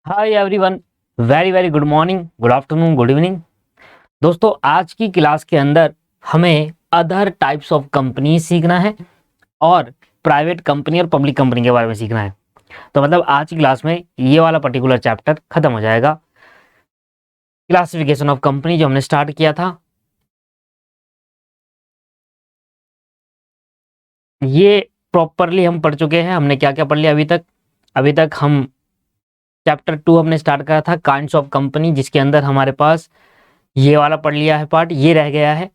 Hi everyone, very very good morning, good afternoon, good evening. दोस्तों, आज की class के अंदर हमें अदर टाइप्स ऑफ कंपनी सीखना है और प्राइवेट कंपनी और पब्लिक कंपनी के बारे में सीखना है। तो मतलब आज की क्लास में ये वाला पर्टिकुलर चैप्टर खत्म हो जाएगा। क्लासिफिकेशन ऑफ कंपनी जो हमने स्टार्ट किया था, ये प्रॉपरली हम पढ़ चुके हैं। हमने क्या क्या पढ़ लिया अभी तक हम चैप्टर 2 हमने स्टार्ट करा था, काइंड्स ऑफ कंपनी, जिसके अंदर हमारे पास ये वाला पढ़ लिया है पार्ट, ये रह गया है,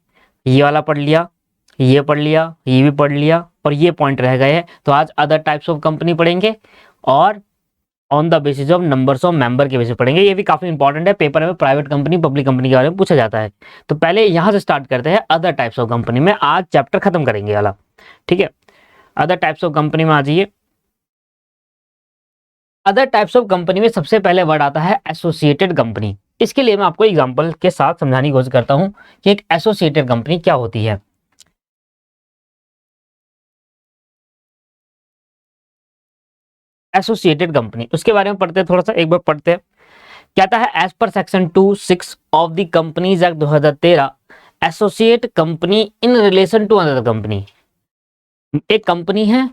ये वाला पढ़ लिया, ये पढ़ लिया, ये भी पढ़ लिया और ये पॉइंट रह गए हैं। तो आज अदर टाइप्स ऑफ कंपनी पढ़ेंगे और on the basis of numbers of member के बेसिस पढ़ेंगे। ये भी काफी इंपॉर्टेंट है, पेपर में प्राइवेट कंपनी पब्लिक कंपनी के बारे में पूछा जाता है। तो पहले यहां से स्टार्ट करते हैं अदर टाइप्स ऑफ कंपनी में। आज चैप्टर खत्म करेंगे वाला, ठीक है। अदर टाइप्स ऑफ कंपनी में आ जाइए। अदर टाइप्स ऑफ कंपनी में सबसे पहले वर्ड आता है एसोसिएटेड कंपनी। इसके लिए मैं आपको एग्जांपल के साथ समझाने की कोशिश करता हूं कि एक एसोसिएटेड कंपनी क्या होती है। एसोसिएटेड कंपनी, उसके बारे में पढ़ते हैं, थोड़ा सा एक बार पढ़ते हैं। कहता है एज पर section 2(6) of the companies act 2013, associate company in relation to another company. एक कंपनी है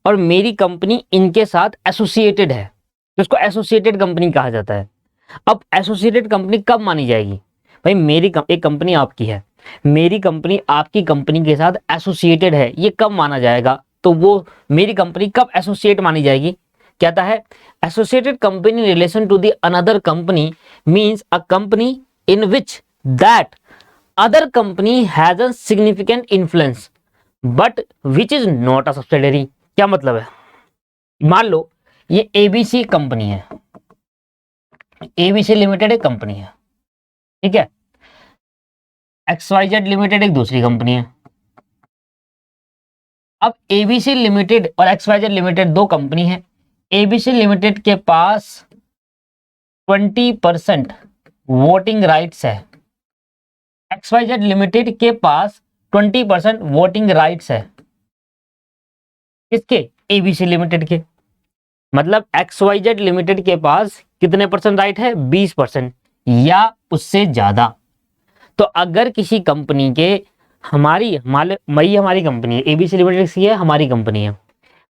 और मेरी कंपनी इनके साथ एसोसिएटेड है, तो उसको एसोसिएटेड कंपनी कहा जाता है। अब एसोसिएटेड कंपनी कब मानी जाएगी? भाई एक कंपनी आपकी है, मेरी कंपनी आपकी कंपनी के साथ एसोसिएटेड है, ये कब माना जाएगा? तो वो मेरी कंपनी कब एसोसिएट मानी जाएगी? कहता है associated company in relation to the another company means a company in which that other company has a significant influence but which is not a subsidiary. क्या मतलब है? मान लो ये एबीसी कंपनी है, एबीसी लिमिटेड एक कंपनी है, ठीक है। एक्सवाईजेड लिमिटेड एक दूसरी कंपनी है। अब एबीसी लिमिटेड और एक्सवाईजेड लिमिटेड दो कंपनी है। एबीसी लिमिटेड के पास 20% वोटिंग राइट्स है, एक्सवाईजेड लिमिटेड के पास 20% वोटिंग राइट्स है। किसके? एबीसी लिमिटेड के। मतलब एक्सवाईजेड लिमिटेड के पास कितने परसेंट राइट है? 20% या उससे ज्यादा। तो अगर किसी कंपनी के हमारी कंपनी है, एबीसी लिमिटेड की है, हमारी कंपनी है,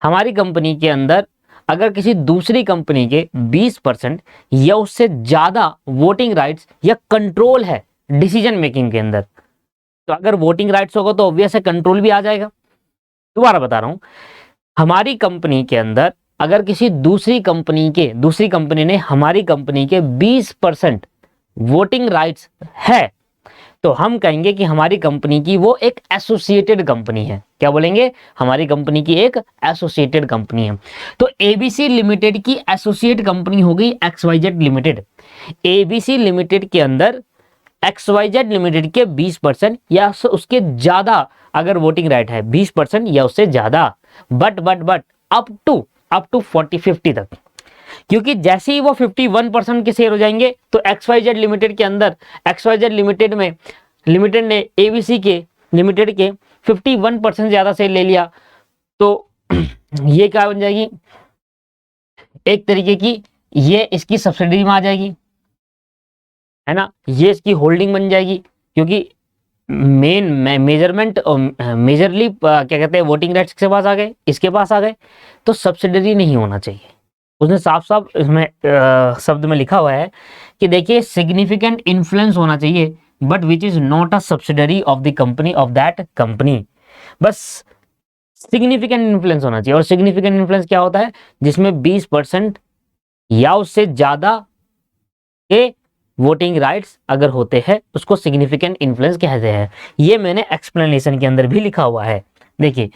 हमारी कंपनी के अंदर अगर किसी दूसरी कंपनी के 20% या उससे ज्यादा वोटिंग राइट्स या कंट्रोल है डिसीजन मेकिंग के अंदर, तो अगर वोटिंग राइट्स होगा तो ऑब्वियस है कंट्रोल भी आ जाएगा। दोबारा बता रहा हूं, हमारी कंपनी के अंदर अगर किसी दूसरी कंपनी ने हमारी कंपनी के 20% वोटिंग राइट्स है, तो हम कहेंगे कि हमारी कंपनी की वो एक एसोसिएटेड कंपनी है। क्या बोलेंगे? हमारी कंपनी की एक एसोसिएटेड कंपनी है। तो एबीसी लिमिटेड की एसोसिएट कंपनी हो गई एक्सवाईजेड लिमिटेड। एबीसी लिमिटेड के अंदर एक्सवाईजेड लिमिटेड के 20% या उसके ज्यादा अगर वोटिंग राइट है, 20% या उससे ज्यादा, बट अप टू 40-50 तक। क्योंकि जैसे ही वो 51% के शेयर हो जाएंगे तो एक्सवाईजेड लिमिटेड के अंदर, एक्सवाईजेड लिमिटेड ने एबीसी के लिमिटेड के 51% ज्यादा शेयर ले लिया, तो ये क्या बन जाएगी? एक तरीके की ये इसकी सब्सिडी में आ जाएगी, है ना। ये इसकी होल्डिंग बन जाएगी, क्योंकि मेजरली क्या कहते हैं, वोटिंग राइट्स के पास आ गए, इसके पास आ गए, तो सब्सिडरी नहीं होना चाहिए। उसने साफ साफ इसमें शब्द में लिखा हुआ है कि देखिए सिग्निफिकेंट इन्फ्लुएंस होना चाहिए but which is not a subsidiary of the company of that company. बस सिग्निफिकेंट इन्फ्लुएंस होना चाहिए। और सिग्निफिकेंट इन्फ्लुएंस क्या होता है? जिसमें 20% या उससे ज्यादा के वोटिंग राइट्स अगर होते हैं उसको सिग्निफिकेंट इन्फ्लुएंस कहते हैं। ये मैंने एक्सप्लेनेशन के अंदर भी लिखा हुआ है। देखिए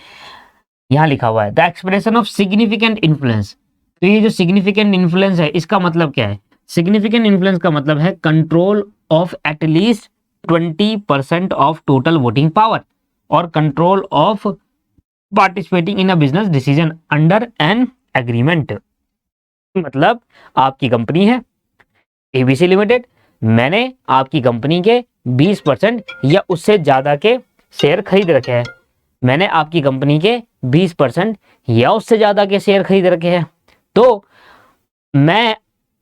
यहां लिखा हुआ है the expression of significant influence. तो ये जो सिग्निफिकेंट इन्फ्लुएंस है, इसका मतलब क्या है? सिग्निफिकेंट इन्फ्लुएंस का मतलब है control of at least 20% of total voting power और control of participating in a business decision under an agreement. मतलब आपकी कंपनी है एबीसी लिमिटेड, मैंने आपकी कंपनी के 20% या उससे ज्यादा के शेयर खरीद रखे हैं, मैंने आपकी कंपनी के 20% या उससे ज्यादा के शेयर खरीद रखे हैं, तो मैं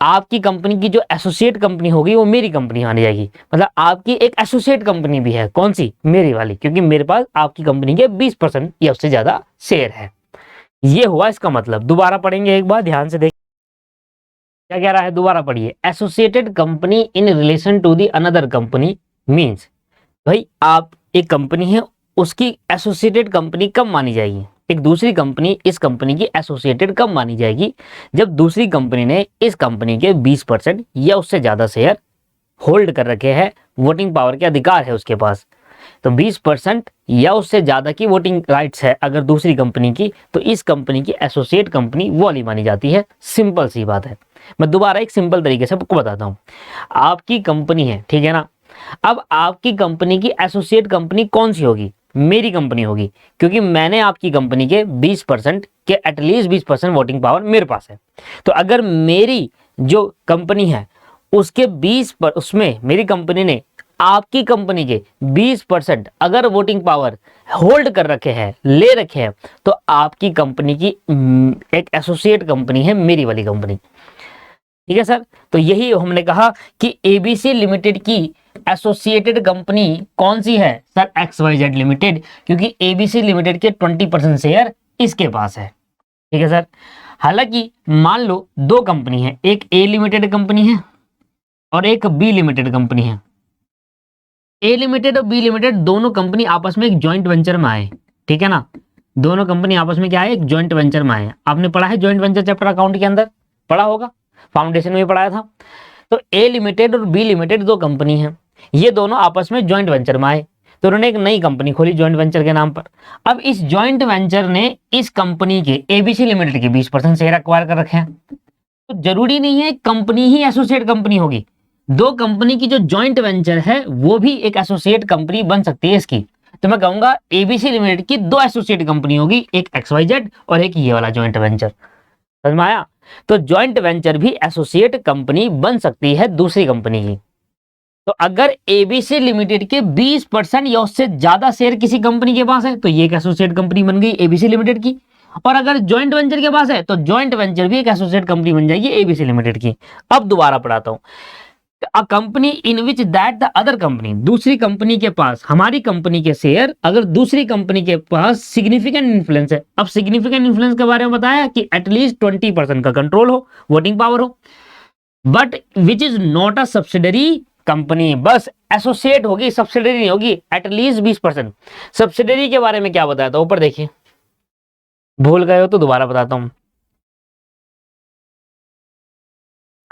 आपकी कंपनी की जो एसोसिएट कंपनी होगी वो मेरी कंपनी मानी जाएगी। मतलब आपकी एक एसोसिएट कंपनी भी है, कौन सी? मेरी वाली, क्योंकि मेरे पास आपकी कंपनी के 20% या उससे ज्यादा शेयर है। ये हुआ इसका मतलब। दोबारा पढ़ेंगे एक बार, ध्यान से देखिए क्या कह रहा है, दोबारा पढ़िए। Associated company in relation to the another company means, भाई आप एक कंपनी है, उसकी एसोसिएटेड कंपनी कब मानी जाएगी? एक दूसरी कंपनी इस कंपनी की एसोसिएटेड कब मानी जाएगी? जब दूसरी कंपनी ने इस कंपनी के 20% या उससे ज्यादा शेयर होल्ड कर रखे हैं, वोटिंग पावर के अधिकार है उसके पास। तो 20% या उससे ज्यादा की वोटिंग राइट्स है अगर दूसरी कंपनी की, तो इस कंपनी की एसोसिएट कंपनी वो वाली मानी जाती है। सिंपल सी बात है। मैं दोबारा एक सिंपल तरीके से आपको बताता हूं। आपकी कंपनी है, ठीक है ना? अब आपकी कंपनी की एसोसिएट कंपनी कौन सी होगी? मेरी कंपनी होगी, क्योंकि मैंने आपकी कंपनी के 20% के एटलीस्ट 20% वोटिंग पावर मेरे पास है। तो अगर मेरी जो कंपनी है उसके 20 पर, उसमें मेरी कंपनी ने आपकी कंपनी के 20% अगर वोटिंग पावर होल्ड कर रखे हैं, ले रखे हैं, तो आपकी कंपनी की एक एसोसिएट कंपनी है मेरी वाली कंपनी। ठीक है सर? तो यही हमने कहा कि एबीसी लिमिटेड की एसोसिएटेड कंपनी कौन सी है सर? XYZ लिमिटेड, क्योंकि एबीसी लिमिटेड के 20% शेयर इसके पास है। ठीक है सर? हालांकि मान लो दो कंपनी है, एक ए लिमिटेड कंपनी है और एक बी लिमिटेड कंपनी है। ए लिमिटेड और बी लिमिटेड दोनों कंपनी आपस में एक जॉइंट वेंचर में आए, ठीक है ना? दोनों कंपनी आपस में क्या है? एक जॉइंट वेंचर में आए। आपने पढ़ा है जॉइंट वेंचर चैप्टर अकाउंट के अंदर, पढ़ा होगा, फाउंडेशन में भी पढ़ाया था। तो ए लिमिटेड और बी लिमिटेड दो कंपनी है, ये दोनों आपस में जॉइंट वेंचर में आए, तो उन्होंने एक नई कंपनी खोली जॉइंट वेंचर के नाम पर। अब इस जॉइंट वेंचर ने इस कंपनी के एबीसी लिमिटेड के 20% शेयर एक्वायर कर रखे हैं। तो जरूरी नहीं है कंपनी ही एसोसिएट कंपनी होगी, दो कंपनी की जो जॉइंट वेंचर है वो भी एक एसोसिएट कंपनी बन सकती है इसकी। तो मैं कहूंगा एबीसी लिमिटेड की दो एसोसिएट कंपनी होगी, एक XYZ और एक ये वाला जॉइंट वेंचर। समझ में आया? तो जॉइंट वेंचर भी एसोसिएट कंपनी बन सकती है दूसरी कंपनी की। तो अगर एबीसी लिमिटेड के 20% या उससे ज्यादा शेयर किसी कंपनी के पास है तो ये एक एसोसिएट कंपनी बन गई एबीसी लिमिटेड की, और अगर जॉइंट वेंचर के पास है तो जॉइंट वेंचर भी एक एसोसिएट कंपनी बन जाएगी एबीसी लिमिटेड की। अब दोबारा पढ़ाता हूं। अ company in which that the other company, दूसरी कंपनी के पास हमारी कंपनी के शेयर अगर दूसरी कंपनी के पास सिग्निफिकेंट इन्फ्लुएंस है। अब सिग्निफिकेंट इन्फ्लुएंस के बारे में बताया कि एटलीस्ट 20% का कंट्रोल हो, वोटिंग पावर हो, but which is not a subsidiary company. बस एसोसिएट होगी, सब्सिडरी नहीं होगी। एटलीस्ट 20%। सब्सिडरी के बारे में क्या बताया था ऊपर देखिए, भूल गए हो तो दोबारा बताता हूं।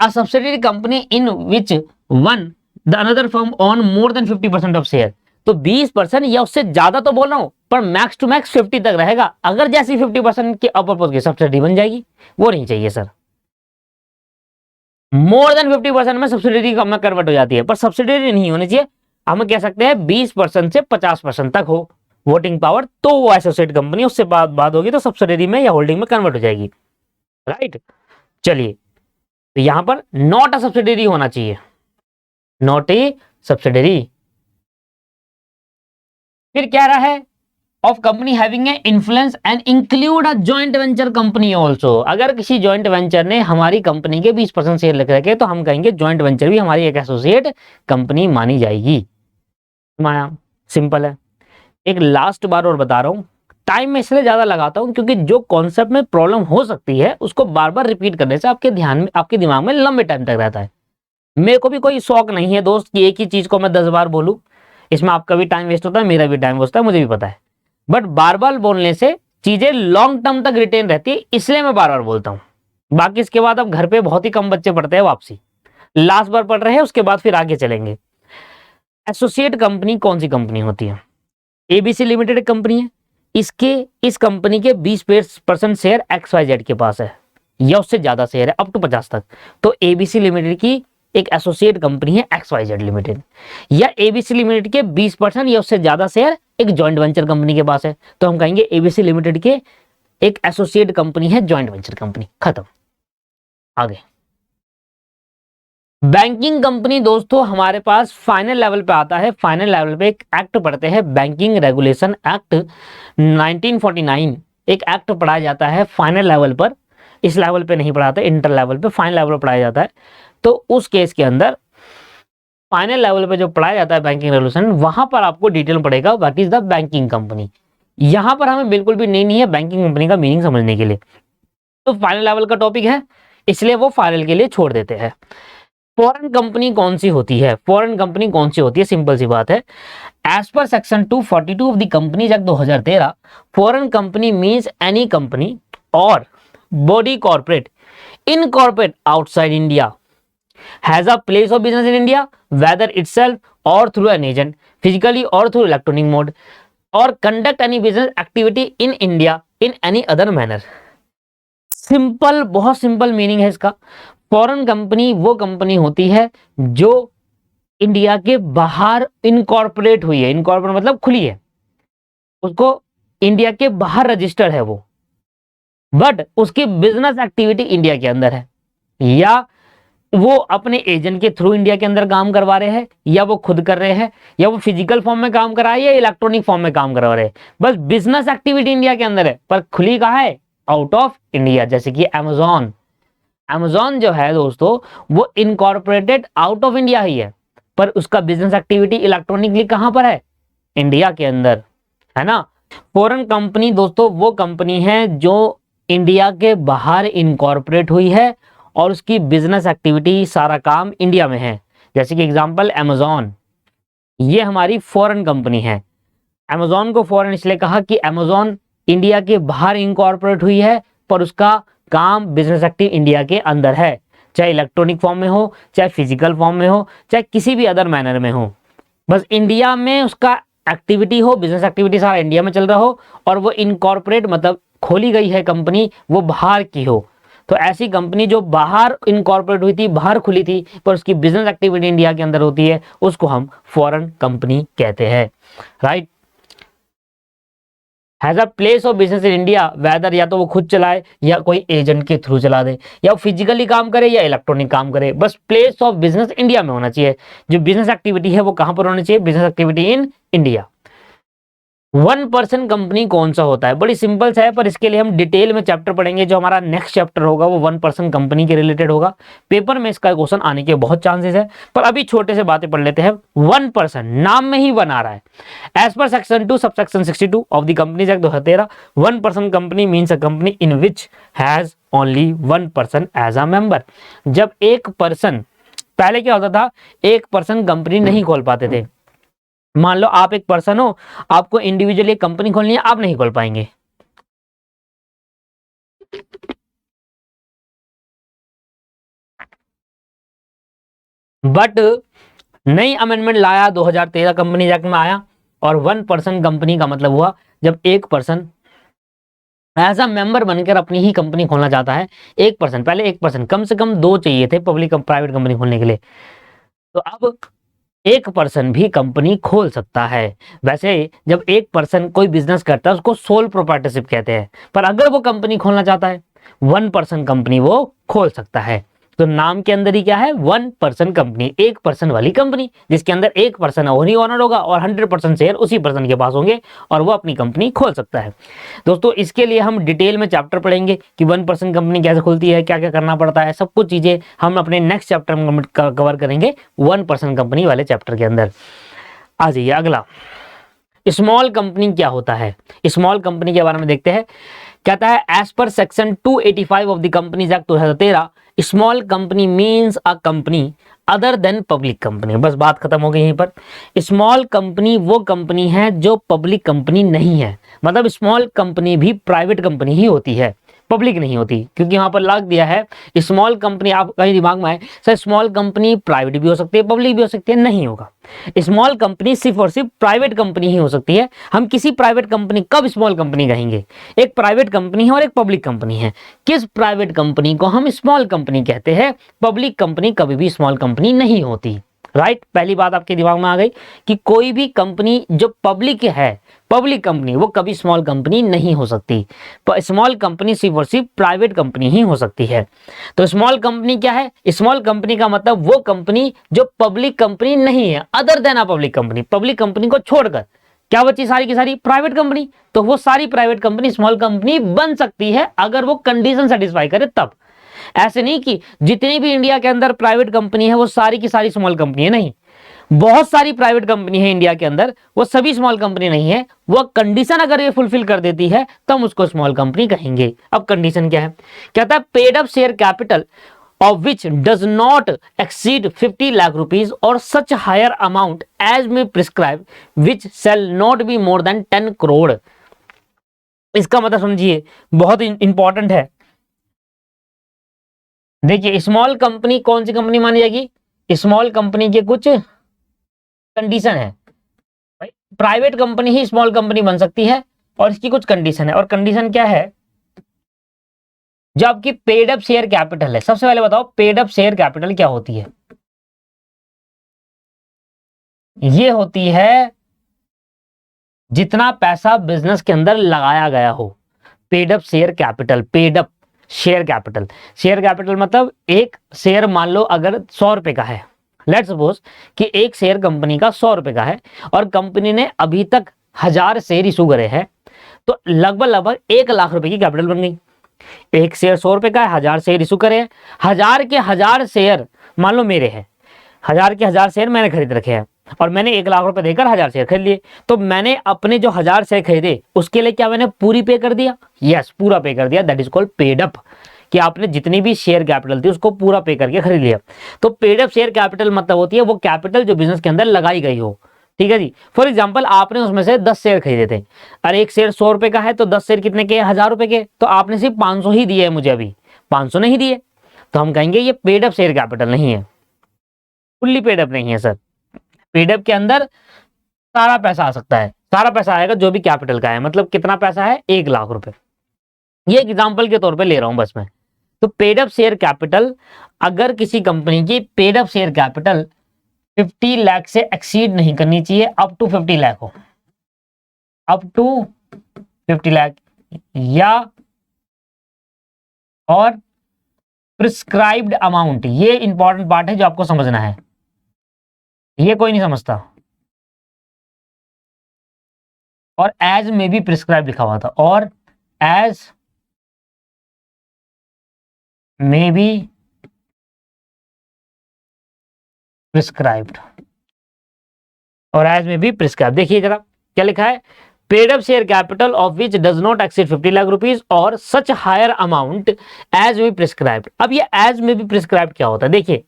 A subsidiary company in which one the another firm own more than 50% of share। तो 20% या उससे ज्यादा तो बोल रहा हूं, पर मैक्स टू मैक्स 50 तक रहेगा। अगर जैसी 50% के अपर पहुंच गई सब्सिडी बन जाएगी, वो नहीं चाहिए सर। मोर देन 50% में सब्सिडरी में कन्वर्ट हो जाती है, पर सब्सिडरी नहीं होनी चाहिए। हम कह सकते हैं 20% से 50% तक हो वोटिंग पावर, तो वो एसोसिएट कंपनी, उससे बात होगी तो सब्सिडरी में या होल्डिंग में कन्वर्ट हो जाएगी। राइट? चलिए, तो यहां पर नॉट अ सब्सिडरी होना चाहिए, नॉट ए सब्सिडरी। फिर क्या रहा है? Of company having A influence and include a joint venture company also. अगर किसी जॉइंट वेंचर ने हमारी कंपनी के 20% शेयर लिख रखे तो हम कहेंगे जॉइंट वेंचर भी हमारी एक एसोसिएट कंपनी मानी जाएगी। माया सिंपल है। एक लास्ट बार और बता रहा हूं, टाइम में इसलिए ज्यादा लगाता हूं क्योंकि जो कॉन्सेप्ट में प्रॉब्लम हो सकती है उसको बार बार रिपीट करने से आपके ध्यान में, आपके दिमाग में लंबे टाइम तक रहता है। मेरे को भी कोई शौक नहीं है दोस्त कि एक ही चीज को मैं 10 बार बोलूं, इसमें आपका भी टाइम वेस्ट होता है, मेरा भी टाइम वेस्ट होता है, मुझे भी पता है। बट बार बार बोलने से चीजें लॉन्ग टर्म तक रिटेन रहती है, इसलिए मैं बार बार बोलता हूं। बाकी इसके बाद अब घर पे बहुत ही कम बच्चे पढ़ते हैं वापसी, लास्ट बार पढ़ रहे हैं, उसके बाद फिर आगे चलेंगे। एसोसिएट कंपनी कौन सी कंपनी होती है? एबीसी लिमिटेड एक कंपनी है, इस कंपनी के 20% शेयर XYZ के पास है या उससे ज्यादा शेयर है, अप टू 50 तक। तो एबीसी लिमिटेड की एक एसोसिएट कंपनी है XYZ लिमिटेड, या एबीसी लिमिटेड के 20% या उससे ज्यादा शेयर एक जॉइंट वेंचर कंपनी के पास है, तो हम कहेंगे एबीसी लिमिटेड के एक एसोसिएट कंपनी है जॉइंट वेंचर कंपनी। खत्म। आगे बैंकिंग कंपनी दोस्तों हमारे पास फाइनल लेवल पे आता है। फाइनल लेवल पे एक एक्ट पढ़ते हैं, बैंकिंग रेगुलेशन एक्ट 1949, एक एक्ट पढ़ाया जाता है फाइनल लेवल पर, इस लेवल पे नहीं पढ़ाते, इंटर लेवल पे, फाइनल लेवल पे पढ़ाया जाता है। तो उस केस के अंदर फाइनल लेवल पे जो पढ़ाया जाता है बैंकिंग रेगुलेशन, वहां पर आपको डिटेल में पड़ेगा what is the banking company. यहां पर हमें बिल्कुल भी नहीं है बैंकिंग कंपनी का मीनिंग समझने के लिए, तो फाइनल लेवल का टॉपिक है, इसलिए वो फाइनल के लिए छोड़ देते हैं। फॉरेन कंपनी कौन सी होती है? फॉरेन कंपनी कौन सी होती है? सिंपल सी बात है, एज पर section 242 of the companies act 2013, foreign company means any company और body corporate incorporate outside India has a place of business in India whether itself और थ्रू एन एजेंट फिजिकली और थ्रू इलेक्ट्रॉनिक मोड और conduct any business activity in India in any other manner. Simple, बहुत simple meaning है इसका। Foreign company वो company होती है जो इंडिया के बाहर इनकॉर्पोरेट हुई है, इनकॉर्पोरेट मतलब खुली है, उसको इंडिया के बाहर रजिस्टर्ड है वो, बट उसकी बिजनेस एक्टिविटी इंडिया के अंदर है, या वो अपने एजेंट के थ्रू इंडिया के अंदर काम करवा रहे हैं, या वो खुद कर रहे हैं, या वो फिजिकल फॉर्म में काम करा रहे हैं या इलेक्ट्रॉनिक फॉर्म में काम करवा रहे हैं, बस बिजनेस एक्टिविटी इंडिया के अंदर है पर खुली कहाँ है? Out of India. जैसे कि अमेजॉन, अमेजॉन जो है दोस्तों वो इनकॉर्पोरेटेड आउट ऑफ इंडिया ही है, पर उसका बिजनेस एक्टिविटी इलेक्ट्रॉनिकली कहां पर है? इंडिया के अंदर, है ना। फॉरेन कंपनी दोस्तों वो कंपनी है जो इंडिया के बाहर इनकॉर्पोरेट हुई है और उसकी बिजनेस एक्टिविटी सारा काम इंडिया में है। जैसे कि एग्जांपल अमेजॉन, ये हमारी फॉरेन कंपनी है। अमेजॉन को फॉरेन इसलिए कहा कि अमेजॉन इंडिया के बाहर इनकॉर्पोरेट हुई है पर उसका काम बिजनेस एक्टिव इंडिया के अंदर है, चाहे इलेक्ट्रॉनिक फॉर्म में हो, चाहे फिजिकल फॉर्म में हो, चाहे किसी भी अदर मैनर में हो, बस इंडिया में उसका एक्टिविटी हो, बिजनेस एक्टिविटी सारा इंडिया में चल रहा हो और वो इनकॉर्पोरेट मतलब खोली गई है कंपनी वो बाहर की हो। तो ऐसी कंपनी जो बाहर इनकॉर्पोरेट हुई थी, बाहर खुली थी पर उसकी बिजनेस एक्टिविटी इंडिया के अंदर होती है, उसको हम फॉरेन कंपनी कहते हैं, right. Has a place of business in India, whether या तो वो खुद चलाए या कोई एजेंट के थ्रू चला दे, या फिजिकली काम करे या इलेक्ट्रॉनिक काम करे, बस प्लेस ऑफ बिजनेस इंडिया में होना चाहिए। जो बिजनेस एक्टिविटी है वो कहां पर होनी चाहिए? Business activity in India. 1% company कौन सा होता है? बड़ी सिंपल सा है पर इसके लिए हम डिटेल में चैप्टर पढ़ेंगे। जो हमारा नेक्स्ट चैप्टर होगा वो 1% कंपनी के रिलेटेड होगा, पेपर में इसका क्वेश्चन आने के बहुत चांसेस है, पर अभी छोटे से बातें पढ़ लेते हैं। 1%, नाम में ही 1 आ रहा है। एज पर section 2 subsection 62 of the companies act 2013, 1% company means a company in which has only 1% as a member. जब 1%, पहले क्या होता था, 1% कंपनी नहीं खोल पाते थे। मान लो आप एक पर्सन हो, आपको इंडिविजुअली कंपनी खोलनी है, आप नहीं खोल पाएंगे। बट नई अमेंडमेंट लाया 2013 कंपनी एक्ट में आया और 1% कंपनी का मतलब हुआ जब एक पर्सन एज अ मेंबर बनकर अपनी ही कंपनी खोलना चाहता है। 1%, पहले 1%, कम से कम 2 चाहिए थे पब्लिक प्राइवेट कंपनी खोलने के लिए, तो अब 1% भी कंपनी खोल सकता है। वैसे जब 1% कोई बिजनेस करता है उसको सोल प्रोप्राइटरशिप कहते हैं, पर अगर वो कंपनी खोलना चाहता है 1% कंपनी वो खोल सकता है। तो नाम के अंदर ही क्या है? 1% कंपनी, 1% वाली कंपनी जिसके अंदर 1% वही ओनर होगा और 100% शेयर उसी पर्सन के पास होंगे और वो अपनी कंपनी खोल सकता है। दोस्तों इसके लिए हम डिटेल में चैप्टर पढ़ेंगे कि 1% कंपनी कैसे खुलती है, क्या क्या करना पड़ता है, सब कुछ चीजें हम अपने नेक्स्ट चैप्टर में कवर करेंगे 1% कंपनी वाले चैप्टर के अंदर। आ जाइए अगला, स्मॉल कंपनी क्या होता है? स्मॉल कंपनी के बारे में देखते हैं। कहता है एज पर section 285 of the companies act 2013, small company means a company other than public company. बस बात खत्म हो गई यहीं पर। स्मॉल कंपनी वो कंपनी है जो पब्लिक कंपनी नहीं है, मतलब स्मॉल कंपनी भी प्राइवेट कंपनी ही होती है, पब्लिक नहीं होती, क्योंकि यहाँ पर लाग दिया है स्मॉल कंपनी। आप कहीं दिमाग में आए सर स्मॉल कंपनी प्राइवेट भी हो सकती है पब्लिक भी हो सकती है, नहीं होगा। स्मॉल कंपनी सिर्फ और सिर्फ प्राइवेट कंपनी ही हो सकती है। हम किसी प्राइवेट कंपनी कब स्मॉल कंपनी कहेंगे? एक प्राइवेट कंपनी है और एक पब्लिक कंपनी है। किस प्राइवेट कंपनी को हम स्मॉल कंपनी कहते हैं? पब्लिक कंपनी कभी भी स्मॉल कंपनी नहीं होती, राइट। पहली बात आपके दिमाग में आ गई कि कोई भी कंपनी जो पब्लिक है, पब्लिक कंपनी, वो कभी स्मॉल कंपनी नहीं हो सकती। स्मॉल कंपनी सिर्फ और सिर्फ प्राइवेट कंपनी ही हो सकती है। तो स्मॉल कंपनी क्या है? स्मॉल कंपनी का मतलब वो कंपनी जो पब्लिक कंपनी नहीं है, other than a public company, public company को छोड़कर क्या बची सारी की सारी? Private company. तो वो सारी प्राइवेट कंपनी स्मॉल कंपनी बन सकती है अगर वो कंडीशन सेटिस्फाई करे तब। ऐसे नहीं कि जितनी भी इंडिया के अंदर प्राइवेट कंपनी है वो सारी की सारी स्मॉल कंपनी है, नहीं। बहुत सारी प्राइवेट कंपनी है इंडिया के अंदर, वो सभी स्मॉल कंपनी नहीं है। वो कंडीशन अगर ये फुलफिल कर देती है तब उसको स्मॉल कंपनी कहेंगे। अब कंडीशन क्या है? कहता है paid up share capital of which does not exceed 50 lakh rupees or such higher amount as may prescribe which shall not be more than 10 crore। इसका मतलब समझिए, बहुत इंपॉर्टेंट है। देखिए स्मॉल कंपनी कौन सी कंपनी मानी जाएगी? स्मॉल कंपनी के कुछ कंडीशन है। प्राइवेट कंपनी ही स्मॉल कंपनी बन सकती है और इसकी कुछ कंडीशन है। और कंडीशन क्या है? जो आपकी पेड अप शेयर कैपिटल है, सबसे पहले बताओ पेड अप शेयर कैपिटल क्या होती है? ये होती है जितना पैसा बिजनेस के अंदर लगाया गया हो। Paid up share capital, paid up share capital. Share capital मतलब एक शेयर मान लो अगर 100 रुपए का है, लेट्स सपोज कि एक शेयर कंपनी का 100 रुपए का है और कंपनी ने अभी तक 1000 शेयर इशू करे हैं, तो लगभग 1 लाख रुपए की कैपिटल बन गई। एक शेयर 100 रुपए का है, 1000 शेयर इशू करे हैं, 1000 के 1000 शेयर मान लो मेरे हैं, 1000 के 1000 शेयर मैंने खरीद रखे हैं और मैंने 1 लाख रुपए देकर 1000 शेयर खरीद लिए। तो मैंने अपने जो 1000 शेयर खरीदे उसके लिए क्या मैंने पूरी पे कर दिया? यस, पूरा पे कर दिया। That is called paid up, कि आपने जितनी भी शेयर कैपिटल थी उसको पूरा पे करके खरीद लिया। तो पेड अप शेयर कैपिटल मतलब होती है वो कैपिटल जो बिजनेस के अंदर लगाई गई हो। ठीक है जी। फॉर एग्जाम्पल आपने उसमें से 10 शेयर खरीदे थे, और एक शेयर 100 रुपए का है तो 10 शेयर कितने के? 1000 रुपए के। तो आपने सिर्फ 500 ही दिए है मुझे, अभी 500 नहीं दिए, तो हम कहेंगे ये पेड अप शेयर कैपिटल नहीं है, फुल्ली पेड अप नहीं है सर। पेड अप के अंदर सारा पैसा आ सकता है, सारा पैसा आएगा जो भी कैपिटल का है। मतलब कितना पैसा है? 1 लाख रुपए। ये एग्जाम्पल के तौर पे ले रहा हूं बस मैं। तो पेड अप शेयर कैपिटल, अगर किसी कंपनी की paid up share capital 50 lakh से एक्सीड नहीं करनी चाहिए, अप टू 50 लाख हो, अप टू 50 लाख, या और प्रिस्क्राइब्ड अमाउंट, ये इंपॉर्टेंट पार्ट है जो आपको समझना है, ये कोई नहीं समझता। और एज में भी प्रिस्क्राइब लिखा हुआ था, और एज में भी प्रिस्क्राइब्ड, और एज में भी प्रिस्क्राइब। देखिए जरा क्या लिखा है? Paid up share capital of which does not exceed 50 lakh rupees और सच हायर अमाउंट एज में प्रिस्क्राइब्ड। अब ये एज में भी प्रिस्क्राइब्ड क्या होता है? देखिए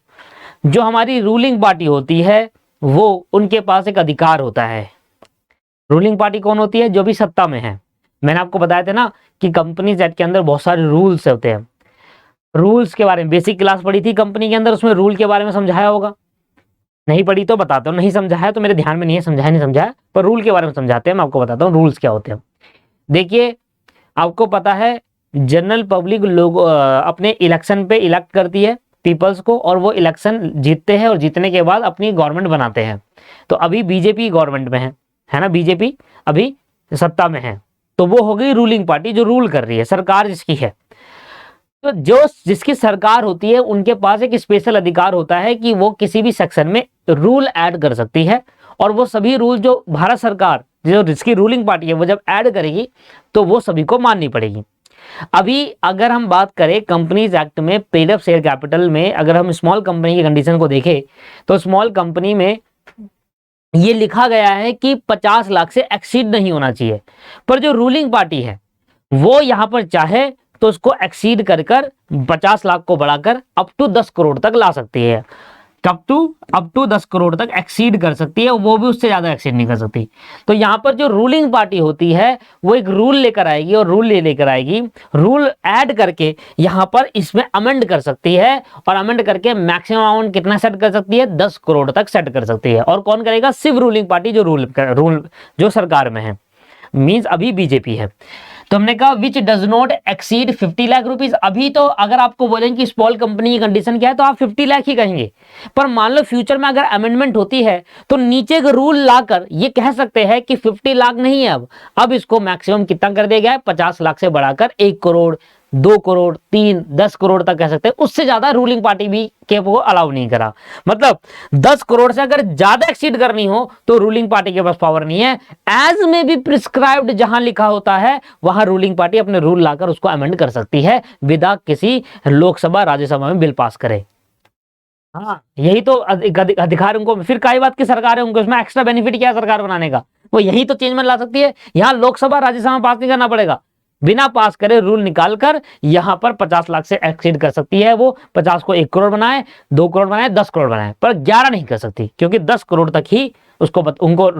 जो हमारी रूलिंग पार्टी होती है वो, उनके पास एक अधिकार होता है। रूलिंग पार्टी कौन होती है? जो भी सत्ता में है। मैंने आपको बताया था ना कि कंपनीज एक्ट के अंदर बहुत सारे रूल्स होते हैं। रूल्स के बारे में बेसिक क्लास पढ़ी थी कंपनी के अंदर, उसमें रूल के बारे में समझाया होगा। नहीं पढ़ी तो बताता हूँ, नहीं समझाया तो मेरे ध्यान में नहीं है, समझाया नहीं समझाया, पर रूल के बारे में समझाते हैं। मैं आपको बताता हूँ रूल्स क्या होते हैं। देखिए आपको पता है जनरल पब्लिक लोग अपने इलेक्शन पे इलेक्ट करती है पीपल्स को, और वो इलेक्शन जीतते हैं और जीतने के बाद अपनी गवर्नमेंट बनाते हैं। तो अभी बीजेपी गवर्नमेंट में है ना, बीजेपी अभी सत्ता में है, तो वो हो गई रूलिंग पार्टी जो रूल कर रही है, सरकार जिसकी है। तो जो जिसकी सरकार होती है उनके पास एक स्पेशल अधिकार होता है कि वो किसी भी सेक्शन में रूल ऐड कर सकती है, और वो सभी रूल जो भारत सरकार जो जिसकी रूलिंग पार्टी है वो जब ऐड करेगी तो वो सभी को माननी पड़ेगी। अभी अगर हम बात करें कंपनीज एक्ट में पेड अप शेयर कैपिटल में, अगर हम स्मॉल कंपनी की कंडीशन को देखें तो स्मॉल कंपनी में ये लिखा गया है कि 50 लाख से एक्सीड नहीं होना चाहिए, पर जो रूलिंग पार्टी है वो यहां पर चाहे तो उसको एक्सीड कर 50 लाख को बढ़ाकर अप टू 10 करोड़ तक ला सकती है। अप टू 10 करोड़ तक एक्सीड कर सकती है, वो भी उससे ज्यादा एक्सीड नहीं कर सकती। तो यहाँ पर जो रूलिंग पार्टी होती है वो एक रूल लेकर आएगी, और रूल लेकर आएगी, रूल ऐड करके यहाँ पर इसमें अमेंड कर सकती है, और अमेंड करके मैक्सिमम अमाउंट कितना सेट कर सकती है? 10 करोड़ तक सेट कर सकती है। और कौन करेगा? सिर्फ रूलिंग पार्टी जो रूल जो सरकार में है, मींस अभी बीजेपी है। तो हमने कहा which does not exceed 50 lakh rupees. अभी तो अगर आपको बोलेंगे कि स्मॉल कंपनी की कंडीशन क्या है तो आप 50 लाख ही कहेंगे, पर मान लो फ्यूचर में अगर अमेंडमेंट होती है तो नीचे का रूल लाकर ये कह सकते हैं कि 50 लाख नहीं है, अब इसको मैक्सिमम कितना कर दिया गया है? 50 लाख से बढ़ाकर 1 करोड़, 2 करोड़, 3, 10 करोड़ तक कह सकते हैं, उससे ज्यादा रूलिंग पार्टी भी के वो अलाउ नहीं करा। मतलब 10 करोड़ से अगर ज्यादा एक्सीड करनी हो तो रूलिंग पार्टी के पास पावर नहीं है। एज में भी प्रिस्क्राइब्ड जहां लिखा होता है वहां रूलिंग पार्टी अपने रूल लाकर उसको अमेंड कर सकती है बिना किसी लोकसभा राज्यसभा में बिल पास करे। हाँ, यही तो अधिकार उनको, फिर कई बात की सरकार है, उनको इसमें एक्स्ट्रा बेनिफिट क्या है सरकार बनाने का, वो यही तो चेंजमेंट ला सकती है। यहाँ लोकसभा राज्यसभा में पास नहीं करना पड़ेगा, बिना पास करे रूल निकाल कर यहां पर 50 लाख से एक्सीड कर सकती है वो। 50 को 1 करोड़ बनाए, 2 करोड़ बनाए, 10 करोड़ बनाए, पर 11 नहीं कर सकती, क्योंकि 10 करोड़ तक ही उनको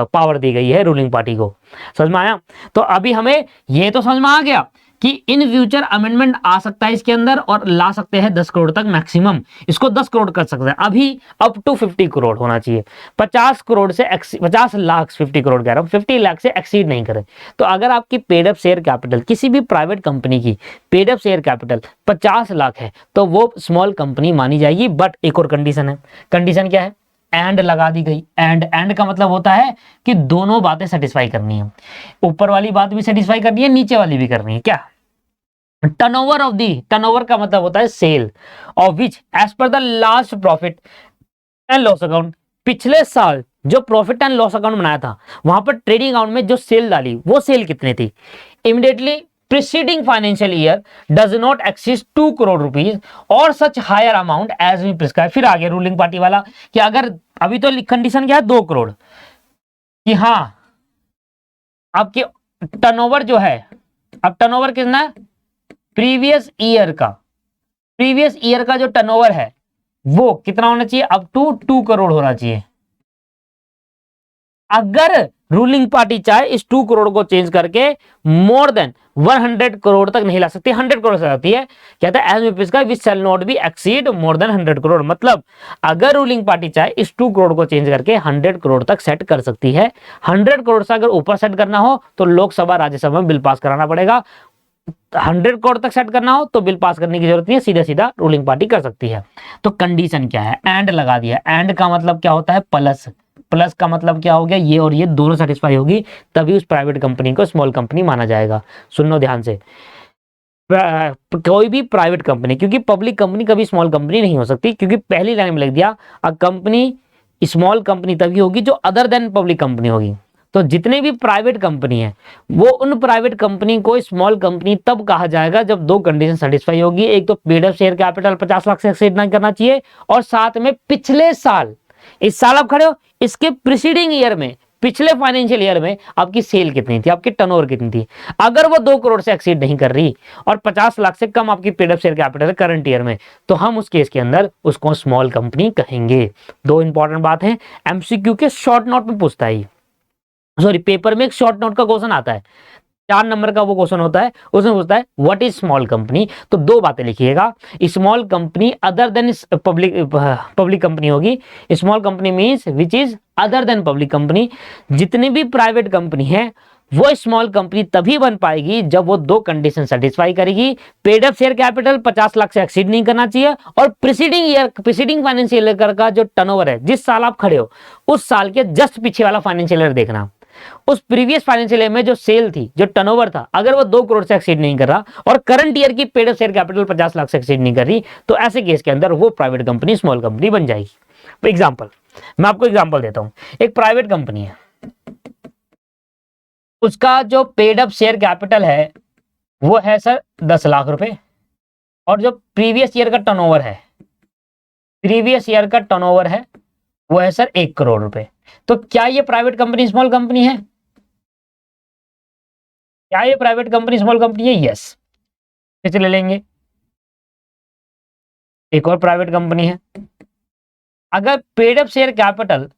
पावर दी गई है रूलिंग पार्टी को। समझ में आया? तो अभी हमें ये तो समझ में आ गया कि इन फ्यूचर अमेंडमेंट आ सकता है इसके अंदर और ला सकते हैं 10 करोड़ तक मैक्सिमम, इसको 10 करोड़ कर सकते हैं। अभी अप टू 50 करोड़ होना चाहिए, 50 करोड़ से 50 लाख, 50 करोड़ कह रहा हूं, 50 लाख से एक्सीड नहीं करे। तो अगर आपकी पेड अप शेयर कैपिटल, किसी भी प्राइवेट कंपनी की paid up share capital 50 lakh है तो वो स्मॉल कंपनी मानी जाएगी। बट एक और कंडीशन है, कंडीशन क्या है? एंड लगा दी गई। एंड का मतलब होता है कि दोनों बातें सेटिस्फाई करनी है, ऊपर वाली बात भी सेटिस्फाई करनी है, नीचे वाली भी करनी है। क्या? टर्नओवर ऑफ दी, टर्नओवर का मतलब होता है sale of which as per the last profit and loss account, पिछले साल जो प्रॉफिट एंड लॉस अकाउंट बनाया था वहां पर ट्रेडिंग अकाउंट में जो सेल डाली वो सेल कितनी थी, immediately preceding financial year does not exceed 2 crore rupees और such higher amount as we prescribe। फिर आगे रूलिंग पार्टी वाला कि अगर अभी तो कंडीशन क्या है 2 करोड़ कि हाँ आपके टर्नओवर जो है, अब टर्नओवर कितना है? प्रीवियस ईयर का जो टर्नओवर है वो कितना होना चाहिए? अप टू 2 करोड़ होना चाहिए। अगर रूलिंग पार्टी चाहे इस 2 करोड़ को चेंज करके मोर देन 100 करोड़ तक नहीं ला सकती, 100 करोड़ से जाती है। कहता है एज में इसका which shall not be exceed more than 100 crore. मतलब अगर रूलिंग पार्टी चाहे इस 2 करोड़ को चेंज करके 100 करोड़ तक सेट कर सकती है। 100 करोड़ से अगर ऊपर सेट करना हो तो लोकसभा राज्यसभा में बिल पास कराना पड़ेगा। 100 करोड़ तक सेट करना हो तो बिल पास करने की जरूरत नहीं है, सीधा सीधा रूलिंग पार्टी कर सकती है। तो कंडीशन क्या है? एंड लगा दिया। एंड का मतलब क्या होता है? प्लस। प्लस का मतलब क्या हो गया? ये और ये दोनों सेटिस्फाई होगी तभी उस प्राइवेट कंपनी को स्मॉल कंपनी माना जाएगा। सुनो ध्यान से, कोई भी प्राइवेट कंपनी, क्योंकि पब्लिक कंपनी कभी स्मॉल कंपनी नहीं हो सकती, क्योंकि पहली लाइन में लिख दिया अ कंपनी स्मॉल कंपनी तभी होगी जो अदर देन पब्लिक कंपनी होगी। तो जितने भी प्राइवेट कंपनी है वो उन प्राइवेट कंपनी को स्मॉल कंपनी तब कहा जाएगा जब 2 कंडीशन सेटिस्फाई होगी। एक तो paid up share capital 50 lakh से एक्सीड नहीं करना चाहिए, और साथ में पिछले साल, इस साल आप खड़े हो, इसके प्रीसीडिंग ईयर में, पिछले फाइनेंशियल ईयर में आपकी सेल कितनी थी, आपकी टर्नओवर कितनी थी। अगर वो 2 करोड़ से एक्सीड नहीं कर रही और 50 लाख से कम आपकी पेड अप शेयर कैपिटल है करंट ईयर में, तो हम उस केस के अंदर उसको स्मॉल कंपनी कहेंगे। 2 इंपॉर्टेंट बात है, एमसीक्यू के शॉर्ट नोट में पूछता है, सॉरी पेपर में एक शॉर्ट नोट का क्वेश्चन आता है, 4 नंबर का वो क्वेश्चन होता है, उसमें पूछता है व्हाट इज स्मॉल कंपनी। तो 2 बातें लिखिएगा, small company other than public company होगी। Small company means which is other than public company. जितनी भी प्राइवेट कंपनी है वो स्मॉल कंपनी तभी बन पाएगी जब वो 2 कंडीशन सेटिस्फाई करेगी। Paid up share capital 50 lakh से एक्सीड नहीं करना चाहिए, और प्रीसीडिंग फाइनेंशियल ईयर का जो टर्नओवर है, जिस साल आप खड़े हो उस साल के जस्ट पीछे वाला फाइनेंशियल ईयर देखना। उस प्रीवियस फाइनेंशियल ईयर में जो सेल थी, जो टर्नओवर था, अगर वो 2 करोड़ से एक्सीड नहीं कर रहा और करंट ईयर की paid up share capital 50 lakh से एक्सीड नहीं कर रही, तो ऐसे केस के अंदर वो प्राइवेट कंपनी स्मॉल कंपनी बन जाएगी। एग्जांपल, मैं आपको एग्जांपल देता हूं। एक प्राइवेट कंपनी है, उसका जो पेड अप शेयर कैपिटल है वो है सर 10 लाख रुपए, और जो प्रीवियस ईयर का टर्नओवर है, वो है सर 1 करोड़ रुपए। तो क्या ये प्राइवेट कंपनी स्मॉल कंपनी है? क्या ये प्राइवेट कंपनी स्मॉल कंपनी है? यस। कैसे ले लेंगे? एक और प्राइवेट कंपनी है, अगर paid up share capital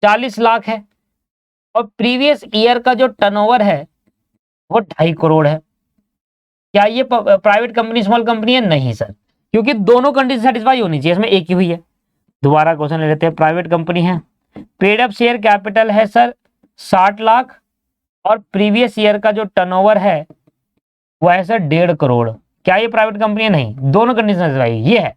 40 lakh है और प्रीवियस ईयर का जो टर्नओवर है वो 2.5 करोड़ है, क्या ये प्राइवेट कंपनी स्मॉल कंपनी है? नहीं सर, क्योंकि दोनों कंडीशन सेटिस्फाई होनी चाहिए, इसमें एक ही हुई है। दोबारा क्वेश्चन ले लेते हैं। प्राइवेट कंपनी है, पेड अप शेयर कैपिटल है सर 60 लाख, और प्रीवियस ईयर का जो टर्नओवर है वो है सर 1.5 करोड़। क्या ये प्राइवेट कंपनी है? नहीं, दोनों कंडीशन सेटिस्फाई। ये है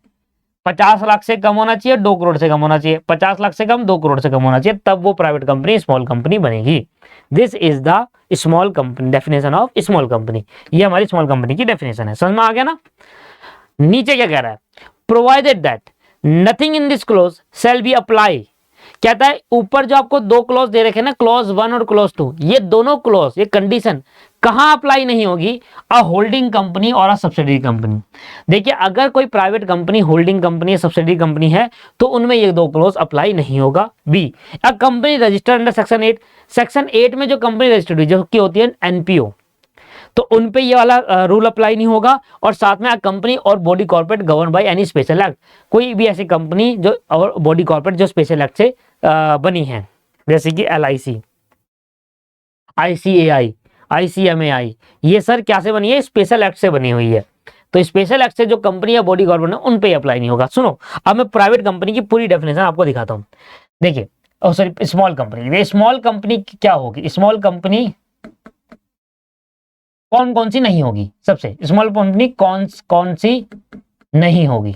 50 लाख से कम होना चाहिए, 2 करोड़ से कम होना चाहिए, 50 लाख से कम, 2 करोड़ से कम होना चाहिए, तब वो प्राइवेट कंपनी स्मॉल कंपनी बनेगी। This is the small company, definition of small company. ये हमारी स्मॉल कंपनी की डेफिनेशन है। समझ में आ गया ना। नीचे क्या कह रहा है, provided that nothing in this close shall be apply. कहता है ऊपर जो आपको दो क्लॉज दे रखे हैं ना, क्लॉज 1 और क्लॉज 2, ये दोनों क्लॉज, ये कंडीशन कहां अप्लाई नहीं होगी, अ होल्डिंग कंपनी और अ सब्सिडरी कंपनी। देखिए अगर कोई प्राइवेट कंपनी, होल्डिंग कंपनी या सब्सिडरी कंपनी है तो उनमें ये दो क्लॉज अप्लाई नहीं होगा। B, a company registered under section 8, section 8 में जो कंपनी रजिस्टर्ड हुई जो की होती है एनपीओ, तो उन पे ये वाला रूल अप्लाई नहीं होगा। और साथ में कंपनी और body corporate govern by any special act, कोई भी ऐसी कंपनी जो और बॉडी कॉर्पोरेट जो स्पेशल एक्ट से बनी है, जैसे कि LIC, ICAI, ICMAI, ये सर क्या से बनी है, स्पेशल एक्ट से बनी हुई है। तो स्पेशल एक्ट से जो कंपनी या बॉडी कॉर्पोरेट है उन पे अप्लाई नहीं होगा। सुनो अब मैं प्राइवेट कंपनी की पूरी डेफिनेशन आपको दिखाता हूं। देखिए sorry, small company, small company क्या होगी, स्मॉल कंपनी कौन कौन सी नहीं होगी, सबसे स्मॉल कंपनी कौन कौन सी नहीं होगी,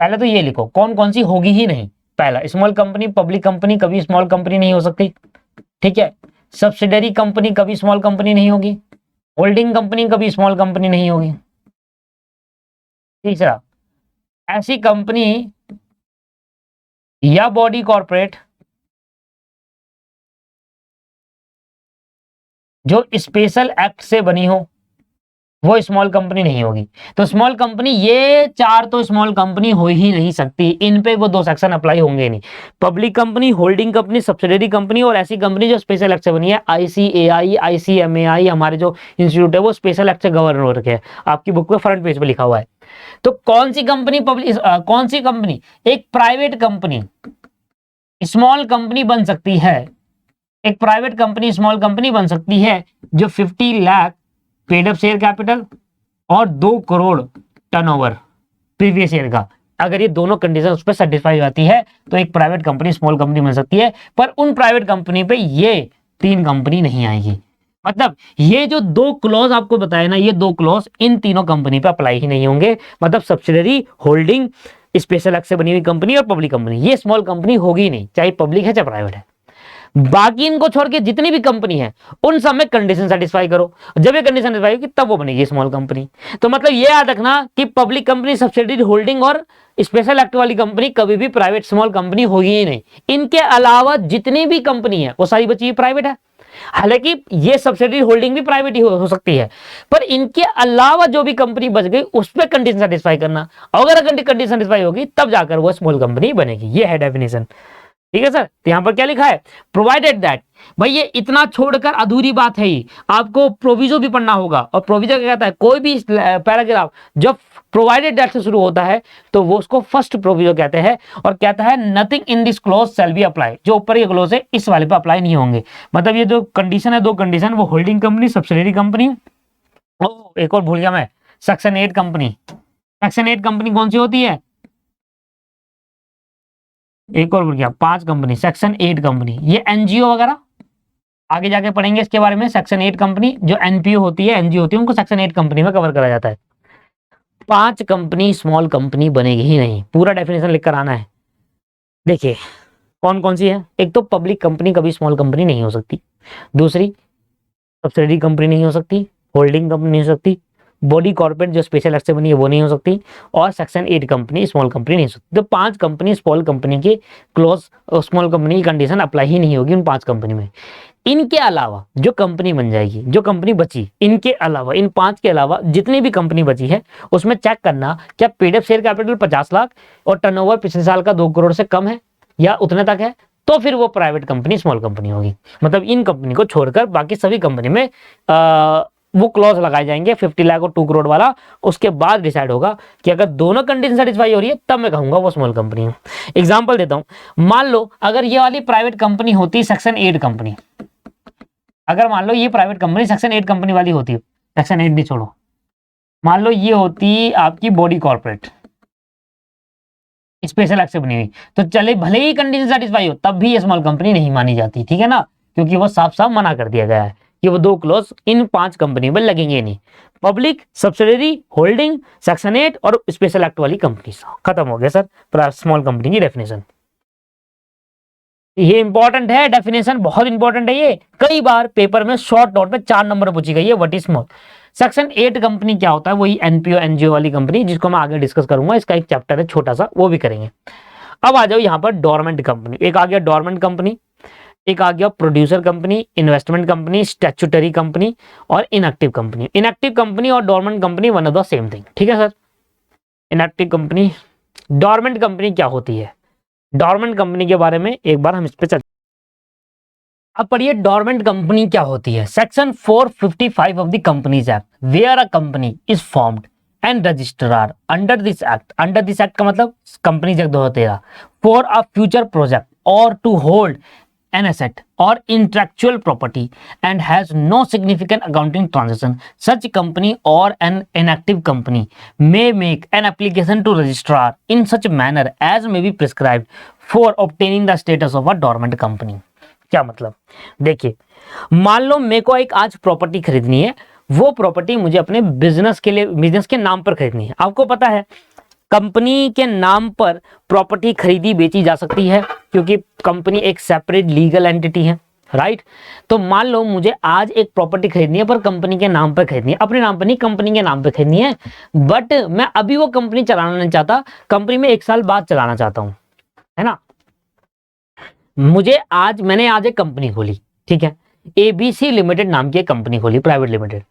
पहले तो ये लिखो कौन कौन सी होगी ही नहीं। पहला, स्मॉल कंपनी, पब्लिक कंपनी कभी स्मॉल कंपनी नहीं हो सकती, ठीक है। सब्सिडरी कंपनी कभी स्मॉल कंपनी नहीं होगी, होल्डिंग कंपनी कभी स्मॉल कंपनी नहीं होगी। तीसरा, ऐसी कंपनी या बॉडी कॉर्पोरेट जो स्पेशल एक्ट से बनी हो वो स्मॉल कंपनी नहीं होगी। तो स्मॉल कंपनी, ये चार तो स्मॉल कंपनी हो ही नहीं सकती, इन पे वो दो सेक्शन अप्लाई होंगे नहीं। Public company, holding company, subsidiary company और ऐसी कंपनी जो स्पेशल एक्ट से बनी है, ICAI, ICMAI हमारे जो इंस्टीट्यूट है वो स्पेशल एक्ट से गवर्न हो रखे हैं, आपकी बुक में फ्रंट पेज पे लिखा हुआ है। तो कौन सी कंपनी पब्लिक, कौन सी कंपनी, एक प्राइवेट कंपनी स्मॉल कंपनी बन सकती है, एक प्राइवेट कंपनी स्मॉल कंपनी बन सकती है जो 50 lakh paid up share capital और 2 करोड़ टर्नओवर प्रीवियस ईयर का, अगर ये दोनों कंडीशन उस पर सेटिस्फाई होती है तो एक प्राइवेट कंपनी स्मॉल कंपनी बन सकती है। पर उन प्राइवेट कंपनी पे ये 3 कंपनी नहीं आएगी। मतलब ये जो 2 क्लॉज आपको बताया ना, ये 2 क्लॉज इन तीनों कंपनी पे अप्लाई ही नहीं होंगे। मतलब सब्सिडरी, होल्डिंग, स्पेशल एक्ट से बनी हुई कंपनी और पब्लिक कंपनी, ये स्मॉल कंपनी होगी नहीं, चाहे पब्लिक है चाहे प्राइवेट है। बाकी इनको छोड़ के जितनी भी कंपनी है उन सब में कंडीशन सेटिस्फाई करो, जब ये कंडीशन सेटिस्फाई होगी तब वो बनेगी स्मॉल कंपनी। तो मतलब ये याद रखना कि पब्लिक कंपनी, सब्सिडरी, होल्डिंग और स्पेशल एक्ट वाली कंपनी कभी भी प्राइवेट स्मॉल कंपनी होगी ही नहीं। इनके अलावा जितनी भी कंपनी है वो सारी बची हुई प्राइवेट है। हालांकि ये सब्सिडरी, होल्डिंग भी प्राइवेट ही हो सकती है, पर इनके अलावा जो भी कंपनी बच गई उस पर कंडीशन सेटिस्फाई करना, अगर कंडीशन सेटिस्फाई होगी तब जाकर वो स्मॉल कंपनी बनेगी। ये है डेफिनेशन, ठीक है सर। तो यहां पर क्या लिखा है, प्रोवाइडेड दैट, भाई ये इतना छोड़कर अधूरी बात है ही, आपको प्रोविजो भी पढ़ना होगा। और प्रोविजो क्या कहता है, कोई भी पैराग्राफ जब प्रोवाइडेड दैट से शुरू होता है तो वो उसको फर्स्ट प्रोविजो कहते हैं। और कहता है nothing in this clause shall be apply, जो ऊपर ये क्लॉज है इस वाले पे अप्लाई नहीं होंगे। मतलब ये जो कंडीशन है, दो कंडीशन, वो होल्डिंग कंपनी, सब्सिडरी कंपनी, एक और भूल गया मैं, सेक्शन 8 कंपनी। सेक्शन 8 कंपनी कौन सी होती है, एक और भूल गया, 5 कंपनी, सेक्शन 8 कंपनी, ये एनजीओ वगैरह आगे जाके पढ़ेंगे इसके बारे में। सेक्शन 8 कंपनी जो एनपीओ होती है, एनजीओ होती है, उनको सेक्शन 8 कंपनी में कवर करा जाता है। 5 कंपनी स्मॉल कंपनी बनेगी ही नहीं, पूरा डेफिनेशन लिख कर आना है। देखिए कौन कौन सी है, एक तो पब्लिक कंपनी कभी स्मॉल कंपनी नहीं हो सकती, दूसरी सब्सिडरी कंपनी नहीं हो सकती, होल्डिंग कंपनी नहीं हो सकती, बॉडी कॉर्पोरेट जो स्पेशल एक्ट से बनी है वो नहीं हो सकती, और सेक्शन 8 कंपनी स्मॉल कंपनी नहीं हो सकती। तो 5 कंपनी स्मॉल कंपनी के क्लोज, स्मॉल कंपनी की कंडीशन अप्लाई ही नहीं होगी उन 5 कंपनी में। इनके अलावा जो कंपनी बन जाएगी, जो कंपनी बची, इनके अलावा, इन 5 के अलावा जितनी भी कंपनी बची है उसमें चेक करना क्या paid up share capital 50 lakh और टर्नओवर पिछले साल का 2 करोड़ से कम है या उतने तक है, तो फिर वो प्राइवेट कंपनी स्मॉल कंपनी होगी। मतलब इन कंपनी को छोड़कर बाकी सभी कंपनी में वो क्लॉज लगाए जाएंगे 50 लाख और 2 करोड़ वाला। उसके बाद डिसाइड होगा कि अगर दोनों कंडीशन सेटिस्फाई हो रही है तब मैं कहूंगा वो स्मॉल कंपनी है। एग्जांपल देता हूं, मान लो अगर ये वाली प्राइवेट कंपनी होती सेक्शन 8 कंपनी, अगर मान लो ये प्राइवेट कंपनी सेक्शन 8 कंपनी वाली होती, सेक्शन 8 नहीं छोड़ो, मान लो ये होती आपकी बॉडी कॉर्पोरेट स्पेशल एक्ट से बनी हुई, तो चले भले ही कंडीशन सेटिस्फाई हो तब भी ये स्मॉल कंपनी नहीं मानी जाती, ठीक है ना, क्योंकि वो साफ साफ मना कर दिया गया है कि वो 2 क्लॉज इन 5 कंपनी में लगेंगे नहीं। पब्लिक, सब्सिडरी, होल्डिंग, सेक्शन 8 और स्पेशल एक्ट वाली कंपनी। खत्म हो गया सर स्मॉल कंपनी की डेफिनेशन। ये इंपॉर्टेंट है, डेफिनेशन बहुत इंपॉर्टेंट है। ये कई बार पेपर में शॉर्ट नोट में 4 नंबर पूछी गई है, what is small. Section 8 company क्या होता है, वही एनपीओ एनजीओ वाली कंपनी, जिसको मैं आगे डिस्कस करूंगा। इसका एक चैप्टर है छोटा सा, वो भी करेंगे। अब आ जाओ यहाँ पर डोरमेंट कंपनी। एक आ गया डोरमेंट कंपनी, एक आ गया producer company, investment company, statutory company और इनएक्टिव कंपनी। इनएक्टिव कंपनी और dormant company one of the same thing, ठीक है sir. Inactive company, dormant company क्या होती है, डोरमेंट कंपनी के बारे में एक बार हम इस पे चर्चा। अब पढ़िए डोरमेंट कंपनी क्या होती है। Section 455 of the companies act, where a company is formed and registrar under this act. Under this act का मतलब companies act 2013, for a future project और to hold an asset or intellectual property and has no significant accounting transaction, such company or an inactive company may make an application to registrar in such manner as may be prescribed for obtaining the status of a dormant company। क्या मतलब, देखिए मान लो मेरे को एक आज property खरीदनी है, वो प्रॉपर्टी मुझे अपने बिजनेस के लिए, बिजनेस के नाम पर खरीदनी है। आपको पता है कंपनी के नाम पर प्रॉपर्टी खरीदी बेची जा सकती है, क्योंकि कंपनी एक सेपरेट लीगल एंटिटी है, राइट। तो मान लो मुझे आज एक प्रॉपर्टी खरीदनी है, पर कंपनी के नाम पर खरीदनी है, अपने नाम पर नहीं, कंपनी के नाम पर खरीदनी है। बट मैं अभी वो कंपनी चलाना नहीं चाहता, कंपनी में 1 साल बाद चलाना चाहता हूं, है ना। मैंने आज एक कंपनी खोली, ठीक है, एबीसी लिमिटेड नाम की एक कंपनी खोली, प्राइवेट लिमिटेड।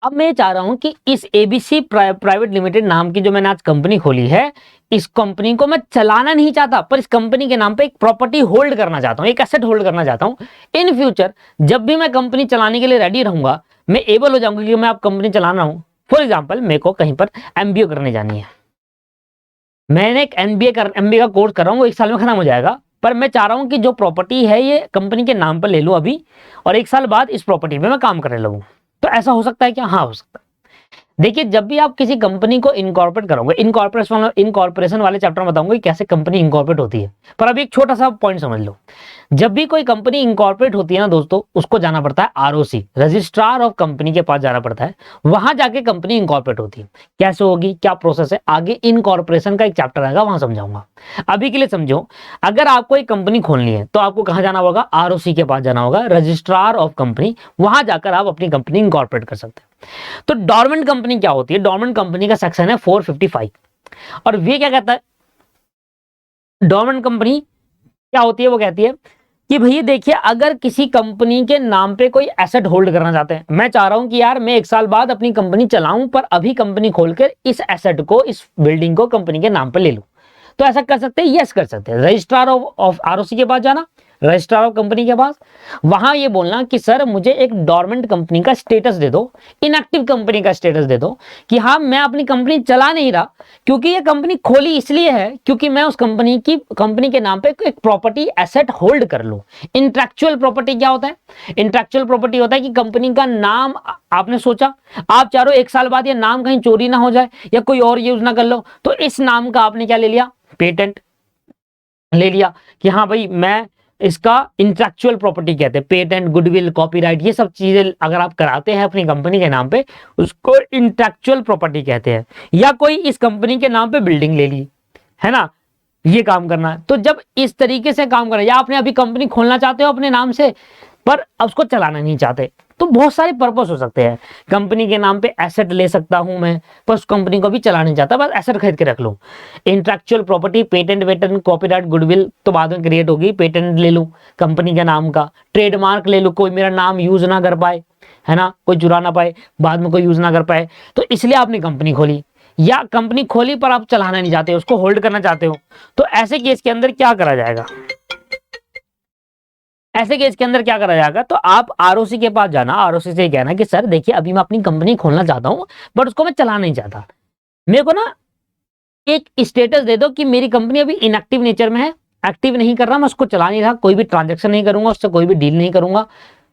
अब मैं चाह रहा हूं कि इस एबीसी प्राइवेट लिमिटेड नाम की जो मैंने आज कंपनी खोली है, इस कंपनी को मैं चलाना नहीं चाहता, पर इस कंपनी के नाम पे एक प्रॉपर्टी होल्ड करना चाहता हूं, एक एसेट होल्ड करना चाहता हूं। इन फ्यूचर जब भी मैं कंपनी चलाने के लिए रेडी रहूंगा, मैं एबल हो जाऊंगा कि मैं आप कंपनी चलाना हूं। फॉर एग्जाम्पल मेरे को कहीं पर एमबीए करने जानी है, मैंने एक एमबीए का कोर्स कर रहा हूं, वो 1 साल में खत्म हो जाएगा, पर मैं चाह रहा हूं कि जो प्रॉपर्टी है ये कंपनी के नाम पर ले लूं अभी, और 1 साल बाद इस प्रॉपर्टी पे मैं काम करने लगूं। तो ऐसा हो सकता है क्या? हाँ, हो सकता है। देखिए जब भी आप किसी कंपनी को इनकॉर्पोरेट करोगे, इनकॉर्पोरेशन वाले चैप्टर में बताऊंगा कि कैसे कंपनी इनकॉर्पोरेट होती है, पर अभी एक छोटा सा पॉइंट समझ लो। जब भी कोई कंपनी इनकॉर्पोरेट होती है ना दोस्तों, उसको जाना पड़ता है आरओसी, रजिस्ट्रार ऑफ कंपनी के पास जाना पड़ता है, वहां जाके कंपनी इनकॉर्पोरेट होती है। कैसे होगी, क्या प्रोसेस है, आगे इनकॉर्पोरेशन का एक चैप्टर आएगा, वहां समझाऊंगा। अभी के लिए समझो, अगर आपको एक कंपनी खोलनी है तो आपको कहां जाना होगा, आरओसी के पास जाना होगा, रजिस्ट्रार ऑफ कंपनी, वहां जाकर आप अपनी कंपनी इनकॉर्पोरेट कर सकते हैं। तो डोरमेंट कंपनी क्या होती है, डोरमेंट कंपनी का सेक्शन है 455, और वे क्या कहता है, डोरमेंट कंपनी क्या होती है, वो कहती है कि भैया देखिए, अगर किसी कंपनी के नाम पे कोई एसेट होल्ड करना चाहते हैं, मैं चाह रहा हूं कि यार मैं 1 साल बाद अपनी कंपनी चलाऊं, पर अभी कंपनी खोलकर इस एसेट को, इस बिल्डिंग को कंपनी के नाम पे ले लूं, तो ऐसा कर सकते हैं? यस, कर सकते हैं। रजिस्ट्रार ऑफ आरओसी के पास जाना, रजिस्ट्रार ऑफ कंपनी के पास, वहां ये बोलना कि सर मुझे एक डोरमेंट कंपनी का स्टेटस दे दो, इनएक्टिव कंपनी का स्टेटस दे दो, कि हाँ मैं अपनी कंपनी चला नहीं रहा, क्योंकि ये कंपनी खोली इसलिए है क्योंकि मैं उस कंपनी के नाम पे एक प्रॉपर्टी एसेट होल्ड कर लूं। इंटेलेक्चुअल प्रॉपर्टी क्या होता है? इंटेलेक्चुअल प्रॉपर्टी होता है कि कंपनी का नाम आपने सोचा, आप चाह रहे हो 1 साल बाद ये नाम कहीं चोरी ना हो जाए या कोई और यूज ना कर लो, तो इस नाम का आपने क्या ले लिया, पेटेंट ले लिया, कि हाँ भाई मैं इसका इंटेलेक्चुअल प्रॉपर्टी कहते हैं, पेटेंट, गुडविल, कॉपीराइट, ये सब चीजें अगर आप कराते हैं अपनी कंपनी के नाम पे, उसको इंटेलेक्चुअल प्रॉपर्टी कहते हैं। या कोई इस कंपनी के नाम पे बिल्डिंग ले ली, है ना, ये काम करना है। तो जब इस तरीके से काम करना, या आपने अभी कंपनी खोलना चाहते हो अपने नाम से, पर उसको चलाना नहीं चाहते, तो बहुत सारे पर्पस हो सकते हैं। कंपनी के नाम पे एसेट ले सकता हूं मैं, पर उस कंपनी को भी चला नहीं चाहता, बस एसेट खरीद के रख लूं। इंटेलेक्चुअल प्रॉपर्टी, पेटेंट वेटेंट, कॉपीराइट, गुडविल तो बाद में क्रिएट होगी, पेटेंट ले लूं कंपनी के नाम का, ट्रेडमार्क ले लूं, कोई मेरा नाम यूज ना कर पाए, है ना, कोई चुरा ना पाए, बाद में कोई यूज ना कर पाए, तो इसलिए आपने कंपनी खोली। या कंपनी खोली पर आप चलाना नहीं चाहते, उसको होल्ड करना चाहते हो, तो ऐसे केस के अंदर क्या करा जाएगा, ऐसे केस के अंदर क्या करा जाएगा, तो आप आरओसी के पास जाना, आरओसी से कहना कि सर देखिए अभी मैं अपनी कंपनी खोलना चाहता हूं, बट उसको मैं चला नहीं चाहता, मेरे को ना एक स्टेटस दे दो कि मेरी कंपनी अभी इनएक्टिव नेचर में है, एक्टिव नहीं कर रहा, मैं उसको चला नहीं रहा, कोई भी ट्रांजैक्शन नहीं करूंगा उससे, कोई भी डील नहीं करूंगा,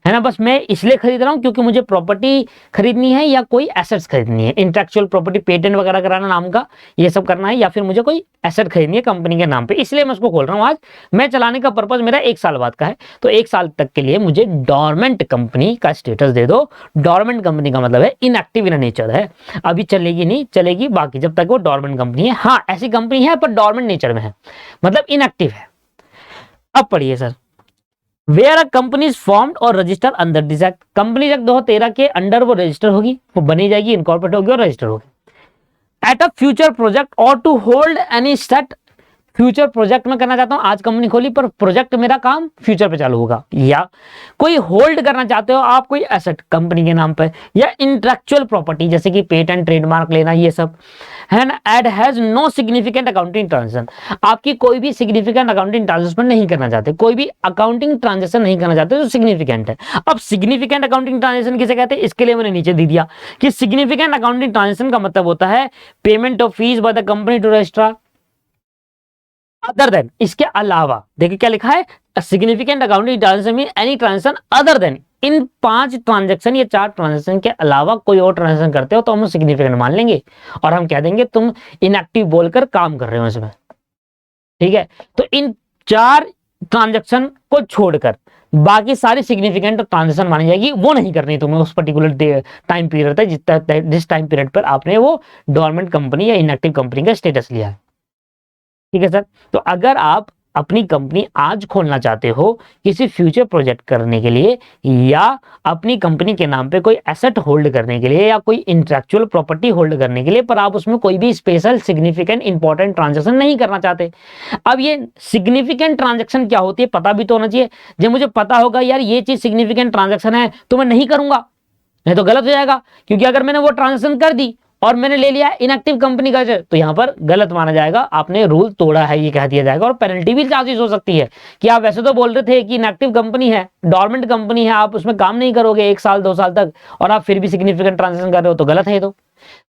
है ना। बस मैं इसलिए खरीद रहा हूँ क्योंकि मुझे प्रॉपर्टी खरीदनी है या कोई एसेट्स खरीदनी है, इंटेलेक्चुअल प्रॉपर्टी पेटेंट वगैरह कराना नाम का, ये सब करना है, या फिर मुझे कोई एसेट खरीदनी है कंपनी के नाम पे, इसलिए मैं उसको खोल रहा हूँ आज। मैं चलाने का पर्पज मेरा 1 साल बाद का है, तो 1 साल तक के लिए मुझे डोरमेंट कंपनी का स्टेटस दे दो। डोरमेंट कंपनी का मतलब है इनएक्टिव इन नेचर है, अभी चलेगी नहीं चलेगी बाकी जब तक वो डोरमेंट कंपनी है। हाँ ऐसी कंपनी है पर डोरमेंट नेचर में है, मतलब इनएक्टिव है। अब पढ़िए sir, where a company is formed और register under this act, company act 2013 के अंडर वो रजिस्टर होगी, वो बनी जाएगी, इनकॉर्पोरेट होगी और रजिस्टर होगी। एट अ फ्यूचर प्रोजेक्ट और to hold any set, future project में करना चाहता हूं, आज कंपनी खोली पर प्रोजेक्ट मेरा काम फ्यूचर पे चालू होगा, या कोई होल्ड करना चाहते हो आप कोई एसेट कंपनी के नाम पर, या इंटेलेक्चुअल प्रॉपर्टी जैसे कि पेटेंट ट्रेडमार्क लेना, ये सब है ना। एड has no significant accounting transaction, आपकी कोई भी सिग्निफिकेंट अकाउंटिंग ट्रांजेक्शन नहीं करना चाहते, कोई भी अकाउंटिंग ट्रांजेक्शन नहीं करना चाहते जो सिग्निफिकेंट है। अब सिग्निफिकेंट अकाउंटिंग ट्रांजेक्शन किसे कहते हैं, इसके लिए मैंने नीचे दे दिया कि सिग्निफिकेंट अकाउंटिंग ट्रांजेक्शन का मतलब होता है payment of fees by the company to registrar other than, इसके अलावा, देखिए क्या लिखा है, significant accounting transaction mean any transaction other than, इन 5 ट्रांजेक्शन या 4 ट्रांजेक्शन के अलावा कोई और ट्रांजेक्शन करते हो तो हम सिग्निफिकेंट मान लेंगे और हम कह देंगे तुम इनएक्टिव बोलकर काम कर रहे हो इसमें, ठीक है। तो इन 4 ट्रांजेक्शन को छोड़कर बाकी सारी सिग्निफिकेंट ट्रांजेक्शन मानी जाएगी, वो नहीं करनी तुम्हें उस पर्टिकुलर टाइम पीरियड तक जिस टाइम पीरियड पर आपने वो डोरमेंट कंपनी या इनएक्टिव कंपनी का स्टेटस लिया है, ठीक है सर। तो अगर आप अपनी कंपनी आज खोलना चाहते हो किसी फ्यूचर प्रोजेक्ट करने के लिए, या अपनी कंपनी के नाम पे कोई एसेट होल्ड करने के लिए, या कोई इंटेलेक्चुअल प्रॉपर्टी होल्ड करने के लिए, पर आप उसमें कोई भी स्पेशल सिग्निफिकेंट इंपॉर्टेंट ट्रांजैक्शन नहीं करना चाहते। अब ये सिग्निफिकेंट ट्रांजैक्शन क्या होती है पता भी तो होना चाहिए। जब मुझे पता होगा यार ये चीज सिग्निफिकेंट ट्रांजैक्शन है तो मैं नहीं करूंगा, नहीं तो गलत हो जाएगा, क्योंकि अगर मैंने वो ट्रांजैक्शन कर दी और मैंने ले लिया इनएक्टिव कंपनी का शेयर तो यहां पर गलत माना जाएगा, आपने रूल तोड़ा है ये कह दिया जाएगा, और पेनल्टी भी चार्जेस हो सकती है कि आप वैसे तो बोल रहे थे कि इनएक्टिव कंपनी है, डोरमेंट कंपनी है, आप उसमें काम नहीं करोगे 1 साल 2 साल तक, और आप फिर भी सिग्निफिकेंट ट्रांजेक्शन कर रहे हो तो गलत है। तो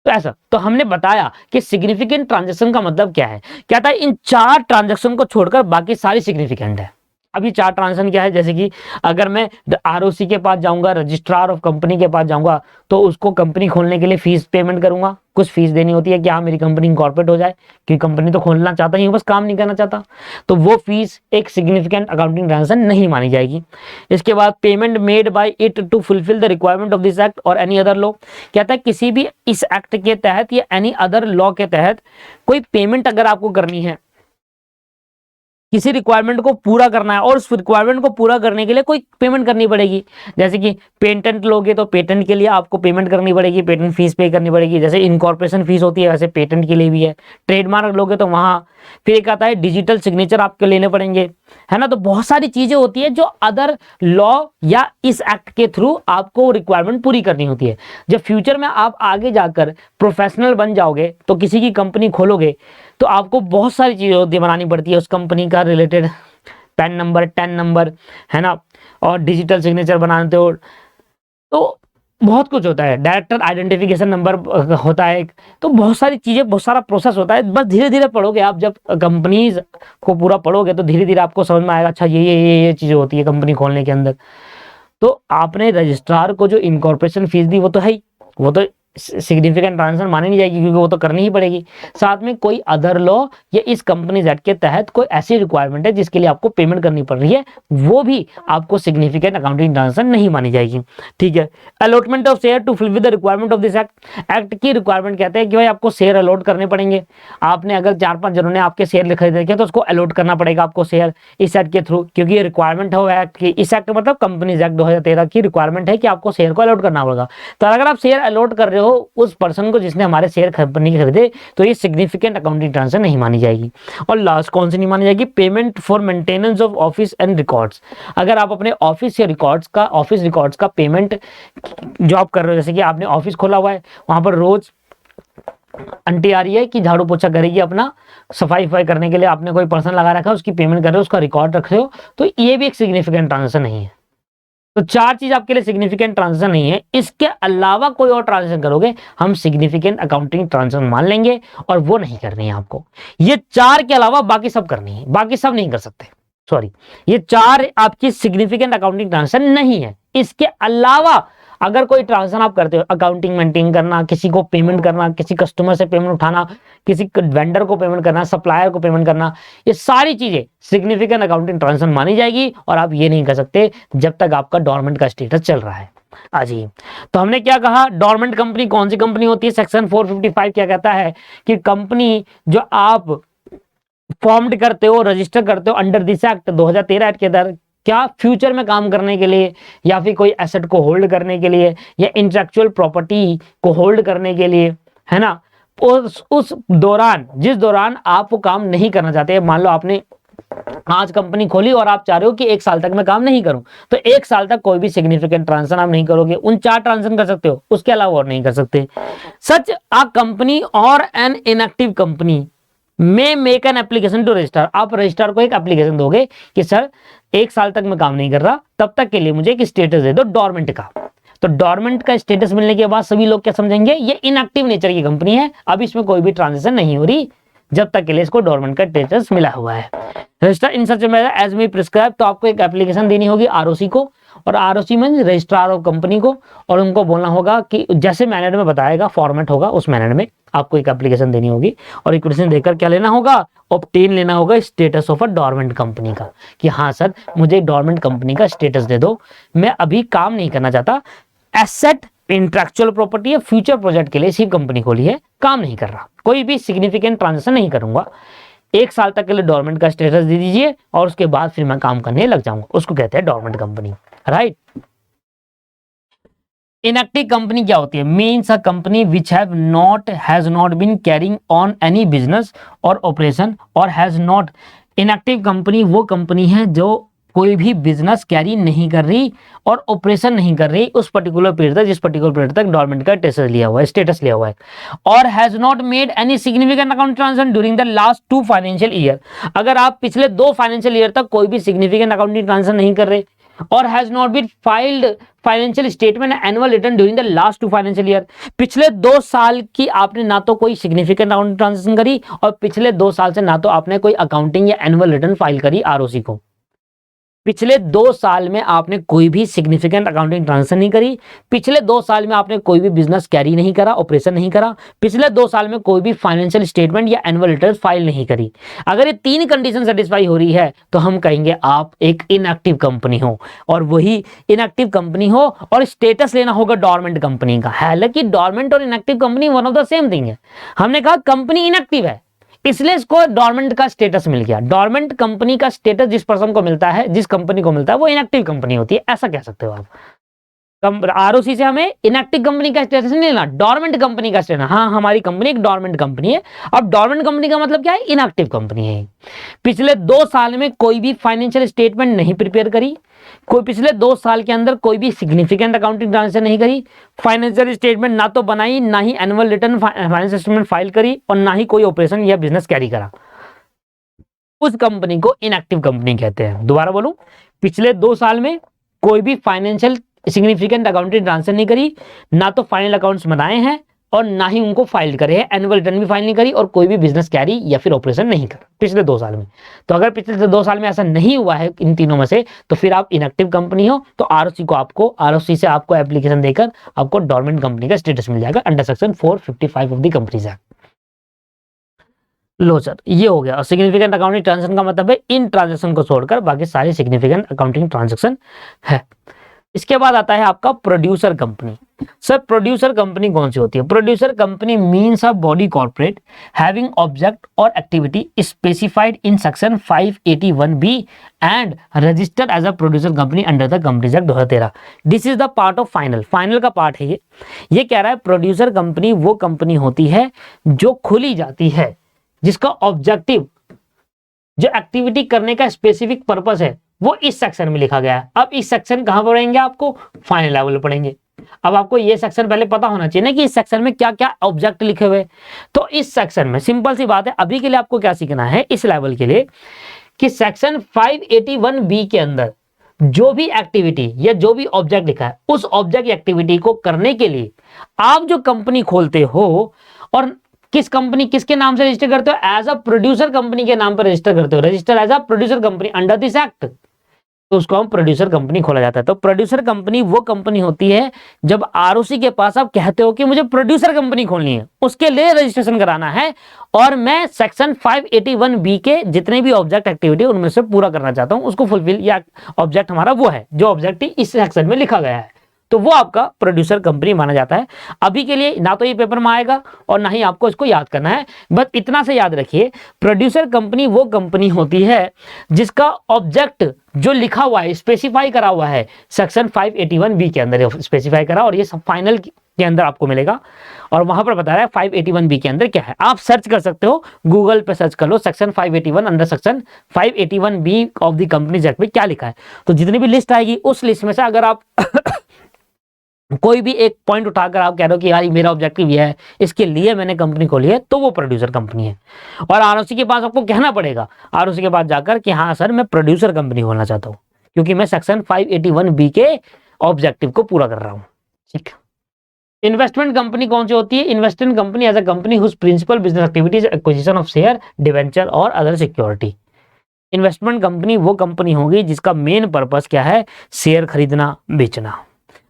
ऐसा तो हमने बताया कि सिग्निफिकेंट ट्रांजेक्शन का मतलब क्या है, क्या था, इन 4 ट्रांजेक्शन को छोड़कर बाकी सारी सिग्निफिकेंट है। अभी 4 ट्रांजेक्शन क्या है, जैसे कि अगर मैं आरओसी के पास जाऊंगा, रजिस्ट्रार ऑफ कंपनी के पास जाऊंगा, तो उसको कंपनी खोलने के लिए फीस पेमेंट करूंगा, कुछ फीस देनी होती है कि हाँ मेरी कंपनी इनकॉर्पोरेट हो जाए, क्योंकि कंपनी तो खोलना चाहता ही हूँ बस काम नहीं करना चाहता, तो वो फीस एक सिग्निफिकेंट अकाउंटिंग ट्रांजेक्शन नहीं मानी जाएगी। इसके बाद payment made by it to fulfil the requirement of this act और एनी अदर लॉ, कहता है किसी भी इस एक्ट के तहत या एनी अदर लॉ के तहत कोई पेमेंट अगर आपको करनी है, किसी रिक्वायरमेंट को पूरा करना है, और उस रिक्वायरमेंट को पूरा करने के लिए कोई पेमेंट करनी पड़ेगी, जैसे कि पेटेंट लोगे तो पेटेंट के लिए आपको पेमेंट करनी पड़ेगी, पेटेंट फीस पे करनी पड़ेगी, जैसे इनकॉर्पोरेशन फीस होती है वैसे पेटेंट के लिए भी है। ट्रेडमार्क लोगे तो वहां फिर एक आता है डिजिटल सिग्नेचर आपके लेने पड़ेंगे, है ना। तो बहुत सारी चीजें होती है जो अदर लॉ या इस एक्ट के थ्रू आपको रिक्वायरमेंट पूरी करनी होती है। जब फ्यूचर में आप आगे जाकर प्रोफेशनल बन जाओगे तो किसी की कंपनी खोलोगे तो आपको बहुत सारी चीजें होती है बनानी पड़ती है उस कंपनी का रिलेटेड, पैन नंबर 10 नंबर, है ना, और डिजिटल सिग्नेचर बनाते हो, तो बहुत कुछ होता है, डायरेक्टर आइडेंटिफिकेशन नंबर होता है, तो बहुत सारी चीजें, बहुत सारा प्रोसेस होता है। बस धीरे धीरे पढ़ोगे आप, जब कंपनीज को पूरा पढ़ोगे तो धीरे धीरे आपको समझ में आएगा, अच्छा ये चीजें होती है कंपनी खोलने के अंदर। तो आपने रजिस्ट्रार को जो इनकॉर्पोरेशन फीस दी वो तो है ही, वो तो सिग्निफिकेंट ट्रांजेक्शन मानी नहीं जाएगी क्योंकि वो तो करनी ही पड़ेगी। साथ में कोई अदर लॉ या इस कंपनीज एक्ट के तहत कोई ऐसी रिक्वायरमेंट है जिसके लिए आपको पेमेंट करनी पड़ रही है, वो भी आपको सिग्निफिकेंट अकाउंटिंग ट्रांजेक्शन नहीं मानी जाएगी, ठीक है। Allotment of share to fulfil the requirement of this act, act की रिक्वायरमेंट कहते हैं कि भाई आपको शेयर अलॉट करने पड़ेंगे। आपने अगर 4-5 जनों ने आपके शेयर खरीद रखे तो उसको अलॉट करना पड़ेगा आपको शेयर इस एक्ट के थ्रू, क्योंकि ये रिक्वायरमेंट है एक्ट की। इस एक्ट मतलब कंपनीज एक्ट 2013 की रिक्वायरमेंट है कि आपको शेयर को अलॉट करना होगा। तो अगर आप शेयर अलॉट कर रहे हो उस पर्सन को जिसने हमारे शेयर कंपनी के खरीदे, तो ये सिग्निफिकेंट अकाउंटिंग ट्रांजेक्शन नहीं मानी जाएगी। और लास्ट कौन सी नहीं मानी जाएगी, payment for maintenance of office and records. अगर आप अपने ऑफिस या ऑफिस रिकॉर्ड्स का पेमेंट जो आप कर रहे हो, जैसे कि आपने ऑफिस खोला हुआ है, वहां पर रोज आंटी आ रही है कि झाड़ू पोछा करेगी, अपना सफाई करने के लिए आपने कोई पर्सन लगा रखा है, उसकी पेमेंट कर रहे हो, उसका रिकॉर्ड रख रहे हो, तो ये भी एक सिग्निफिकेंट ट्रांजेक्शन नहीं है। तो 4 चीज आपके लिए सिग्निफिकेंट ट्रांजेक्शन नहीं है। इसके अलावा कोई और ट्रांजेक्शन करोगे हम सिग्निफिकेंट अकाउंटिंग ट्रांजेक्शन मान लेंगे, और वो नहीं करनी है आपको। ये 4 के अलावा बाकी सब करनी है, बाकी सब नहीं कर सकते। सॉरी, ये 4 आपकी सिग्निफिकेंट अकाउंटिंग ट्रांजैक्शन नहीं है। इसके अलावा अगर कोई ट्रांजैक्शन आप करते हो, अकाउंटिंग मेंटेन करना, किसी को पेमेंट करना, किसी कस्टमर से पेमेंट उठाना, किसी वेंडर को पेमेंट करना, सप्लायर को पेमेंट करना, ये सारी चीजें सिग्निफिकेंट अकाउंटिंग ट्रांजैक्शन मानी जाएगी। और आप ये नहीं कर सकते जब तक आपका डोरमेंट का स्टेटस चल रहा है। जी, तो हमने क्या कहा, डोरमेंट कंपनी कौन सी कंपनी होती है? सेक्शन 455 क्या कहता है कि कंपनी जो आप फॉर्म्ड करते हो, रजिस्टर करते हो अंडर दिस एक्ट 2013 एक्ट के तहत, क्या फ्यूचर में काम करने के लिए, या फिर कोई एसेट को होल्ड करने के लिए, या इंटेलेक्चुअल प्रॉपर्टी को होल्ड करने के लिए, है ना, उस दौरान, जिस दौरान आप वो काम नहीं करना चाहते, मान लो आपने आज कंपनी खोली और आप चाह रहे हो कि 1 साल तक मैं काम नहीं करूं, तो 1 साल तक कोई भी सिग्निफिकेंट ट्रांजैक्शन आप नहीं करोगे। उन 4 ट्रांजैक्शन कर सकते हो, उसके अलावा और नहीं कर सकते। सच अ कंपनी और एन इनएक्टिव कंपनी में make an application to registrar, आप रजिस्ट्रार को एक एप्लीकेशन दोगे कि सर 1 साल तक मैं काम नहीं कर रहा, तब तक के लिए मुझे एक स्टेटस दे दो डोरमेंट का। तो डोरमेंट का स्टेटस मिलने के बाद सभी लोग क्या समझेंगे, ये इनएक्टिव नेचर की कंपनी है, अब इसमें कोई भी ट्रांजैक्शन नहीं हो रही जब तक के लिए इसको डोरमेंट का स्टेटस मिला हुआ है। Register in such manner as may prescribe, तो आपको एक एप्लीकेशन देनी होगी आरओसी को, और आरओसी में रजिस्ट्रार ऑफ कंपनी को, और उनको बोलना होगा कि जैसे मैनर में बताएगा, फॉर्मेट होगा उस मैनर में आपको एक एप्लीकेशन देनी होगी, और इक्वेशन देकर क्या लेना होगा, ऑब्टेन लेना होगा status of a dormant company का, कि हाँ सर मुझे डोरमेंट कंपनी का स्टेटस दे दो, मैं अभी काम नहीं करना चाहता, एसेट इंटेलेक्चुअल प्रॉपर्टी या फ्यूचर प्रोजेक्ट के लिए सिर्फ कंपनी खोली है, काम नहीं कर रहा, कोई भी सिग्निफिकेंट ट्रांजैक्शन नहीं करूंगा, 1 साल तक के लिए डोरमेंट का स्टेटस दे दीजिए, और उसके बाद फिर मैं काम करने लग जाऊंगा, उसको कहते हैं dormant company, right. Inactive company क्या होती है? Means a company which has not been carrying on any business और ऑपरेशन, और हैज नॉट, इनएक्टिव कंपनी वो कंपनी है जो कोई भी बिजनेस कैरी नहीं कर रही और ऑपरेशन नहीं कर रही उस पर्टिकुलर पीरियड तक, जिस पर्टिकुलर पीरियड तक डोरमेंट का स्टेटस लिया हुआ है, और has not made any significant account transaction during the last 2 financial year. अगर आप पिछले 2 फाइनेंशियल ईयर तक कोई भी सिग्निफिकेंट अकाउंटिंग ट्रांजैक्शन नहीं कर रहे, और has not been filed financial statement annual return during the last 2 financial year, पिछले 2 साल की आपने ना तो कोई सिग्निफिकेंट अकाउंटिंग ट्रांजैक्शन करी, और पिछले 2 साल से ना तो आपने कोई अकाउंटिंग या एनुअल रिटर्न फाइल करी आरओसी को, पिछले 2 साल में आपने कोई भी सिग्निफिकेंट अकाउंटिंग ट्रांजैक्शन नहीं करी, पिछले 2 साल में आपने कोई भी बिजनेस कैरी नहीं करा, ऑपरेशन नहीं करा, पिछले 2 साल में कोई भी फाइनेंशियल स्टेटमेंट या एनुअल रिटर्न फाइल नहीं करी, अगर ये 3 कंडीशन सेटिस्फाई हो रही है तो हम कहेंगे आप एक इनएक्टिव कंपनी हो, और वही इनएक्टिव कंपनी हो, और स्टेटस लेना होगा डोरमेंट कंपनी का। हालांकि डोरमेंट और inactive company one of the same thing है, हमने कहा कंपनी इनएक्टिव है इसलिए इसको डोरमेंट का स्टेटस मिल गया। डोरमेंट कंपनी का स्टेटस जिस पर्सन को मिलता है, जिस कंपनी को मिलता है, वो इनएक्टिव कंपनी होती है, ऐसा कह सकते हो आप। आरओसी से हमें इनएक्टिव कंपनी का स्टेटस नहीं लेना, डोरमेंट कंपनी का स्टेटस। हाँ, हमारी कंपनी एक डोरमेंट कंपनी है। अब डोरमेंट कंपनी का मतलब क्या है? इनएक्टिव कंपनी है। पिछले 2 साल में कोई भी फाइनेंशियल स्टेटमेंट नहीं प्रिपेयर करी, कोई पिछले 2 साल के अंदर कोई भी सिग्निफिकेंट अकाउंटिंग ट्रांजैक्शन नहीं करी, फाइनेंशियल स्टेटमेंट ना तो बनाई, ना ही annual return financial statement file करी, और ना ही कोई ऑपरेशन या बिजनेस कैरी करा, उस कंपनी को इनएक्टिव कंपनी कहते हैं। दोबारा बोलूं, पिछले 2 साल में कोई भी फाइनेंशियल सिग्निफिकेंट अकाउंटिंग ट्रांजैक्शन नहीं करी, ना तो फाइनल अकाउंट्स बनाए हैं और ना ही उनको फाइल करे हैं, एनुअल रिटर्न भी फाइल नहीं करी, और कोई भी बिजनेस कैरी या फिर ऑपरेशन नहीं करा पिछले 2 साल में। तो अगर पिछले 2 साल में ऐसा नहीं हुआ है इन तीनों में से, तो फिर आप इनएक्टिव कंपनी हो, तो आरओसी से आपको एप्लीकेशन देकर आपको डोरमेंट कंपनी का स्टेटस मिल जाएगा under section 455 of the companies act. Low sir, ये हो गया। और सिग्निफिकेंट अकाउंटिंग ट्रांजैक्शन का मतलब है इन ट्रांजैक्शन को छोड़कर बाकी सारे सिग्निफिकेंट अकाउंटिंग ट्रांजैक्शन है। इसके बाद आता है आपका producer company. Sir producer company कौन सी होती है? Producer company means a body corporate having object और activity specified in section 581B and registered as a producer company under the companies act 2013। This is the part of final का part है ये कह रहा है प्रोड्यूसर कंपनी वो company होती है जो खुली जाती है, जिसका ऑब्जेक्टिव, जो एक्टिविटी करने का स्पेसिफिक पर्पस है, वो इस सेक्शन में लिखा गया है। अब इस सेक्शन कहां पढ़ेंगे? आपको फाइनल लेवल पढ़ेंगे। अब आपको ये सेक्शन पहले पता होना चाहिए ना कि इस सेक्शन में क्या क्या ऑब्जेक्ट लिखे हुए। तो इस सेक्शन में सिंपल सी बात है, अभी के लिए आपको क्या सीखना है इस लेवल के लिए, कि सेक्शन 581B के अंदर जो भी एक्टिविटी या जो भी ऑब्जेक्ट लिखा है, उस ऑब्जेक्ट एक्टिविटी को करने के लिए आप जो कंपनी खोलते हो, और किस कंपनी किसके नाम से रजिस्टर करते हो? एज अ प्रोड्यूसर कंपनी के नाम पर रजिस्टर करते हो, register as a producer company under this act, तो उसको हम प्रोड्यूसर कंपनी खोला जाता है। तो प्रोड्यूसर कंपनी वो कंपनी होती है जब आरओसी के पास आप कहते हो कि मुझे प्रोड्यूसर कंपनी खोलनी है, उसके लिए रजिस्ट्रेशन कराना है और मैं सेक्शन 581 बी के जितने भी ऑब्जेक्ट एक्टिविटी उनमें से पूरा करना चाहता हूं, उसको फुलफिल, या ऑब्जेक्ट हमारा वो है जो ऑब्जेक्ट इस सेक्शन में लिखा गया है, तो वो आपका प्रोड्यूसर कंपनी माना जाता है। अभी के लिए ना तो ये पेपर में आएगा और ना ही आपको इसको याद करना है, बस इतना से याद रखिए, प्रोड्यूसर कंपनी वो कंपनी होती है जिसका ऑब्जेक्ट जो लिखा हुआ है, स्पेसिफाई करा हुआ है सेक्शन 581 बी के अंदर स्पेसिफाई करा, और ये सब फाइनल के अंदर आपको मिलेगा और वहां पर बता रहा है 581 बी के अंदर क्या है। आप सर्च कर सकते हो, गूगल पे सर्च कर लो section 581 under section 581 B of the companies act में क्या लिखा है। तो जितनी भी लिस्ट आएगी उस लिस्ट में से अगर आप कोई भी एक पॉइंट उठाकर आप कह रहे हो कि यार मेरा ऑब्जेक्टिव ये है, इसके लिए मैंने कंपनी खोली है, तो वो प्रोड्यूसर कंपनी है। और आरओसी के पास आपको कहना पड़ेगा, आरओसी के पास जाकर कि हाँ सर मैं प्रोड्यूसर कंपनी खोलना चाहता हूँ क्योंकि मैं सेक्शन 581 बी के ऑब्जेक्टिव को पूरा कर रहा हूँ। ठीक। इन्वेस्टमेंट कंपनी कौन सी होती है? Investment company as a company whose principal business activities acquisition of share, debenture और अदर सिक्योरिटी। इन्वेस्टमेंट कंपनी वो कंपनी होगी जिसका मेन पर्पस क्या है? शेयर खरीदना बेचना,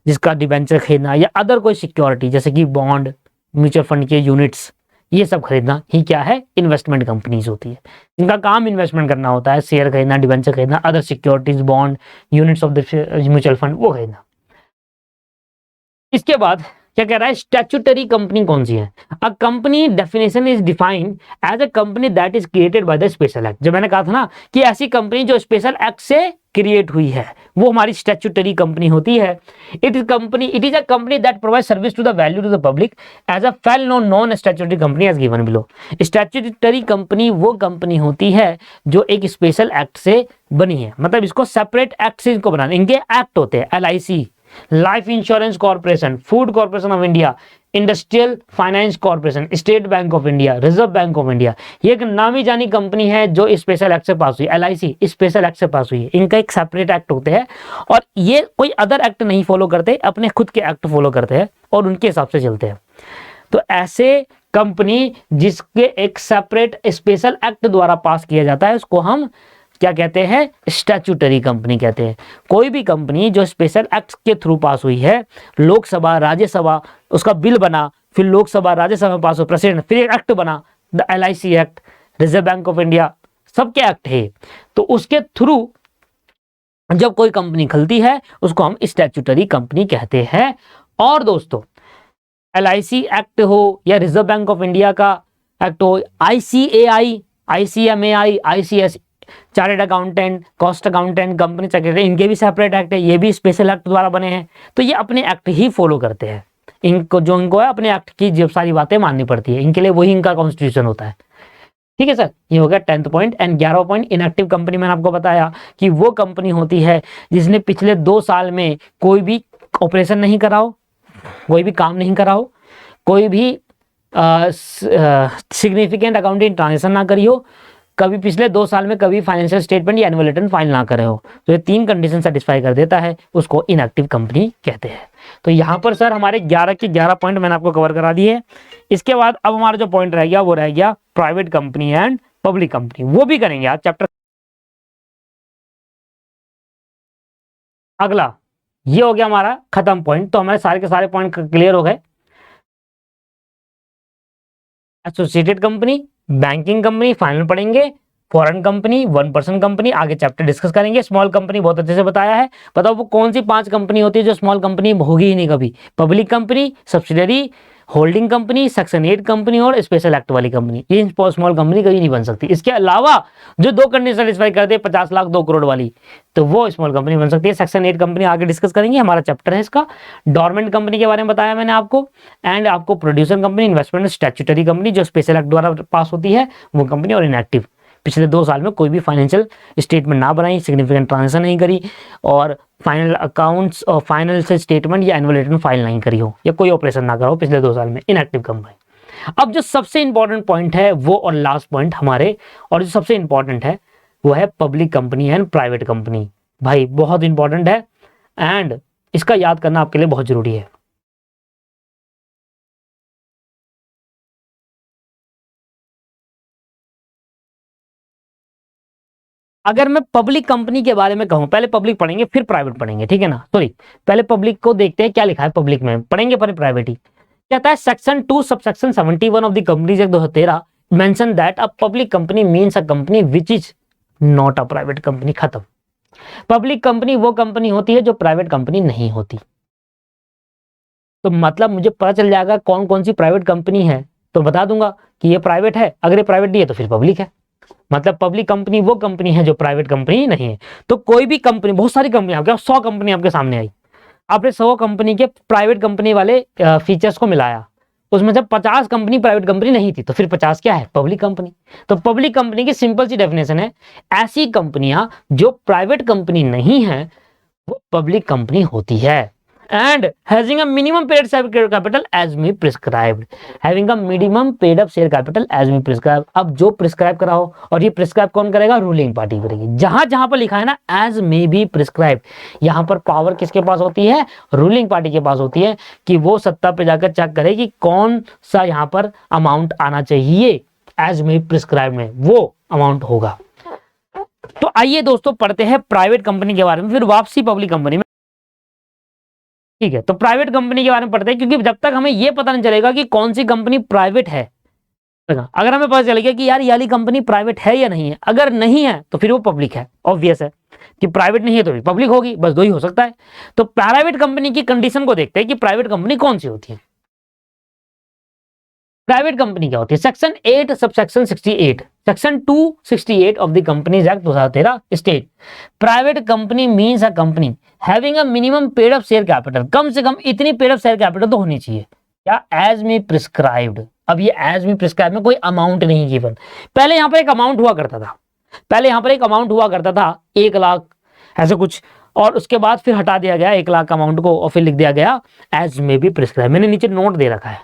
जिसका डिबेंचर खरीदना या अदर कोई सिक्योरिटी जैसे कि बॉन्ड, म्यूचुअल फंड के यूनिट्स, ये सब खरीदना ही क्या है? इन्वेस्टमेंट कंपनीज होती है। जिनका काम इन्वेस्टमेंट करना होता है, शेयर खरीदना, डिबेंचर खरीदना, other securities, bond, units of the mutual fund वो खरीदना। इसके बाद क्या कह रहा है? स्टैट्यूटरी कंपनी कौन सी है? A company definition is defined as a company that is created by the special act. जो मैंने कहा था ना कि ऐसी कंपनी जो स्पेशल एक्ट से क्रिएट हुई है वो हमारी स्टैट्यूटरी कंपनी होती है। It is a company that provide service to the value to the public as a well known non statutory company as given below. Statutory company वो company होती है जो एक स्पेशल एक्ट से बनी है, मतलब इसको सेपरेट एक्ट से इनको बनाना, इनके एक्ट होते हैं, LIC, life insurance corporation, food corporation of India, industrial finance corporation, state bank of India, reserve bank of India. ये एक नामी जानी कंपनी है जो स्पेशल एक्ट से पास हुई। LIC स्पेशल एक्ट से पास हुई है, इनका एक सेपरेट एक्ट होते हैं और ये कोई अदर एक्ट नहीं फॉलो करते, अपने खुद के एक्ट फॉलो करते हैं और उनके हिसाब से चलते हैं। तो ऐसे कंपनी जिसके एक सेपरेट स्पेशल एक्ट द्वारा पास किया जाता है उसको हम क्या कहते हैं? स्टैट्यूटरी कंपनी कहते हैं। कोई भी कंपनी जो स्पेशल एक्ट के थ्रू पास हुई है, लोकसभा, राज्यसभा, उसका बिल बना, फिर लोकसभा राज्यसभा में पास हो, प्रेसिडेंट, फिर एक एक्ट बना, the LIC act, reserve bank of India, सबके एक्ट है, तो उसके थ्रू जब कोई कंपनी खुलती है उसको हम स्टैट्यूटरी कंपनी कहते हैं। और दोस्तों LIC एक्ट हो या रिजर्व बैंक ऑफ इंडिया का एक्ट हो, ICAI, ICMAI, ICS, chartered accountant, cost accountant, company secretary, इनके भी सेपरेट एक्ट है, ये भी स्पेशल एक्ट द्वारा बने हैं। तो ये अपने एक्ट ही फॉलो करते हैं, इनको जो इनको है अपने एक्ट की जब सारी बातें माननी पड़ती है, इनके लिए वही इनका कॉन्स्टिट्यूशन होता है। ठीक है सर, ये हो गया 10th पॉइंट। एंड 11वां पॉइंट, इनएक्टिव कंपनी मैंने आपको बताया कि वो कंपनी होती है जिसने पिछले 2 साल में कोई भी ऑपरेशन नहीं करा हो, कोई भी काम नहीं करा हो, कोई भी सिग्निफिकेंट अकाउंटिंग ट्रांजेक्शन ना करी हो, कभी पिछले 2 साल में कभी फाइनेंशियल स्टेटमेंट या एनुअल रिटर्न फाइल ना करे हो, तो ये 3 कंडीशन सेटिस्फाई कर देता है, उसको इनएक्टिव कंपनी कहते हैं। तो यहाँ पर सर हमारे 11 के 11 पॉइंट मैंने आपको कवर करा दिए। इसके बाद अब हमारा जो पॉइंट रह गया वो रह गया private company and public company, वो भी करेंगे आज चैप्टर। अगला ये हो गया हमारा खत्म पॉइंट, तो हमारे सारे के सारे पॉइंट क्लियर हो गए। Associated company, banking company final पढ़ेंगे, फॉरेन कंपनी, 1% कंपनी आगे चैप्टर डिस्कस करेंगे। स्मॉल कंपनी बहुत अच्छे से बताया है। बताओ वो कौन सी 5 कंपनी होती है जो स्मॉल कंपनी होगी ही नहीं कभी? Public company, subsidiary, holding company, section 8 company और स्पेशल एक्ट वाली कंपनी। ये स्मॉल कंपनी कभी नहीं बन सकती। इसके अलावा जो 2 कंडीशन सेटिस्फाई कर दे, 50 लाख 2 करोड़ वाली, तो वो स्मॉल कंपनी बन सकती है। सेक्शन 8 कंपनी आगे डिस्कस करेंगे, हमारा चैप्टर है इसका। डोरमेंट कंपनी के बारे में बताया मैंने आपको, एंड आपको producer company, investment statutory company जो स्पेशल एक्ट द्वारा पास होती है वो कंपनी, और इनएक्टिव पिछले 2 साल में कोई भी फाइनेंशियल स्टेटमेंट ना बनाई, सिग्निफिकेंट ट्रांजेक्शन नहीं करी और फाइनल अकाउंट्स और फाइनेंशियल स्टेटमेंट या एनुअल रिटर्न फाइल नहीं करी हो या कोई ऑपरेशन ना करा हो पिछले 2 साल में, इनएक्टिव कंपनी। अब जो सबसे इंपॉर्टेंट पॉइंट है वो और लास्ट पॉइंट हमारे, और जो सबसे इंपॉर्टेंट है वो है public company and private company. भाई बहुत इंपॉर्टेंट है एंड इसका याद करना आपके लिए बहुत जरूरी है। अगर मैं पब्लिक कंपनी के बारे में कहूं, पहले पब्लिक पढ़ेंगे फिर प्राइवेट पढ़ेंगे, ठीक है ना, सॉरी पहले पब्लिक को देखते हैं क्या लिखा है पब्लिक में, पढ़ेंगे पर प्राइवेट ही। कहता है section 2 subsection 71 of the companies act 2013 mention that a public company means a company which is not a private company. खत्म। पब्लिक कंपनी वो कंपनी होती है जो प्राइवेट कंपनी नहीं होती। तो मतलब मुझे पता चल जाएगा कौन कौन सी प्राइवेट कंपनी है, तो बता दूंगा कि ये प्राइवेट है, अगर ये प्राइवेट नहीं है तो फिर पब्लिक है। मतलब पब्लिक कंपनी वो कंपनी है जो प्राइवेट कंपनी नहीं है। तो कोई भी कंपनी, बहुत सारी कंपनी आपके 100 कंपनी आपके सामने आई, आपने 100 कंपनी के प्राइवेट कंपनी वाले फीचर्स को मिलाया, उसमें से 50 कंपनी प्राइवेट कंपनी नहीं थी, तो फिर 50 क्या है? Public company. तो पब्लिक कंपनी की सिंपल सी डेफिनेशन है, ऐसी कंपनियां जो प्राइवेट कंपनी नहीं है वो पब्लिक कंपनी होती है। And having a minimum paid share capital as me prescribed, having a minimum paid up share capital as me prescribe. अब जो प्रिस्क्राइब करा हो, और ये प्रिस्क्राइब कौन करेगा? रूलिंग पार्टी करेगी। जहां जहां पर लिखा है ना एज मे बी प्रिस्क्राइब, यहां पर पावर किसके पास होती है? रूलिंग पार्टी के पास होती है, कि वो सत्ता पे जाकर चेक करे कि कौन सा यहां पर अमाउंट आना चाहिए, एज मे प्रिस्क्राइब में वो अमाउंट होगा। तो आइए दोस्तों पढ़ते हैं प्राइवेट कंपनी के बारे में, फिर वापसी पब्लिक कंपनी में। ठीक है, तो प्राइवेट कंपनी के बारे में पढ़ते हैं, क्योंकि जब तक हमें यह पता नहीं चलेगा कि कौन सी कंपनी प्राइवेट है, अगर हमें पता चलेगा कि यार ये वाली कंपनी प्राइवेट है या नहीं है, अगर नहीं है तो फिर वो पब्लिक है। ऑब्वियस है कि प्राइवेट नहीं है तो भी पब्लिक होगी, बस दो ही हो सकता है। तो प्राइवेट कंपनी की कंडीशन को देखते हैं कि प्राइवेट कंपनी कौन सी होती है। प्राइवेट कंपनी क्या होती है? Section 8 subsection 68, section 268 of the companies act 2013 state private company means a company having a minimum paid up share capital, कम से कम इतनी पेड अप शेयर कैपिटल तो होनी चाहिए, क्या? As me prescribed. अब ये एज मी प्रिस्क्राइब में कोई अमाउंट नहीं गिवन। पहले यहां पर एक अमाउंट हुआ करता था, पहले यहां पर एक अमाउंट हुआ करता था 1 लाख ऐसे कुछ, और उसके बाद फिर हटा दिया गया 1 लाख अमाउंट को, और फिर लिख दिया गया एज मे बी प्रिस्क्राइब। मैंने नीचे नोट दे रखा है,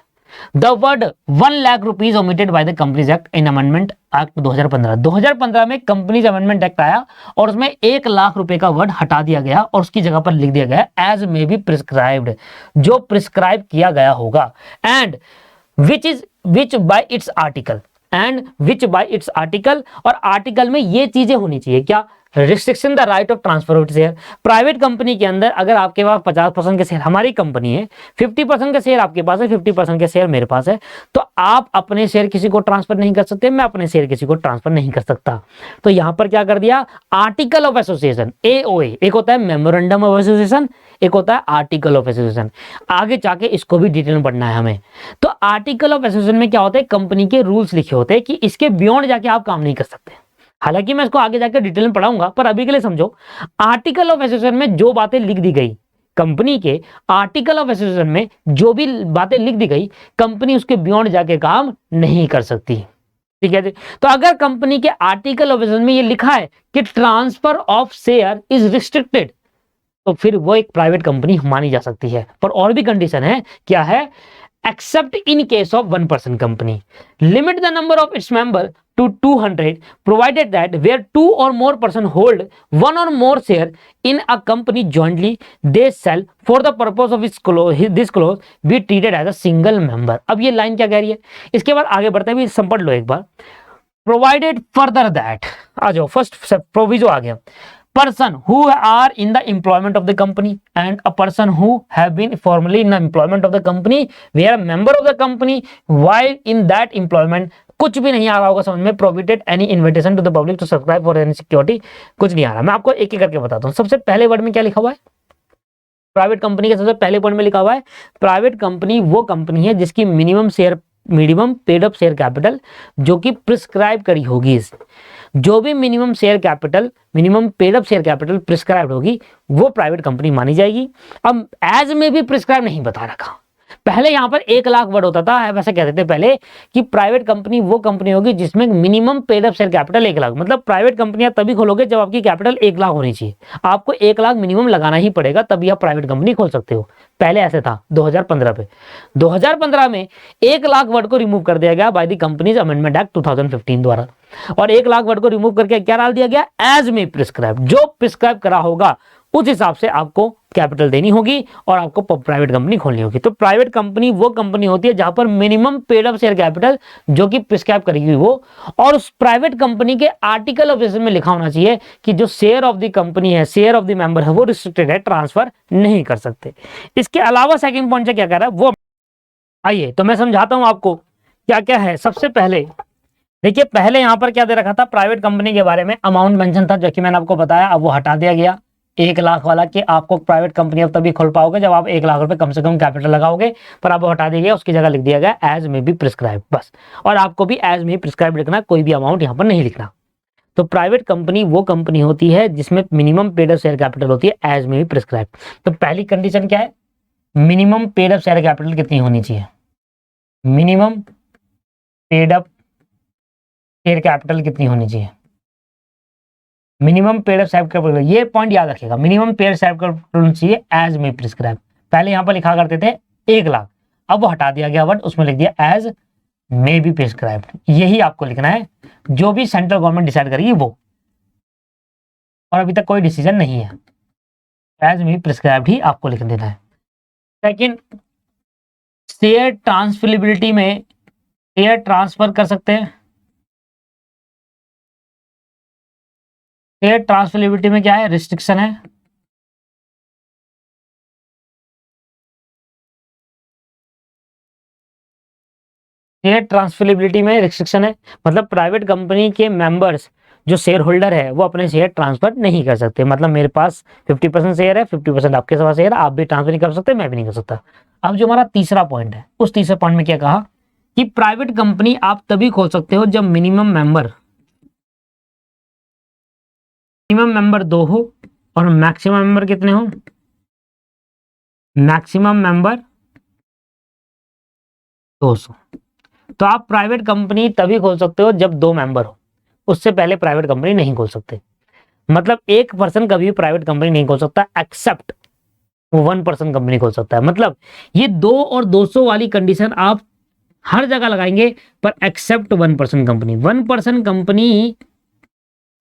the word 1 lakh rupees omitted by the companies act in amendment act 2015। 2015 में कंपनीज अमेंडमेंट एक्ट आया और उसमें 1 लाख रुपए का वर्ड हटा दिया गया और उसकी जगह पर लिख दिया गया एज मे बी प्रिस्क्राइब्ड, जो प्रिस्क्राइब किया गया होगा, and which bye it's article, and which bye it's article, और आर्टिकल में ये चीजें होनी चाहिए, क्या? Restriction the right of transfer of share. Private company के अंदर अगर आपके पास 50% के शेयर, हमारी कंपनी है, 50% के शेयर आपके पास है, 50% के शेयर मेरे पास है, तो आप अपने शेयर किसी को ट्रांसफर नहीं कर सकते, मैं अपने शेयर किसी को ट्रांसफर नहीं कर सकता। तो यहां पर क्या कर दिया? आर्टिकल ऑफ एसोसिएशन, एओए, एक होता है मेमोरेंडम ऑफ एसोसिएशन, एक होता है आर्टिकल ऑफ एसोसिएशन। आगे जाके इसको भी डिटेल में पढ़ना है हमें। तो आर्टिकल ऑफ एसोसिएशन में क्या होता है? कंपनी के रूल्स लिखे होते हैं कि इसके बियॉन्ड जाके आप काम नहीं कर सकते। हालांकि मैं इसको आगे जाकर डिटेल में पढ़ाऊंगा, पर अभी के लिए समझो, आर्टिकल ऑफ एसोसिएशन में जो बातें लिख दी गई, कंपनी के आर्टिकल ऑफ एसोसिएशन में जो भी बातें लिख दी गई, कंपनी उसके बियॉन्ड जाके काम नहीं कर सकती। ठीक है जी। तो अगर कंपनी के आर्टिकल ऑफ एसोसिएशन में ये लिखा है कि transfer of share is restricted, तो फिर वो एक प्राइवेट कंपनी मानी जा सकती है। पर और भी कंडीशन है, क्या है? except in case of 1% company, limit the number of its member to 200, provided that where 2 or more person hold 1 or more share in a company jointly, they shall for the purpose of this clause be treated as a single member। अब ये line क्या कह रही है? इसके बाद आगे बढ़ते हैं, सब पढ़ लो एक बार। provided further that, आ जाओ, फर्स्ट प्रोविजो आ गया, person who are in the employment of the company and a person who have been formerly in the employment of the company were a member of the company while in that employment, कुछ भी नहीं आ रहा होगा समझ में, provided any invitation to the public to subscribe for any security, कुछ नहीं आ रहा। मैं आपको एक एक करके बताता हूँ। सबसे पहले वर्ड में क्या लिखा हुआ है? प्राइवेट कंपनी के सबसे पहले पॉइंट में लिखा हुआ है, प्राइवेट कंपनी वो कंपनी है जिसकी minimum paid up share capital जो कि प्रिस्क्राइब करी होगी, जो भी minimum paid up share capital prescribe होगी वो प्राइवेट कंपनी मानी जाएगी। अब एज में भी प्रिस्क्राइब नहीं बता रखा, पहले यहां पर 1 लाख वर्ड होता था, वैसे कहते थे पहले कि प्राइवेट कंपनी वो कंपनी होगी जिसमें minimum paid up share capital 1 lakh, मतलब प्राइवेट कंपनियां तभी खोलोगे जब आपकी कैपिटल 1 लाख होनी चाहिए, आपको 1 लाख मिनिमम लगाना ही पड़ेगा तभी आप प्राइवेट कंपनी खोल सकते हो। पहले ऐसे था 2015 पे। 2015 में 1 लाख वर्ड को रिमूव कर दिया गया by the companies amendment act 2015 द्वारा, और 1 लाख वर्ड को रिमूव करके क्या डाल दिया गया? एज में प्रिस्क्राइब, जो प्रिस्क्राइब करा होगा उस हिसाब से आपको कैपिटल देनी होगी और आपको प्राइवेट कंपनी खोलनी होगी। तो प्राइवेट कंपनी वो कंपनी होती है जहां पर minimum paid up share capital जो कि प्रिस्क्राइब करेगी वो, और उस प्राइवेट कंपनी के आर्टिकल ऑफ एसोसिएशन में लिखा होना चाहिए कि जो शेयर ऑफ द कंपनी है, शेयर ऑफ द मेंबर है, वो रिस्ट्रिक्टेड है, ट्रांसफर नहीं कर सकते। इसके अलावा सेकंड पॉइंट से क्या कह रहा है वो आइए तो मैं समझाता हूं आपको क्या क्या है। सबसे पहले देखिए, पहले यहां पर क्या दे रखा था, प्राइवेट कंपनी के बारे में अमाउंट मेंशन था जो कि मैंने आपको बताया, अब वो हटा दिया गया 1 लाख वाला कि आपको प्राइवेट कंपनी अब तभी खोल पाओगे जब आप 1 लाख रुपए कम से कम कैपिटल लगाओगे, पर अब वो हटा दिया गया, उसकी जगह लिख दिया गया एज मे बी प्रिस्क्राइब बस। और आपको भी एज मे प्रिस्क्राइब लिखना, कोई भी अमाउंट यहाँ पर नहीं लिखना। तो प्राइवेट कंपनी वो कंपनी होती है जिसमें minimum paid up share capital होती है एज मे बी प्रिस्क्राइब। तो पहली कंडीशन क्या है, minimum paid up share capital कितनी होनी चाहिए, minimum paid up share capital कितनी होनी चाहिए, minimum paid up share capital, ये पॉइंट याद रखिएगा, मिनिमम पेड शेयर कैपिटल होनी चाहिए एज मे प्रिस्क्राइब। पहले यहां पर लिखा करते थे 1 लाख, अब वो हटा दिया गया वर्ड, उसमें लिख दिया एज मे बी प्रिस्क्राइब्ड। यही आपको लिखना है, जो भी सेंट्रल गवर्नमेंट डिसाइड करेगी वो, और अभी तक कोई डिसीजन नहीं है, एज मे बी प्रिस्क्राइब्ड ही आपको लिख देना है। सेकंड, शेयर ट्रांसफरेबिलिटी में शेयर ट्रांसफर कर सकते हैं। शेयर ट्रांसफरेबिलिटी में क्या है, रिस्ट्रिक्शन है। शेयर ट्रांसफरेबिलिटी में रिस्ट्रिक्शन है, मतलब प्राइवेट कंपनी के मेंबर्स जो शेयर होल्डर है वो अपने शेयर ट्रांसफर नहीं कर सकते। मतलब मेरे पास 50% शेयर है, 50% आपके पास शेयर है, आप भी ट्रांसफर नहीं कर सकते, मैं भी नहीं कर सकता। अब जो हमारा तीसरा पॉइंट है, उस तीसरे पॉइंट में क्या कहा कि प्राइवेट कंपनी आप तभी खोल सकते हो जब मिनिमम मेंबर 2 हो और मैक्सिमम मेंबर कितने हो, मैक्सिमम मेंबर 200। तो आप प्राइवेट कंपनी तभी खोल सकते हो जब 2 मेंबर हो, उससे पहले प्राइवेट कंपनी नहीं खोल सकते। मतलब एक पर्सन कभी भी प्राइवेट कंपनी नहीं खोल सकता, एक्सेप्ट 1 पर्सन कंपनी खोल सकता है। मतलब ये 2 और 200 वाली कंडीशन आप हर जगह लगाएंगे, पर except 1 person company. 1 person company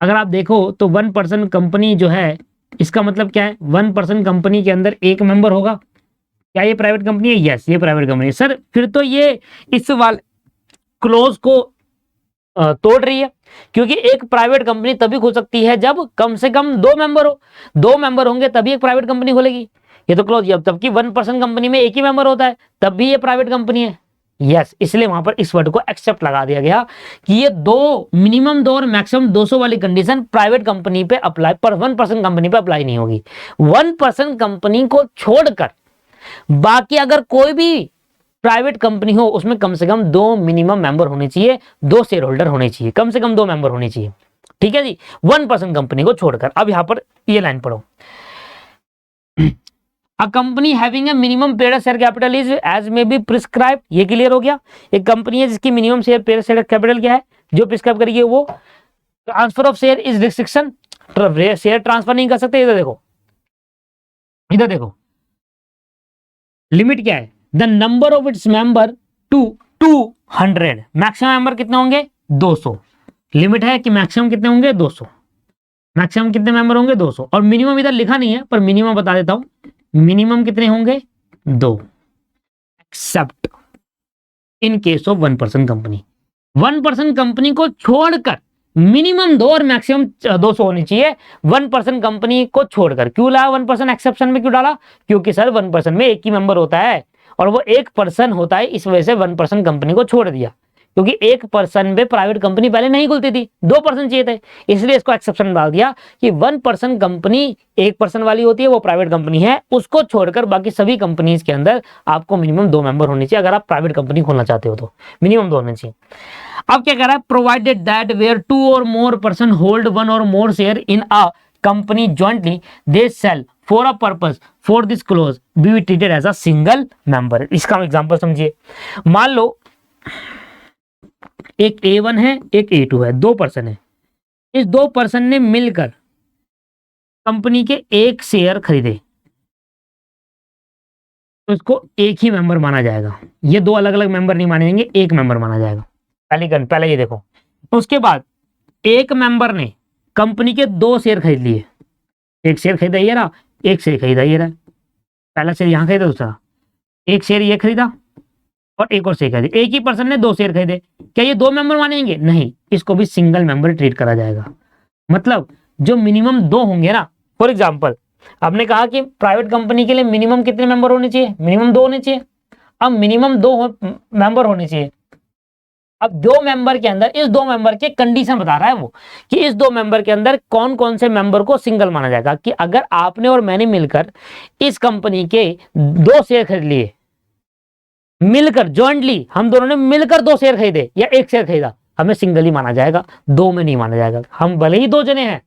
अगर आप देखो तो 1 पर्सन कंपनी जो है, इसका मतलब क्या है, 1 पर्सन कंपनी के अंदर एक मेंबर होगा। क्या ये प्राइवेट कंपनी है? यस, ये प्राइवेट कंपनी है। सर फिर तो ये इस वाले क्लोज को तोड़ रही है, क्योंकि एक प्राइवेट कंपनी तभी खुल सकती है जब कम से कम 2 मेंबर हो, 2 मेंबर होंगे तभी एक प्राइवेट कंपनी खुलेगी। ये तो क्लोज, जब तब की 1 पर्सन कंपनी में एक ही मेंबर होता है तब भी ये प्राइवेट कंपनी है। यस, इसलिए वहां पर इस वर्ड को एक्सेप्ट लगा दिया गया कि ये 2 मिनिमम 2 और मैक्सिमम 200 वाली कंडीशन प्राइवेट कंपनी पे अप्लाई, पर 1 पर्सन कंपनी पे अप्लाई नहीं होगी। 1 पर्सन कंपनी को छोड़कर बाकी अगर कोई भी प्राइवेट कंपनी हो, उसमें कम से कम 2 मिनिमम मेंबर होने चाहिए, 2 शेयर होल्डर होने चाहिए, कम से कम 2 मेंबर होने चाहिए। ठीक है जी, 1 पर्सन कंपनी को छोड़कर। अब यहां पर ये लाइन पढ़ो, a company having a minimum paid share capital is as may be prescribe. ये क्लियर हो गया। एक कंपनी है जिसकी minimum share paid share capital क्या है, जो प्रिस्क्राइब करेगी वो। Transfer of share is restriction, share transfer नहीं कर सकते। इधर देखो, इधर देखो, लिमिट क्या है, the number of its member to 200। Maximum member कितने होंगे, 200। लिमिट है कि मैक्सिमम कितने होंगे, 200। मैक्सिमम कितने मेंबर होंगे, 200। और मिनिमम इधर लिखा नहीं है, पर मिनिमम बता देता हूं, मिनिमम कितने होंगे, 2, accept in case of 1 person company. 1 person company को छोड़कर मिनिमम 2 और मैक्सिमम 200 होनी चाहिए। 1 पर्सन कंपनी को छोड़कर क्यों लाया, 1 पर्सन एक्सेप्शन में क्यों डाला, क्योंकि सर 1 पर्सन में एक ही मेंबर होता है और वो 1 पर्सन होता है, इस वजह से 1 पर्सन कंपनी को छोड़ दिया। क्योंकि 1 पर्सन में प्राइवेट कंपनी पहले नहीं खुलती थी, 2 पर्सन चाहिए थे, इसलिए इसको एक्सेप्शन डाल दिया कि 1 पर्सन कंपनी 1 पर्सन वाली होती है, वो प्राइवेट कंपनी है, उसको छोड़कर बाकी सभी कंपनीज के अंदर आपको मिनिमम 2 मेंबर होने चाहिए। अगर आप प्राइवेट कंपनी खोलना चाहते हो तो मिनिमम 2 होने चाहिए। अब क्या कह रहा है, प्रोवाइडेड दैट वेयर 2 और मोर पर्सन होल्ड 1 और more share in a company jointly they shall for a purpose for this clause be treated as a single member. इसका एग्जांपल समझिए, मान लो एक A1 है, एक A2 है, 2 पर्सन है। इस 2 पर्सन ने मिलकर कंपनी के एक शेयर खरीदे, तो इसको एक ही मेंबर माना जाएगा। ये 2 अलग अलग मेंबर नहीं माने जाएंगे, एक मेंबर माना जाएगा। पहले ये देखो, उसके बाद एक मेंबर ने कंपनी के 2 शेयर खरीद लिए, एक शेयर खरीदा ये रहा, एक शेयर खरीदा ये रहा, पहला शेयर यहाँ खरीदा, दूसरा एक शेयर ये खरीदा और एक और शेयर खरीदे, एक ही पर्सन ने दो शेयर खरीदे, क्या ये दो मेंबर मानेंगे? नहीं, इसको भी सिंगल मेंबर ट्रीट करा जाएगा। मतलब जो मिनिमम दो होंगे ना, फॉर एग्जाम्पल आपने कहा कि प्राइवेट कंपनी के लिए मिनिमम कितने मेंबर होने चाहिए? मिनिमम दो होने चाहिए। अब मिनिमम दो मेंबर होने चाहिए। अब दो मेंबर के अंदर, इस दो मेंबर के कंडीशन बता रहा है वो कि इस दो मेंबर के अंदर कौन कौन से मेंबर को सिंगल माना जाएगा। कि अगर आपने और मैंने मिलकर इस कंपनी के दो शेयर खरीद लिए, मिलकर जॉइंटली हम दोनों ने मिलकर दो शेयर खरीदे या एक शेयर खरीदा, हमें सिंगल ही माना जाएगा, दो में नहीं माना जाएगा। हम भले ही दो जने हैं,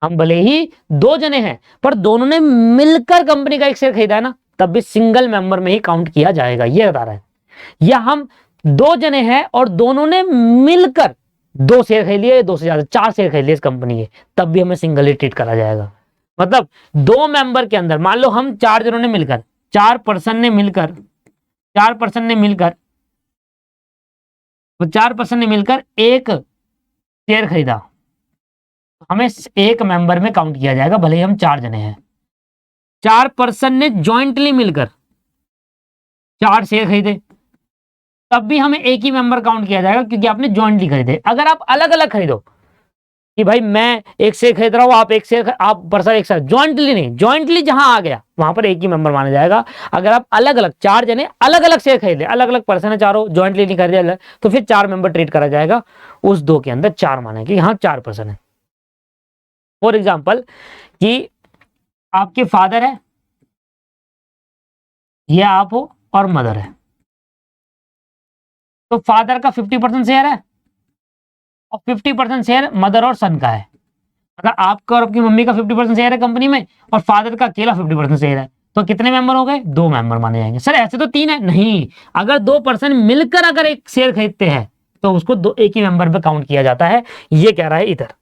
हम भले ही दो जने हैं, पर दोनों ने मिलकर कंपनी का एक शेयर खरीदा है ना, तब भी सिंगल मेंबर में ही काउंट किया जाएगा, ये बता रहा है। या हम दो जने हैं और दोनों ने मिलकर दो शेयर खरीद लिए, दो से ज्यादा चार शेयर खरीद लिए इस कंपनी के, तब भी हमें सिंगल ही ट्रीट करा जाएगा। मतलब दो मेंबर के अंदर, मान लो हम चार जनों ने मिलकर, चार पर्सन ने मिलकर एक शेयर खरीदा, हमें एक मेंबर में काउंट किया जाएगा, भले ही हम चार जने हैं। चार पर्सन ने जॉइंटली मिलकर चार शेयर खरीदे, तब भी हमें एक ही मेंबर काउंट किया जाएगा, क्योंकि आपने जॉइंटली खरीदे। अगर आप अलग अलग खरीदो कि भाई मैं एक शेयर खरीद रहा हूं, आप एक शेयर, आप पर्सन एक साथ, जॉइंटली नहीं, जॉइंटली जहां आ गया वहां पर एक ही मेंबर माना जाएगा। अगर आप अलग अलग चार जने अलग अलग शेयर खरीद ले, अलग अलग पर्सन है चारों, जॉइंटली नहीं खरीदे, तो फिर चार मेंबर ट्रीट करा जाएगा, उस दो के अंदर चार माने कि हाँ चार पर्सन है। फॉर एग्जाम्पल कि आपके फादर है, ये आप हो और मदर है, तो फादर का 50% शेयर है और 50% शेयर मदर और सन का है। अगर आपका और आपकी मम्मी का 50% शेयर है कंपनी में और फादर का अकेला 50% शेयर है, तो कितने मेंबर हो गए? दो मेंबर माने जाएंगे। सर ऐसे तो तीन है, नहीं, अगर दो पर्सन मिलकर अगर एक शेयर खरीदते हैं तो उसको दो एक ही मेंबर पे काउंट किया जाता है, ये कह रहा है इधर।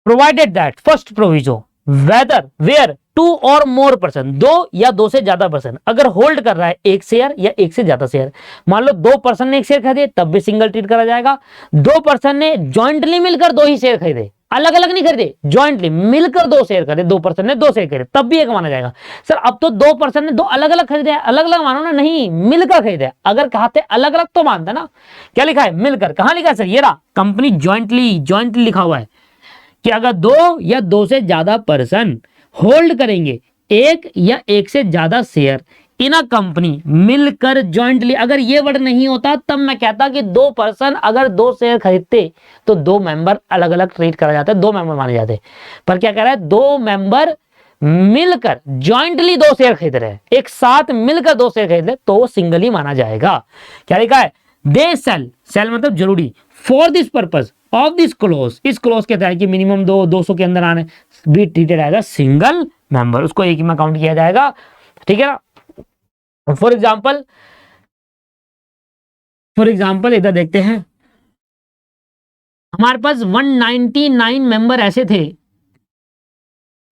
Provided that first proviso whether where two और मोर पर्सन, दो या दो से ज्यादा पर्सन अगर होल्ड कर रहा है एक शेयर या एक से ज्यादा शेयर, मान लो दो पर्सन ने एक शेयर खरीदे, तब भी सिंगल ट्रीट करा जाएगा। दो पर्सन ने जॉइंटली मिलकर दो ही शेयर खरीदे, अलग अलग नहीं खरीदे, जॉइंटली मिलकर दो शेयर खरीदे, दो पर्सन ने दो शेयर खरीदे, तब भी एक माना जाएगा। सर अब तो दो पर्सन ने दो अलग अलग खरीदे, अलग अलग मानो ना, नहीं, मिलकर खरीदे। अगर कहते अलग अलग तो मानता ना, क्या लिखा है? मिलकर। कहां लिखा है सर? ये रहा, कंपनी जॉइंटली लिखा हुआ है कि अगर दो या दो से ज्यादा पर्सन होल्ड करेंगे एक या एक से ज्यादा शेयर इन अ कंपनी, मिलकर जॉइंटली, अगर ये वर्ड नहीं होता तब मैं कहता कि दो पर्सन अगर दो शेयर खरीदते तो दो मेंबर अलग अलग ट्रीट करा जाता है, दो मेंबर माने जाते। पर क्या कह रहा है? दो मेंबर मिलकर जॉइंटली दो शेयर खरीद रहे हैं, एक साथ मिलकर दो शेयर खरीद रहे, तो वो सिंगल ही माना जाएगा। क्या लिखा है? दे सेल मतलब जरूरी, for this purpose of this clause, इस क्लोज के तहत कि मिनिमम 200 के अंदर आने, be treated as a single member, उसको एक ही में काउंट किया जाएगा। ठीक है ना? फॉर एग्जाम्पल इधर देखते हैं, हमारे पास 199 मेंबर ऐसे थे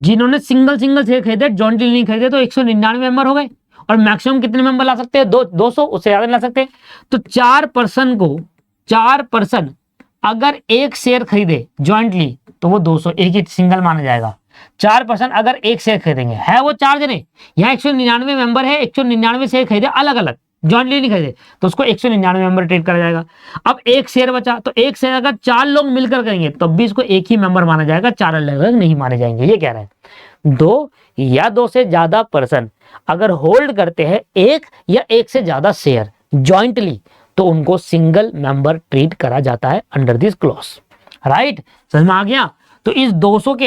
जिन्होंने सिंगल शेयर खरीदे, जॉइंटली नहीं खरीदे, तो 199 मेंबर हो गए। और मैक्सिमम कितने मेंबर ला सकते हैं? 200, उससे ज्यादा ला सकते। तो चार पर्सन अगर एक शेयर खरीदे जॉइंटली तो वो 200, एक ही सिंगल माना जाएगा। चार पर्सन अगर एक शेयर खरीदेंगे, है वो चार जने, यहाँ 199 मेंबर है, 199 शेयर खरीदे अलग अलग, जॉइंटली नहीं खरीदे, तो उसको 199 मेंबर ट्रीट करा जाएगा। अब एक शेयर बचा, तो एक शेयर अगर चार लोग मिलकर करेंगे तब भी इसको एक ही मेंबर माना जाएगा, चार अलग अलग नहीं माने जाएंगे। ये कह रहा है दो या दो से ज्यादा पर्सन अगर होल्ड करते हैं एक या एक से ज्यादा शेयर जॉइंटली, तो उनको सिंगल मेंबर ट्रीट करा जाता है अंडर दिस क्लॉज। राइट, समझ में आ गया? तो इस 200 के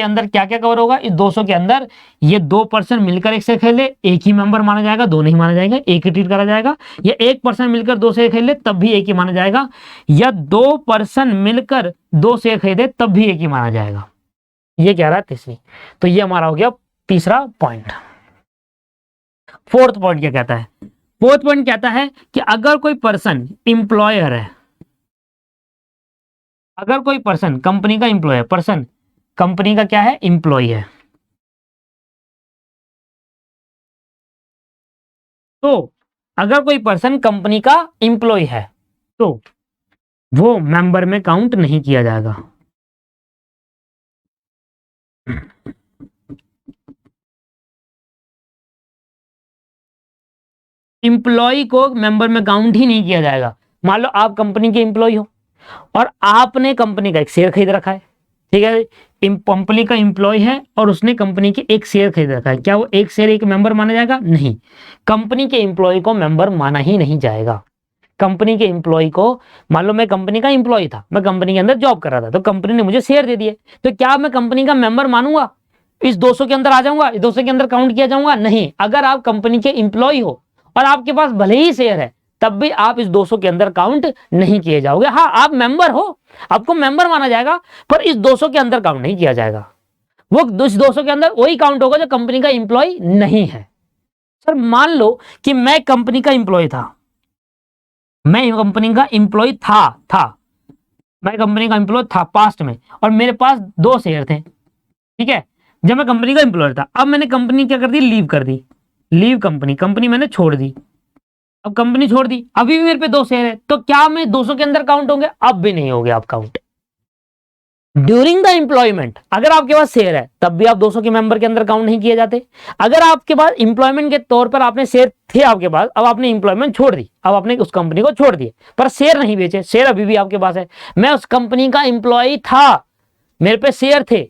अंदर क्या क्या कवर होगा? इस 200 के अंदर ये दो पर्सन मिलकर एक शेयर खरीद ले, एक ही मेंबर माना जाएगा, दो नहीं माना जाएगा, एक ही ट्रीट करा जाएगा। या एक पर्सन मिलकर दो शेयर खरीद ले, तब भी एक ही माना जाएगा। या दो पर्सन मिलकर दो शेयर खरीदे, तब भी एक ही माना जाएगा। ये कह रहा है तीसरी। तो ये हमारा हो गया तीसरा पॉइंट। फोर्थ पॉइंट क्या कहता है? फोर्थ पॉइंट कहता है कि अगर कोई पर्सन इंप्लॉयर है, अगर कोई पर्सन कंपनी का इंप्लॉय है, पर्सन कंपनी का क्या है? इंप्लॉय है, तो अगर कोई पर्सन कंपनी का इंप्लॉय है तो वो मेंबर में काउंट नहीं किया जाएगा। इंप्लॉय को मेंबर में काउंट ही नहीं किया जाएगा। मान लो आप कंपनी के इंप्लॉय हो और आपने कंपनी का एक शेयर खरीद रखा है, ठीक है, कंपनी का इंप्लॉय है और उसने कंपनी के एक शेयर खरीद रखा है, क्या वो एक शेयर एक मेंबर माना जाएगा? नहीं, कंपनी के इंप्लॉय को मेंबर माना ही नहीं जाएगा। कंपनी के इंप्लॉय को, मान लो मैं कंपनी का इंप्लॉय था, मैं कंपनी के अंदर जॉब कर रहा था, तो कंपनी ने मुझे शेयर दे दिए, तो क्या मैं कंपनी का मेंबर मानूंगा? इस 200 के अंदर आ जाऊंगा, इस 200 के अंदर काउंट किया जाऊंगा? नहीं। अगर आप कंपनी के इंप्लॉय हो और आपके पास भले ही शेयर है, तब भी आप इस 200 के अंदर काउंट नहीं किए जाओगे। हाँ, आप मेंबर हो, आपको मेंबर माना जाएगा, पर इस 200 के अंदर काउंट नहीं किया जाएगा। वो इस 200 के अंदर वही काउंट होगा जो कंपनी का इंप्लॉय नहीं है। सर मान लो कि मैं कंपनी का इंप्लॉय था, मैं कंपनी का इंप्लॉय था मैं कंपनी का इंप्लॉय था पास्ट में, और मेरे पास 2 शेयर थे, ठीक है, जब मैं कंपनी का इंप्लॉय था। अब मैंने कंपनी क्या कर दी? लीव कर दी, लीव कंपनी मैंने छोड़ दी। अब कंपनी छोड़ दी, अभी भी मेरे पे 2 शेयर है, तो क्या मैं 200 के अंदर काउंट होंगे? अब भी नहीं होंगे आप काउंट। ड्यूरिंग द एम्प्लॉयमेंट अगर आपके पास शेयर है, तब भी आप 200 के मेंबर के अंदर काउंट नहीं किए जाते। अगर आपके पास इंप्लॉयमेंट के तौर पर आपने शेयर थे आपके पास, अब आपने इंप्लॉयमेंट छोड़ दी, अब आपने उस कंपनी को छोड़ दिए, पर शेयर नहीं बेचे, शेयर अभी भी आपके पास है। मैं उस कंपनी का इंप्लॉय था, मेरे पे शेयर थे,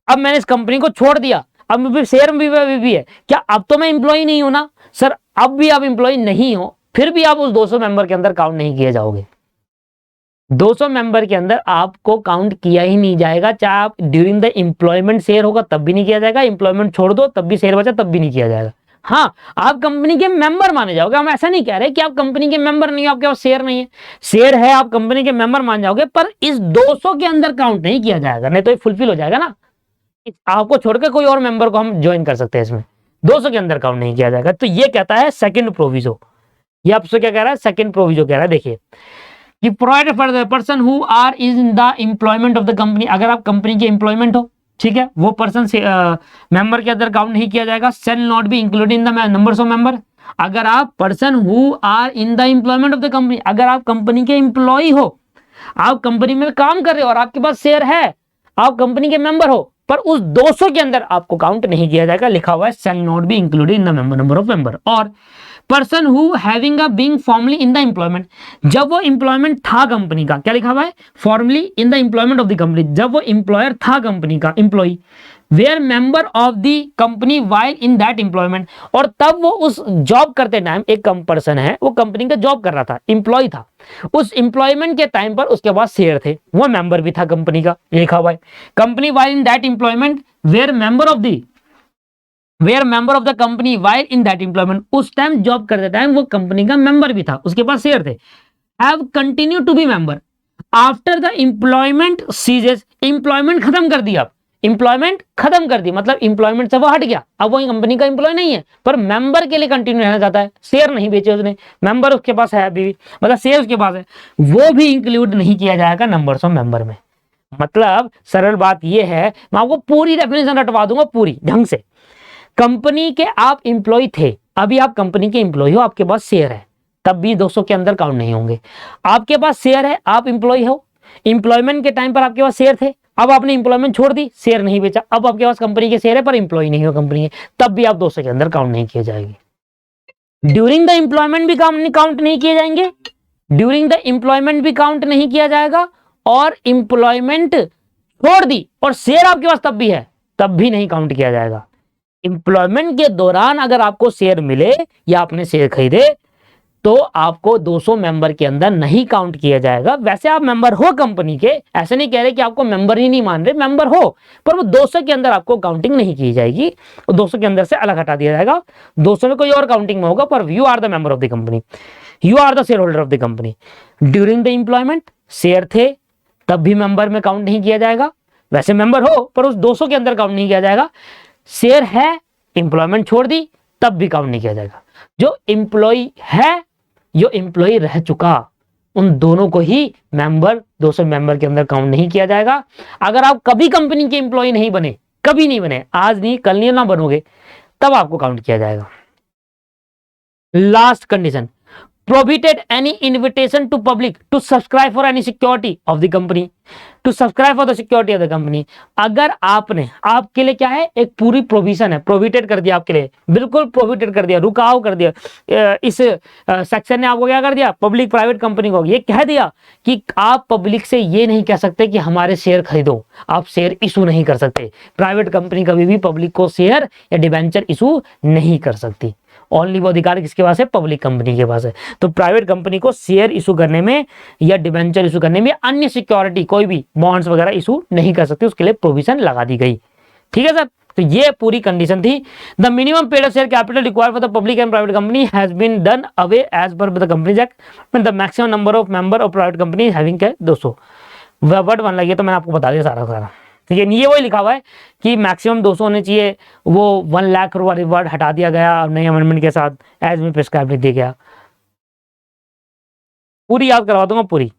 अब मैंने इस कंपनी को छोड़ दिया, अब मेरे शेयर भी है, क्या अब तो मैं इंप्लॉय नहीं हूं ना? सर अब भी आप इंप्लॉय नहीं हो, फिर भी आप उस 200 मेंबर के अंदर काउंट नहीं किए जाओगे। 200 मेंबर के अंदर आपको काउंट किया ही नहीं जाएगा, चाहे आप ड्यूरिंग द एम्प्लॉयमेंट शेयर होगा तब भी नहीं किया जाएगा, एम्प्लॉयमेंट छोड़ दो तब भी शेयर बचा तब भी नहीं किया जाएगा। हाँ, आप कंपनी के मेंबर माने जाओगे, हम ऐसा नहीं कह रहे कि आप कंपनी के मेंबर नहीं हो, आपके पास शेयर नहीं है, शेयर है, आप कंपनी के मेंबर मान जाओगे, पर इस 200 के अंदर काउंट नहीं किया जाएगा, नहीं तो ये फुलफिल हो जाएगा ना, आपको छोड़कर कोई और मेंबर को हम ज्वाइन कर सकते हैं इसमें, 200 के अंदर काउंट नहीं किया जाएगा। तो ये कहता है सेकंड प्रोविजो, ये आपसे क्या कह रहा है? सेकंड प्रोविजो कह रहा है। देखिए कि provided for the person who are is in the employment of the company, अगर आप कंपनी के एम्प्लॉयमेंट हो, ठीक है, वो पर्सन से मेंबर के अंदर काउंट नहीं किया जाएगा। Shall not be included in the numbers of member, अगर आप person who are in the employment of the company, अगर आप कंपनी के एम्प्लॉय हो, आप कंपनी में काम कर रहे हो और आपके पास शेयर है, आप कंपनी के मेंबर हो, पर उस 200 के अंदर आपको काउंट नहीं किया जाएगा, लिखा हुआ है shall not be included in the number of member. और person who having a being formerly in the employment, जब वो एम्प्लॉयमेंट था कंपनी का, क्या लिखा हुआ है? Formally in the employment of the company, जब वो एम्प्लॉयर था कंपनी का, employ, were member of the company while in that employment, और तब वो उस जॉब करते टाइम, एक कम पर्सन है, वो कंपनी का जॉब कर रहा था, एम्प्लॉय था, उस एम्प्लॉयमेंट के टाइम पर उसके पास शेयर थे, वो मेंबर भी था कंपनी का, लिखा हुआ है company while in that employment were member of the, were member of the company while in that employment, उस टाइम जॉब करते टाइम वो कंपनी का मेंबर भी था, उसके पास शेयर थे, have continue to be member after the employment ceases, employment खत्म कर दिया, एम्प्लॉयमेंट खत्म कर दी, मतलब एम्प्लॉयमेंट से वो हट गया, अब वो कंपनी का एम्प्लॉय नहीं है, पर मेंबर के लिए कंटिन्यू रहना चाहता है, शेयर नहीं बेचे उसने, मेंबर उसके पास है अभी भी, मतलब शेयर उसके पास है, वो भी इंक्लूड नहीं किया जाएगा नंबर्स ऑफ मेंबर में। मतलब सरल बात ये है, मैं आपको पूरी डेफिनेशन रटवा दूंगा पूरी ढंग से। कंपनी के आप इंप्लॉय थे, अभी आप कंपनी के इंप्लॉय हो, आपके पास शेयर है, तब भी 200 के अंदर काउंट नहीं होंगे। आपके पास शेयर है, आप इंप्लॉय हो, इंप्लॉयमेंट के टाइम पर आपके पास शेयर थे, अब आपने इंप्लॉयमेंट छोड़ दी, शेयर नहीं बेचा, अब आपके पास कंपनी के शेयर है पर इंप्लॉय नहीं हो कंपनी है, तब भी आप 200 के अंदर काउंट नहीं किए जाएंगे। ड्यूरिंग द इंप्लॉयमेंट भी काउंट नहीं किए जाएंगे, ड्यूरिंग द इंप्लॉयमेंट भी काउंट नहीं किया जाएगा, और इंप्लॉयमेंट छोड़ दी और शेयर आपके पास तब भी है, तब भी नहीं काउंट किया जाएगा। इंप्लॉयमेंट के दौरान अगर आपको शेयर मिले या आपने शेयर खरीदे, तो आपको 200 मेंबर के अंदर नहीं काउंट किया जाएगा। वैसे आप मेंबर हो कंपनी के, ऐसे नहीं कह रहे कि आपको मेंबर ही नहीं मान रहे, मेंबर हो, पर वो 200 के अंदर आपको काउंटिंग नहीं की जाएगी, वो 200 के अंदर से अलग हटा दिया जाएगा, 200 में कोई और काउंटिंग में होगा, पर you are the member of the company, you are the share holder of the company. During the employment share थे, तब भी मेंबर में काउंट नहीं किया जाएगा, वैसे मेंबर हो पर उस 200 के अंदर काउंट नहीं किया जाएगा। शेयर है, एम्प्लॉयमेंट छोड़ दी, तब भी काउंट नहीं किया जाएगा। जो एम्प्लॉय है, जो एम्प्लॉय रह चुका, उन दोनों को ही मेंबर, 200 मेंबर के अंदर काउंट नहीं किया जाएगा। अगर आप कभी कंपनी के एम्प्लॉय नहीं बने, कभी नहीं बने, आज नहीं कल नहीं ना बनोगे, तब आपको काउंट किया जाएगा। Last condition, prohibited any invitation to public to subscribe for any security of the company, to subscribe for the security of the company। अगर आपने, आपके लिए क्या है, एक पूरी प्रोविजन है, प्रोहिबिटेड कर दिया आपके लिए, बिल्कुल प्रोहिबिटेड कर दिया, रुकाव कर दिया। इस सेक्शन ने आपको क्या कर दिया, पब्लिक प्राइवेट कंपनी को ये कह दिया कि आप पब्लिक से ये नहीं कह सकते कि हमारे शेयर खरीदो, आप शेयर इशू नहीं कर सकते। प्राइवेट कंपनी कभी भी पब्लिक को शेयर या डिबेंचर इशू नहीं कर सकती। ओनली वो अधिकार किसके पास है, पब्लिक कंपनी के पास है। तो प्राइवेट कंपनी को शेयर इशू करने में या डिबेंचर इशू करने में, अन्य सिक्योरिटी कोई भी बॉन्ड्स वगैरह इशू नहीं कर सकती, उसके लिए प्रोविजन लगा दी गई। ठीक है सर, तो ये पूरी कंडीशन थी। The minimum paid up share capital required for the public and private company has been done away as per the companies act. The maximum number of member of private company having क्या 200। Word one लगी तो मैंने आपको बता दिया सारा। ठीक है, ये वही लिखा हुआ है कि मैक्सिमम 200 होने चाहिए, वो 1 लाख वाली वर्ड हटा दिया गया नए अमेंडमेंट के साथ, एज में प्रिस्क्राइब लिख दिया गया। पूरी याद करवा दूंगा पूरी।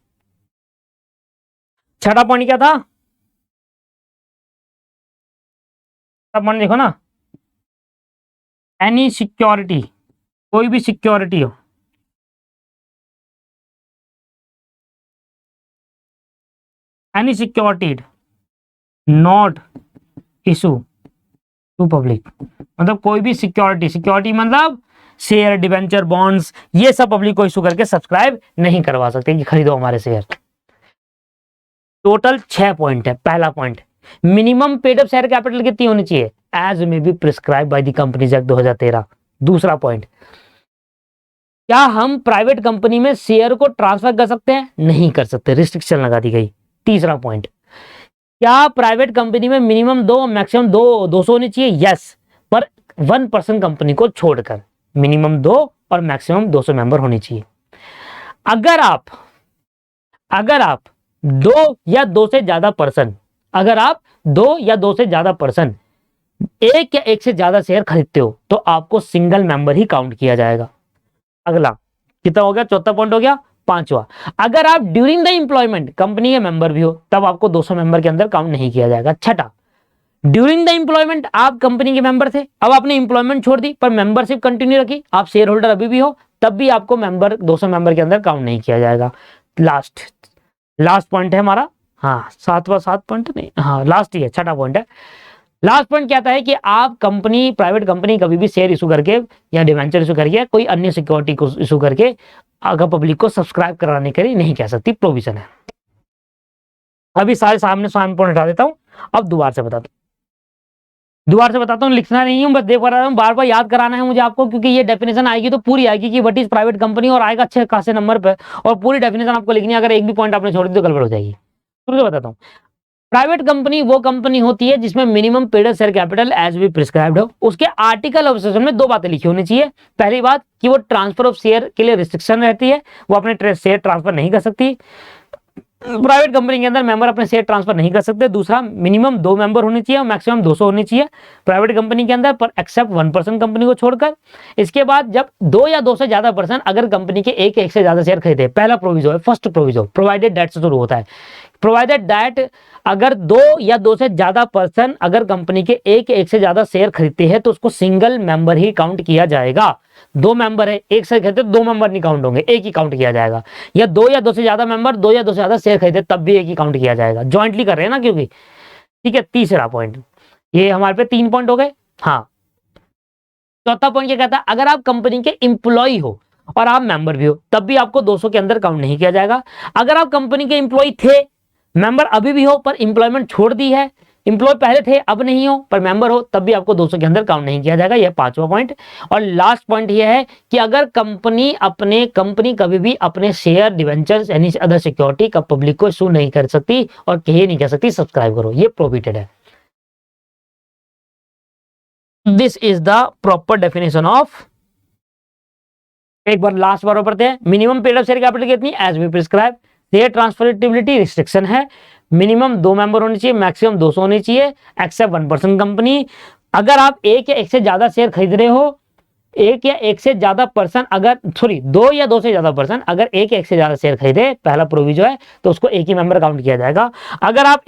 छठा पॉइंट क्या था, पॉइंट देखो ना, एनी सिक्योरिटी, कोई भी सिक्योरिटी हो, any security not issue to public, मतलब कोई भी सिक्योरिटी, सिक्योरिटी मतलब शेयर, डिबेंचर, बॉन्ड्स, ये सब पब्लिक को इशू करके सब्सक्राइब नहीं करवा सकते कि खरीदो हमारे शेयर। टोटल 6 पॉइंट है। पहला point, minimum paid up share capital कितनी होनी चाहिए, एज में be prescribe by the companies act 2013। दूसरा पॉइंट, क्या हम प्राइवेट कंपनी में शेयर को ट्रांसफर कर सकते हैं, नहीं कर सकते, रिस्ट्रिक्शन लगा दी गई। तीसरा पॉइंट, क्या प्राइवेट कंपनी में मिनिमम 2 मैक्सिमम 200 होनी चाहिए, यस, पर 1% कंपनी को छोड़कर मिनिमम 2 और मैक्सिमम 200 मेंबर होनी चाहिए। अगर आप 2 या 2 से ज्यादा पर्सन, अगर आप 2 या 2 से ज्यादा पर्सन एक या एक से ज्यादा शेयर खरीदते हो तो आपको सिंगल मेंबर ही काउंट किया जाएगा। अगला कितना हो गया, चौथा पॉइंट हो गया। पांचवा, अगर आप ड्यूरिंग द एम्प्लॉयमेंट कंपनी के मेंबर भी हो तब आपको 200 मेंबर के अंदर काउंट नहीं किया जाएगा। छठा, ड्यूरिंग द एम्प्लॉयमेंट आप कंपनी के मेंबर थे, अब आपने एम्प्लॉयमेंट छोड़ दी पर मेंबरशिप कंटिन्यू रखी, आप शेयर होल्डर अभी भी हो, तब भी आपको मेंबर 200 मेंबर के अंदर काउंट नहीं किया जाएगा। लास्ट पॉइंट है हमारा, हाँ 7 पॉइंट नहीं, हाँ लास्ट ही है, छठा पॉइंट है। लास्ट पॉइंट क्या है कि आप कंपनी, प्राइवेट कंपनी कभी भी शेयर इशू करके या डिवेंचर इशू करके कोई अन्य सिक्योरिटी को इशू करके अगर पब्लिक को सब्सक्राइब कराने के लिए नहीं कह सकती, प्रोविजन है। अभी सारे सामने पॉइंट हटा देता हूं, अब दोबारा से बताता हूं, लिखना नहीं हूं, बस देख पा रहा हूं, बार बार याद कराना है मुझे आपको, क्योंकि ये डेफिनेशन आएगी तो पूरी आएगी कि व्हाट इज प्राइवेट कंपनी, और आएगा अच्छे खासे नंबर पे, और पूरी डेफिनेशन आपको लिखनी है। अगर एक भी पॉइंट आपने छोड़ दी तो गड़बड़ हो जाएगी। शुरू से बताता हूँ, प्राइवेट कंपनी वो कंपनी होती है जिसमें minimum paid up share capital as भी प्रिस्क्राइब्ड हो। उसके आर्टिकल ऑफ एसोसिएशन में 2 बातें लिखी होनी चाहिए। पहली बात कि वो ट्रांसफर ऑफ शेयर के लिए रिस्ट्रिक्शन रहती है, वो अपने शेयर ट्रांसफर नहीं कर सकती, प्राइवेट कंपनी के अंदर मेंबर अपने शेयर ट्रांसफर नहीं कर सकते। दूसरा, मिनिमम 2 मेंबर होने चाहिए और मैक्सिमम 200 होने चाहिए प्राइवेट कंपनी के अंदर, पर एक्सेप्ट 1% कंपनी को छोड़कर। इसके बाद जब 2 या 2 से ज्यादा पर्सन अगर कंपनी के एक से ज्यादा शेयर खरीदे, पहला प्रोविजो है, फर्स्ट प्रोविजो, प्रोवाइडेड दैट से शुरू होता है, प्रोवाइडेड दैट अगर 2 या 2 से ज्यादा पर्सन अगर कंपनी के एक से ज्यादा शेयर खरीदते हैं तो उसको सिंगल मेंबर ही काउंट किया जाएगा। 2 मेंबर है, एक शेयर खरीदते 2 मेंबर नहीं काउंट होंगे, एक ही काउंट किया जाएगा। या 2 या 2 से ज्यादा मेंबर 2 या 2 से ज्यादा शेयर खरीदे तब भी एक ही काउंट किया जाएगा, ज्वाइंटली कर रहे हैं ना क्योंकि। ठीक है, तीसरा पॉइंट, ये हमारे पे 3 पॉइंट हो गए। हाँ, चौथा पॉइंट क्या कहता है, अगर आप कंपनी के एम्प्लॉय हो और आप मेंबर भी हो तब भी आपको 200 के अंदर काउंट नहीं किया जाएगा। अगर आप कंपनी के एम्प्लॉय थे, मेंबर अभी भी हो पर एम्प्लॉयमेंट छोड़ दी है, एम्प्लॉय पहले थे अब नहीं हो पर मेंबर हो, तब भी आपको 200 के अंदर काउंट नहीं किया जाएगा। यह 5वां पॉइंट। और लास्ट पॉइंट यह है कि अगर कंपनी कभी भी अपने share, debentures, any other security का पब्लिक को इशू नहीं कर सकती और कहीं नहीं कह सकती सब्सक्राइब करो, ये प्रोहिबिटेड है। This is the proper definition of, एक बार लास्ट बार पढ़ते हैं। Minimum paid up share capital कितनी, as we prescribe. Share transferability restriction है, मिनिमम 2 मेंबर होने चाहिए, मैक्सिमम 200 होने चाहिए, एक्सेप्ट 1% कंपनी। अगर आप एक या एक से ज्यादा शेयर खरीद रहे हो, एक या एक से ज्यादा पर्सन अगर 2 या 2 से ज्यादा पर्सन अगर एक या एक से ज्यादा शेयर खरीदे, पहला प्रोविजो है, तो उसको एक ही मेंबर काउंट किया जाएगा। अगर आप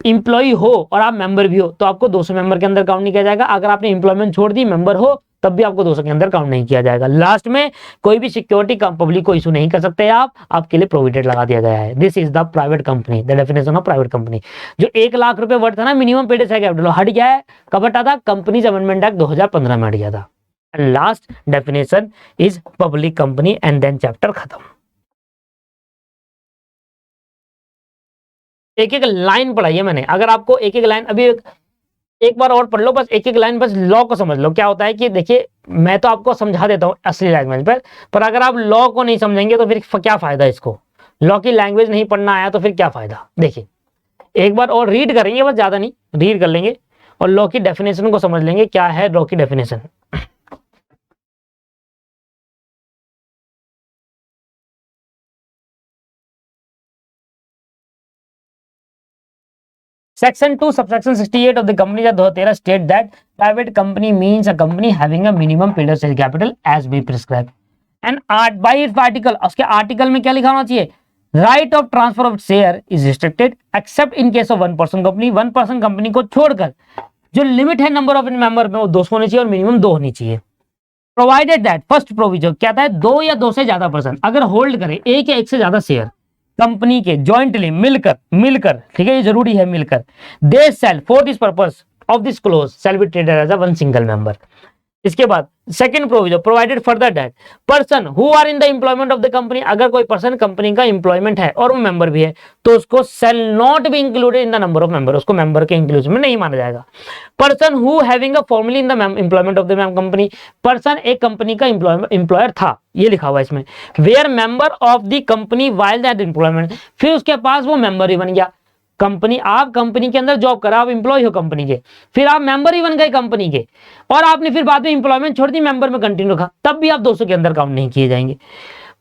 एम्प्लॉय हो और आप मेंबर भी हो तो आपको 200 मेंबर के अंदर काउंट नहीं किया जाएगा। अगर आपने एम्प्लॉयमेंट छोड़ दी, मेंबर हो, तब भी आपको 200 के अंदर काउंट नहीं किया जाएगा। लास्ट में कोई भी सिक्योरिटी पब्लिक को इशू नहीं कर सकते आप, आपके लिए प्रोविडेंट लगा दिया गया है। This is the private company, the definition of private company. जो 1 लाख रुपए वर्थ था ना मिनिमम पेड शेयर कैपिटल, हट गया है। कब हटा था? कंपनीज अमेंडमेंट एक्ट 2015 में हट गया था। Last definition is public company and then chapter खत्म। एक एक लाइन पढ़ाई है मैंने, अगर आपको एक एक लाइन अभी एक बार और पढ़ लो, बस एक एक लाइन, बस लॉ को समझ लो। क्या होता है कि देखिए मैं तो आपको समझा देता हूँ असली लैंग्वेज पर अगर आप लॉ को नहीं समझेंगे तो फिर क्या फायदा इसको। लॉ की लैंग्वेज नहीं पढ़ना आया तो फिर क्या फायदा। देखिए एक बार और रीड करेंगे, बस ज्यादा नहीं, रीड कर लेंगे और लॉ की डेफिनेशन को समझ लेंगे। क्या है लॉ की definition? Section 2, subsection 68 of the Companies Act 2013 state that private company means a company having a minimum paid up share capital as be prescribed. And by its article, उसके article में क्या लिखा होना चाहिए? Right of transfer of share is restricted except in case of one person company. one person company को छोड़कर जो limit है नंबर ऑफ मेंबर में वो 200 होनी चाहिए और मिनिमम 2 होनी चाहिए। प्रोवाइडेड दैट फर्स्ट प्रोविजन क्या था? 2 या 2 से ज्यादा पर्सन अगर होल्ड करे 1 या 1 से ज्यादा शेयर कंपनी के जॉइंटली मिलकर ठीक है, ये जरूरी है मिलकर, they shall for this purpose of this clause shall be traded as a one single member. इसके बाद second provision provided further that person who are in the employment of the company, अगर कोई पर्सन कंपनी का employment है और वो member भी है तो उसको shall not be included in the number of member, उसको मेंबर के इंक्लूजन में नहीं माना जाएगा। Person who having a formally in the employment of the company, person एक कंपनी का एम्प्लॉयर था, ये लिखा हुआ है इसमें, were member of the company while that employment, फिर उसके पास वो मेंबर ही बन गया। कंपनी, आप कंपनी के अंदर जॉब करा, आप एम्प्लॉय हो कंपनी के, फिर आप मेंबर ही बन गए कंपनी के और आपने फिर बाद में एम्प्लॉयमेंट छोड़ दी, मेंबर में कंटिन्यू रखा, तब भी आप 200 के अंदर काउंट नहीं किए जाएंगे।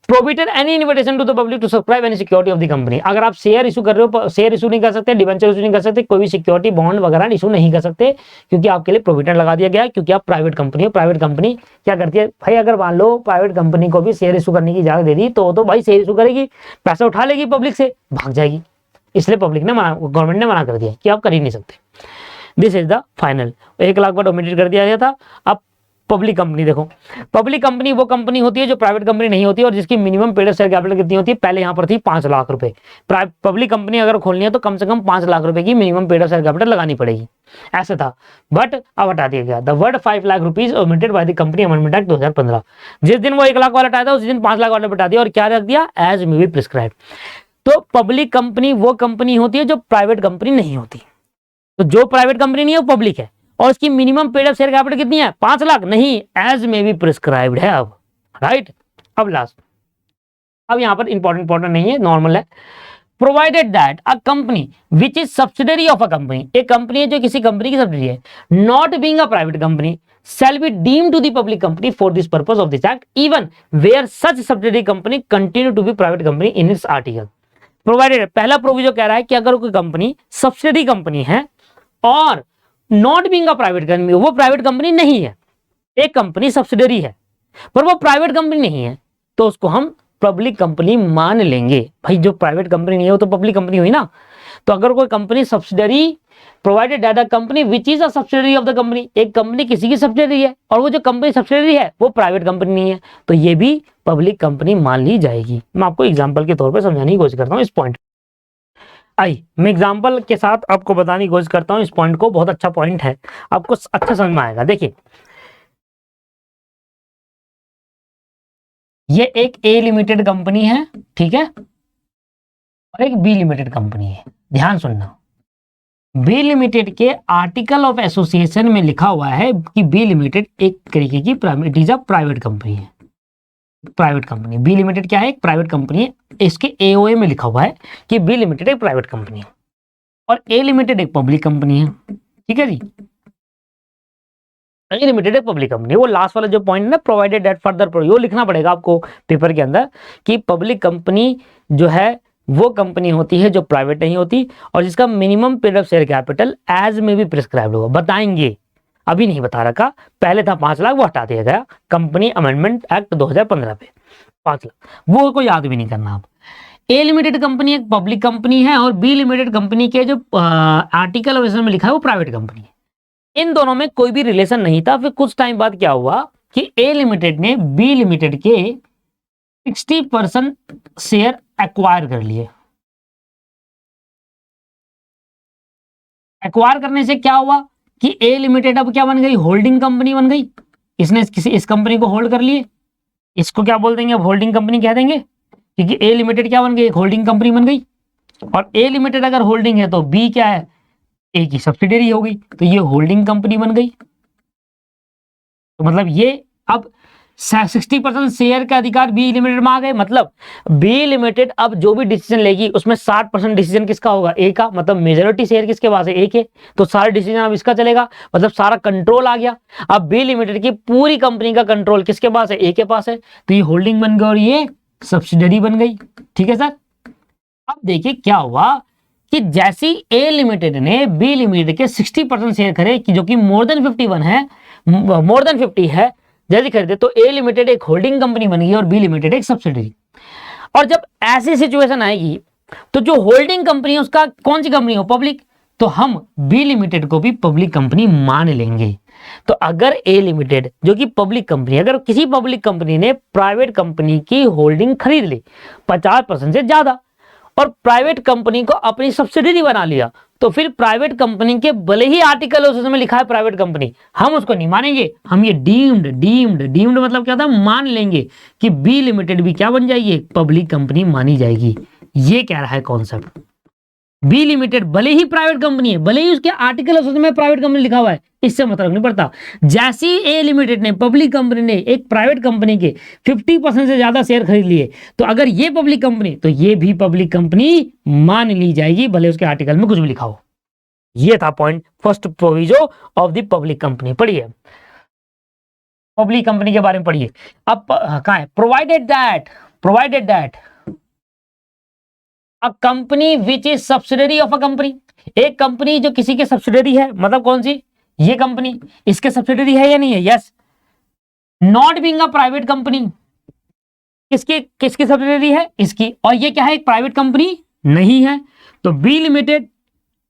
Prohibited any invitation to the public to subscribe any security of the company, अगर आप शेयर इशू कर रहे हो, शेयर इशू नहीं कर सकते, डिबेंचर इशू नहीं कर सकते, कोई भी सिक्योरिटी बॉन्ड वगैरह इशू नहीं कर सकते क्योंकि आपके लिए प्रोविडेंट लगा दिया गया, क्योंकि आप प्राइवेट कंपनी हो। प्राइवेट कंपनी क्या करती है भाई, अगर मान लो प्राइवेट कंपनी को भी शेयर इशू करने की इजाजत दे दी तो भाई शेयर इशू करेगी, पैसा उठा लेगी पब्लिक से, भाग जाएगी। इसलिए पब्लिक ने मना, गवर्नमेंट ने मना कर दिया कि आप कर ही नहीं सकते। This is the final. 1 lakh bar omitted कर दिया गया था। अब पब्लिक कंपनी देखो, पब्लिक कंपनी वो कंपनी होती है जो प्राइवेट कंपनी नहीं होती और जिसकी मिनिमम पेड शेयर कैपिटल कितनी होती है? पहले यहाँ पर थी 5 लाख रुपए। पब्लिक कंपनी अगर खोलनी है तो कम से कम 5 लाख रुपए की मिनिमम पेड शेयर कैपिटल लगानी पड़ेगी, ऐसा था। बट अब हटा दिया गया। The word 5 lakh rupees omitted bye the company amendment act 2015। जिस दिन वो 1 लाख वाला हटाया था उस दिन 5 लाख वाला हटा दिया और क्या रख दिया? As may be prescribe. तो पब्लिक कंपनी वो कंपनी होती है जो प्राइवेट कंपनी नहीं होती। तो जो प्राइवेट कंपनी नहीं है वो पब्लिक है और उसकी minimum paid up share capital कितनी है? 5 लाख नहीं, एज मे बी प्रिस्क्राइब्ड है अब, राइट। अब लास्ट, अब यहां पर इंपॉर्टेंट नहीं है, नॉर्मल है। Provided that a company which is subsidiary of a company, एक कंपनी है जो किसी कंपनी की सब्सिडरी है, not being a private company shall be deemed to the public company for this purpose of this act even where such subsidiary company continue to be private company in its article। Provided, पहला provision कह रहा है कि अगर कोई company subsidiary company है और not being a private company, वो प्राइवेट कंपनी नहीं है, एक कंपनी सब्सिडरी है पर वो प्राइवेट कंपनी नहीं है, तो उसको हम पब्लिक कंपनी मान लेंगे। भाई जो प्राइवेट कंपनी नहीं है वो तो पब्लिक कंपनी हुई ना। तो अगर कोई company subsidiary, provided that the company which is a subsidiary of the company, एक कंपनी किसी की सब्सिडरी है और वो जो कंपनी सब्सिडरी है वो प्राइवेट कंपनी नहीं है, तो ये भी पब्लिक कंपनी मान ली जाएगी। मैं आपको एग्जांपल के तौर पर समझाने की कोशिश करता हूँ इस पॉइंट। मैं एग्जांपल के साथ आपको बताने की कोशिश करता हूँ इस पॉइंट को, बहुत अच्छा पॉइंट है, आपको अच्छा समझ में आएगा। देखिए ये एक ए लिमिटेड कंपनी है, ठीक है, और एक बी लिमिटेड कंपनी है। ध्यान सुनना, बी लिमिटेड के आर्टिकल ऑफ एसोसिएशन में लिखा हुआ है कि बी लिमिटेड एक तरीके की it is a private company है। प्राइवेट कंपनी बी लिमिटेड क्या है? एक प्राइवेट कंपनी है। इसके एओए में लिखा हुआ है कि बी लिमिटेड एक प्राइवेट कंपनी है और ए लिमिटेड एक पब्लिक कंपनी है, ठीक है जी। ए लिमिटेड एक पब्लिक कंपनी, वो लास्ट वाला जो पॉइंट है ना, प्रोवाइडेड दैट फर्दर, वो लिखना पड़ेगा आपको पेपर के अंदर कि पब्लिक कंपनी जो है वो कंपनी होती है जो प्राइवेट नहीं होती और जिसका minimum paid up share capital as में भी प्रिस्क्राइब्ड होगा। बताएंगे, अभी नहीं बता रखा, पहले था 5 लाख, वो हटा दिया गया कंपनी अमेंडमेंट एक्ट 2015 पे 5 लाख, वो को याद भी नहीं करना आप। ए लिमिटेड कंपनी एक पब्लिक कंपनी है और बी लिमिटेड कंपनी के जो आर्टिकल में लिखा है वो प्राइवेट कंपनी है। इन दोनों में कोई भी रिलेशन नहीं था। फिर कुछ टाइम बाद क्या हुआ कि ए लिमिटेड ने बी लिमिटेड के 60% शेयर एक्वायर कर लिए। एक्वायर करने से क्या हुआ कि ए लिमिटेड अब क्या बन गई, होल्डिंग कंपनी बन गई। इसने इस कंपनी को होल्ड कर लिए, इसको क्या बोल देंगे, अब होल्डिंग कंपनी कह देंगे, क्योंकि ए लिमिटेड क्या बन गई, एक होल्डिंग कंपनी बन गई। और ए लिमिटेड अगर होल्डिंग है तो बी क्या है, ए की सब्सिडियरी हो गई, तो ये होल्डिंग कंपनी बन गई। तो मतलब ये अब 60% शेयर का अधिकार बी लिमिटेड में आ गए। मतलब बी लिमिटेड अब जो भी डिसीजन लेगी उसमें 60% डिसीजन किसका होगा, ए का। मतलब मेजोरिटी शेयर किसके पास है, ए के। तो सारे डिसीजन अब इसका चलेगा, मतलब सारा कंट्रोल आ गया। अब बी लिमिटेड की पूरी कंपनी का कंट्रोल किसके पास है, ए के पास है। तो ये होल्डिंग बन गई और ये सब्सिडियरी बन गई। ठीक है सर। अब देखिए क्या हुआ कि जैसी ए लिमिटेड ने बी लिमिटेड के 60% शेयर खरीदे, जो कि मोर देन 51 है, मोर देन 50 है, जल्दी खरीदे, तो ए लिमिटेड एक होल्डिंग कंपनी बन गई और बी लिमिटेड एक सब्सिडियरी। और जब ऐसी सिचुएशन आएगी तो जो होल्डिंग कंपनी है उसका कौन सी कंपनी हो, पब्लिक, तो हम बी लिमिटेड को भी पब्लिक कंपनी मान लेंगे। तो अगर ए लिमिटेड जो कि पब्लिक कंपनी, अगर किसी पब्लिक कंपनी ने प्राइवेट कंपनी की होल्डिंग खरीद ली 50% से ज्यादा और प्राइवेट कंपनी को अपनी सब्सिडियरी बना लिया, तो फिर प्राइवेट कंपनी के भले ही आर्टिकल उसमें लिखा है प्राइवेट कंपनी, हम उसको नहीं मानेंगे। हम ये डीम्ड मतलब क्या था, मान लेंगे कि बी लिमिटेड भी क्या बन जाएगी, पब्लिक कंपनी मानी जाएगी। ये कह रहा है कॉन्सेप्ट। बी लिमिटेड भले ही प्राइवेट कंपनी है, भले ही उसके आर्टिकल में प्राइवेट कंपनी लिखा हुआ है, इससे मतलब नहीं पड़ता। जैसी ए लिमिटेड ने, पब्लिक कंपनी ने एक प्राइवेट कंपनी के 50% से ज्यादा शेयर खरीद लिए, तो अगर ये पब्लिक कंपनी, तो ये भी पब्लिक कंपनी मान ली जाएगी, भले उसके आर्टिकल में कुछ भी लिखा हो। ये था point first proviso of the public company. पढ़िए पब्लिक कंपनी के बारे में पढ़िए। अब कहां है, provided that a company which is subsidiary of a company, एक कंपनी जो किसी के सब्सिडरी है, मतलब कौन सी, ये कंपनी इसके सब्सिडरी है या नहीं है, yes. Not being a private company, किसकी सब्सिडरी है, इसकी। और ये क्या है, एक प्राइवेट कंपनी नहीं है। तो बी लिमिटेड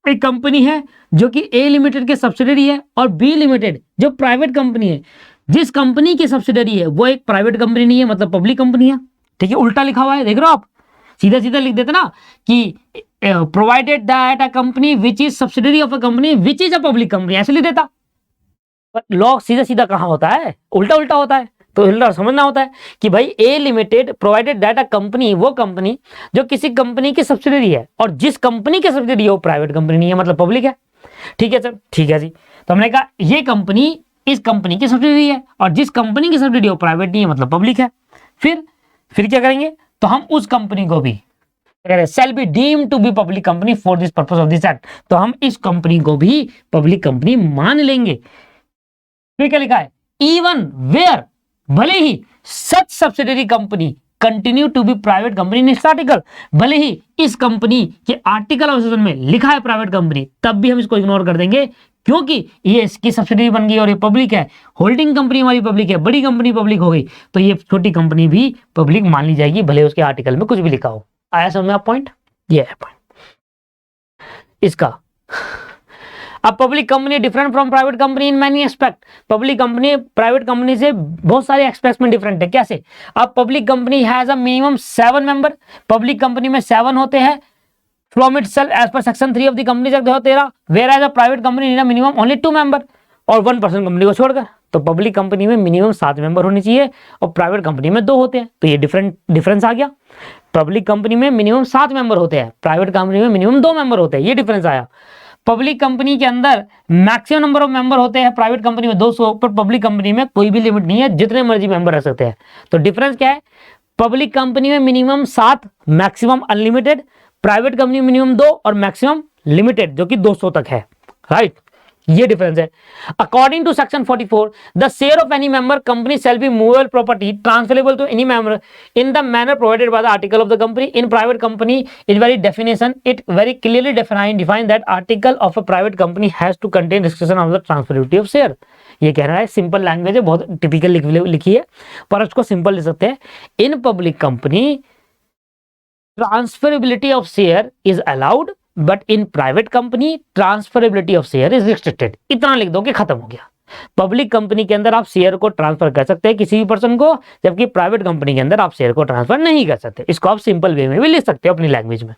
एक कंपनी है जो कि ए लिमिटेड के सब्सिडरी है, और बी लिमिटेड जो प्राइवेट कंपनी है, जिस कंपनी की सब्सिडरी है वो एक प्राइवेट कंपनी नहीं है, मतलब पब्लिक कंपनी है। ठीक है, उल्टा लिखा हुआ है, देख रहे हो आप, सीधा सीधा लिख देते ना कि provided that a company which is subsidiary of a company which is a public company, ऐसे लिख देता। पर लॉ सीधा सीधा कहां होता है, उल्टा उल्टा होता है। तो उल्टा समझना होता है कि भाई a limited provided that a company, वो कंपनी जो किसी कंपनी की सब्सिडरी है, और जिस कंपनी की सब्सिडरी है वो प्राइवेट कंपनी नहीं है, मतलब पब्लिक है। ठीक है सर, ठीक है जी। तो हमने कहा ये कंपनी इस कंपनी की सब्सिडरी है, और जिस कंपनी की सब्सिडरी वो प्राइवेट नहीं है, मतलब पब्लिक है। फिर क्या करेंगे, तो हम उस कंपनी को भी shall be deemed to be public company for this purpose of this act, तो हम इस कंपनी को भी पब्लिक कंपनी मान लेंगे। फिर क्या लिखा है, इवन वेयर, भले ही such subsidiary company continue to be private company in article, भले ही इस कंपनी के आर्टिकल ऑफ एसोसिएशन में लिखा है प्राइवेट कंपनी, तब भी हम इसको इग्नोर कर देंगे, क्योंकि ये इसकी सब्सिडरी बन गई और ये पब्लिक है। होल्डिंग कंपनी हमारी पब्लिक है, बड़ी कंपनी पब्लिक हो गई, तो ये छोटी कंपनी भी पब्लिक मान ली जाएगी, भले उसके आर्टिकल में कुछ भी लिखा हो। आया समझ में आप पॉइंट, ये है पॉइंट इसका। अब public company different from private company in many aspect, public company private company से बहुत सारे एस्पेक्ट्स में डिफरेंट है। कैसे, अब public company has a minimum 7 member, public company में 7 होते हैं फ्रॉम इटसेल्फ एज पर section 3 of the company act 2013, where as a private company need minimum only 2 member, और 1% कंपनी को छोड़कर। तो पब्लिक कंपनी में मिनिमम 7 मेंबर होने चाहिए और प्राइवेट कंपनी में 2 होते हैं, तो ये डिफरेंस आ गया। पब्लिक कंपनी में मिनिमम 7 मेंबर होते हैं, प्राइवेट कंपनी में मिनिमम 2 मेंबर होते हैं, ये डिफरेंस आया। पब्लिक कंपनी के अंदर मैक्सिमम नंबर ऑफ मेंबर होते हैं, प्राइवेट कंपनी में 200, पर पब्लिक कंपनी में कोई भी लिमिट नहीं है, जितने मर्जी मेंबर रह सकते हैं। तो डिफरेंस क्या है, पब्लिक कंपनी में minimum 7, maximum unlimited, private company में मिनिमम 2 और मैक्सिमम लिमिटेड जो कि 200 तक है, राइट। ये डिफरेंस है। According to section 44 the share of any member company shall be movable property transferable to any member in the manner provided by the article of the company. In private company is very definition it very clearly define that article of a private company has to contain restriction of the transferability of share. ये कह रहा है, simple language है, बहुत typical लिखी है, पर उसको सिंपल लिख सकते हैं। In public company transferability of share is allowed but in private company transferability of share is restricted. इतना लिख दोगे खत्म हो गया। पब्लिक कंपनी के अंदर आप शेयर को ट्रांसफर कर सकते हैं किसी भी पर्सन को, जबकि प्राइवेट कंपनी के अंदर आप शेयर को ट्रांसफर नहीं कर सकते। इसको आप सिंपल वे में भी लिख सकते हो अपनी लैंग्वेज में।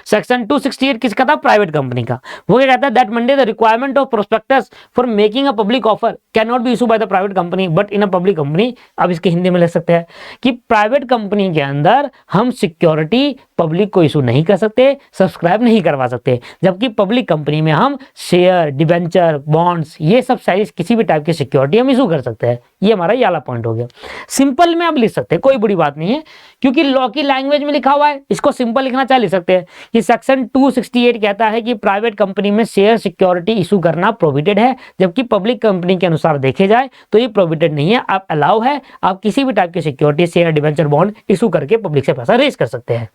सेक्शन 268 किसका था? प्राइवेट कंपनी का। वो क्या कहता है? That Monday the requirement of prospectus for making a public offer can not be issue by the private company but in a public company. अब इसके हिंदी में लिख सकते हैं कि प्राइवेट कंपनी के अंदर हम सिक्योरिटी पब्लिक को इशू नहीं कर सकते, सब्सक्राइब नहीं करवा सकते, जबकि पब्लिक कंपनी में हम शेयर, डिबेंचर, बॉन्ड्स, ये सब साइज किसी भी टाइप की सिक्योरिटी हम इशू कर सकते हैं। ये हमारा ये वाला पॉइंट हो गया। सिंपल में आप लिख सकते हैं, कोई बड़ी बात नहीं है, क्योंकि लॉ की लैंग्वेज में लिखा हुआ है, इसको सिंपल लिखना चाहे लिख सकते हैं कि सेक्शन 268 कहता है कि प्राइवेट कंपनी में शेयर सिक्योरिटी इशू करना प्रोहिबिटेड है, जबकि पब्लिक कंपनी के अनुसार देखे जाए तो ये प्रोहिबिटेड नहीं है, आप अलाउ है, आप किसी भी टाइप की security, share, debenture, bond issue करके पब्लिक से पैसा रेज कर सकते हैं।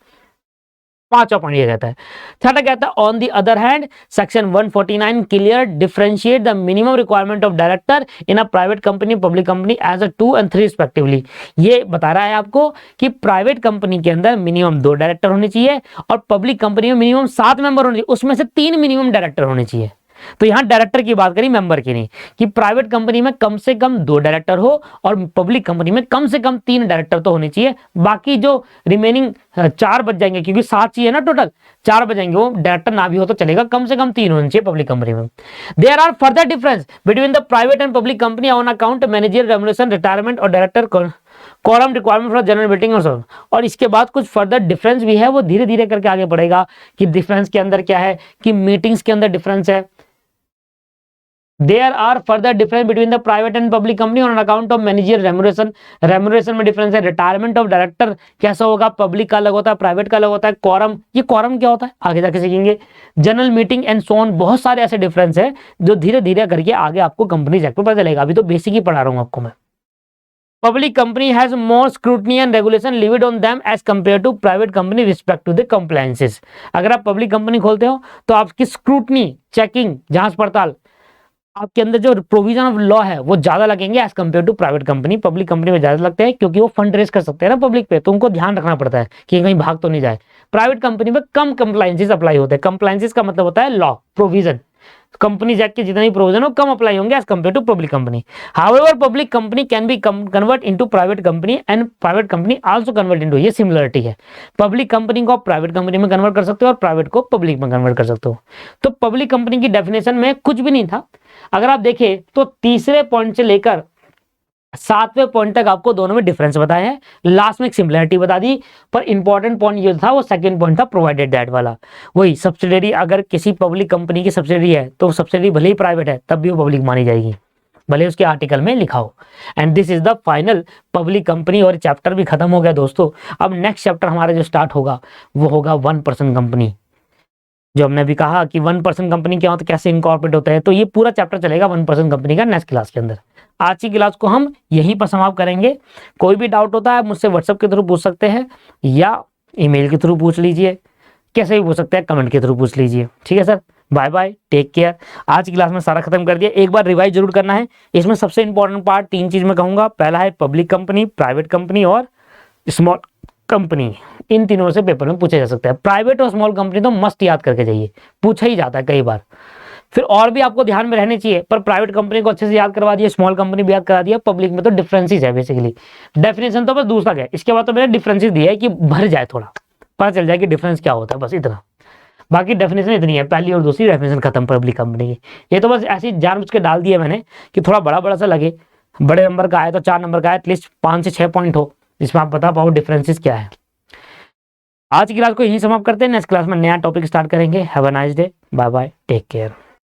पांचवा पॉइंट ये कहता है। छठा कहता है on the other hand section 149 clear differentiate the minimum requirement of director in a private company public company as a 2 and 3 respectively. ये बता रहा है आपको कि प्राइवेट कंपनी के अंदर मिनिमम 2 डायरेक्टर होने चाहिए और पब्लिक कंपनी में मिनिमम 7 मेंबर होने चाहिए, उसमें से 3 मिनिमम डायरेक्टर होने चाहिए। तो यहां डायरेक्टर की बात करी, मेंबर की नहीं, कि प्राइवेट कंपनी में कम से कम 2 डायरेक्टर हो और पब्लिक कंपनी में कम से कम 3 डायरेक्टर तो होने चाहिए। बाकी जो रिमेनिंग 4 बच जाएंगे, क्योंकि 7 चाहिए ना टोटल, 4 बच जाएंगे, वो डायरेक्टर ना भी हो तो चलेगा, कम से कम 3 होने चाहिए पब्लिक कंपनी में। There are further difference between the private and public company on account manager remuneration, retirement और director quorum requirement for general meeting और सब। और इसके बाद कुछ फर्दर डिफरेंस भी है, वो धीरे धीरे करके आगे बढ़ेगा कि डिफरेंस के अंदर क्या है, कि मीटिंग्स के अंदर डिफरेंस है। There are further difference between the private and public company on account of managerial remuneration। Remuneration में डिफरेंस है। रिटायरमेंट ऑफ डायरेक्टर कैसा होगा, पब्लिक का अलग होता है, प्राइवेट का अलग होता है। कॉरम, ये कॉरम क्या होता है आगे जाके सीखेंगे। General meeting and so on, बहुत सारे ऐसे डिफरेंस है जो धीरे धीरे करके आगे आपको कंपनी एक्ट में पता चलेगा, अभी तो बेसिक ही पढ़ा रहा हूँ आपको मैं। Public company has more scrutiny and regulation levied on them as compared to private company respect to the compliances। अगर आप पब्लिक कंपनी खोलते हो तो आपकी स्क्रूटनी, चेकिंग, जांच पड़ताल, आपके अंदर जो प्रोविजन ऑफ लॉ है वो ज्यादा लगेंगे as compare to private company. Public company में ज्यादा लगते हैं क्योंकि वो फंड रेज कर सकते हैं ना पब्लिक पे, तो उनको ध्यान रखना पड़ता है कि कहीं भाग तो नहीं जाए। प्राइवेट कंपनी में कम कंप्लायंसेस अप्लाई होते हैं। कंप्लायंसेस का मतलब होता है लॉ, प्रोविजन। कंपनीज एक्ट के जितने भी प्रोविजन हो कम अप्लाई होंगे as compare to public company. However public company can be convert into private company and private company also convert into, ये सिमिलरिटी है। पब्लिक कंपनी को आप प्राइवेट कंपनी में कन्वर्ट कर सकते हो और प्राइवेट को पब्लिक में कन्वर्ट कर सकते हो। तो पब्लिक कंपनी की डेफिनेशन में कुछ भी नहीं था। अगर आप देखें तो तीसरे पॉइंट से लेकर 7वें पॉइंट तक आपको दोनों में डिफरेंस बताए हैं, लास्ट में एक सिमिलरिटी बता दी, पर इंपॉर्टेंट पॉइंट जो था वो सेकंड पॉइंट था, प्रोवाइडेड दैट वाला। वही सब्सिडरी, अगर किसी पब्लिक कंपनी की सब्सिडरी है तो सब्सिडरी भले ही प्राइवेट है तब भी वो पब्लिक मानी जाएगी, भले उसके आर्टिकल में लिखा हो। And this is the final public company, और चैप्टर भी खत्म हो गया दोस्तों। अब नेक्स्ट चैप्टर हमारा जो स्टार्ट होगा वो होगा 1% कंपनी। जो हमने भी कहा कि 1% कंपनी क्या होता है, कैसे इनकॉर्पोरेट होता है, तो ये पूरा चैप्टर चलेगा 1% कंपनी का नेक्स्ट क्लास के अंदर। आज की क्लास को हम यहीं पर समाप्त करेंगे। कोई भी डाउट होता है मुझसे व्हाट्सएप के थ्रू पूछ सकते हैं या ईमेल के थ्रू पूछ लीजिए, कैसे भी पूछ सकते हैं, कमेंट के थ्रू पूछ लीजिए। ठीक है sir, bye bye, take care. आज की क्लास में सारा खत्म कर दिया, एक बार रिवाइज जरूर करना है। इसमें सबसे इंपॉर्टेंट पार्ट 3 चीज में कहूंगा, पहला है पब्लिक कंपनी, प्राइवेट कंपनी और स्मॉल कंपनी। इन तीनों से पेपर में पूछा जा सकता है। प्राइवेट और स्मॉल कंपनी तो मस्ट याद करके जाइए, पूछा ही जाता है कई बार। फिर और भी आपको ध्यान में रहने चाहिए, पर प्राइवेट कंपनी को अच्छे से याद करवा दिया, स्मॉल कंपनी भी याद करा दिया, पब्लिक में तो डिफरेंसेस है बेसिकली। डेफिनेशन तो बस दूसरा है, इसके बाद तो मैंने डिफरेंसेस दिया है कि भर जाए, थोड़ा पता चल जाए कि डिफरेंस क्या होता है, बस इतना। बाकी डेफिनेशन इतनी है, पहली और दूसरी डेफिनेशन खत्म पब्लिक कंपनी की। ये तो बस ऐसी जानबूझ के डाल दिया मैंने कि थोड़ा बड़ा बड़ा सा लगे, बड़े नंबर का आए तो 4 नंबर का आए, एटलीस्ट 5 से 6 पॉइंट हो जिसमें आप बता पाओ डिफरेंसेस क्या है। आज की क्लास को यहीं समाप्त करते हैं, नेक्स्ट क्लास में नया टॉपिक स्टार्ट करेंगे। Have a nice day, bye bye, take care.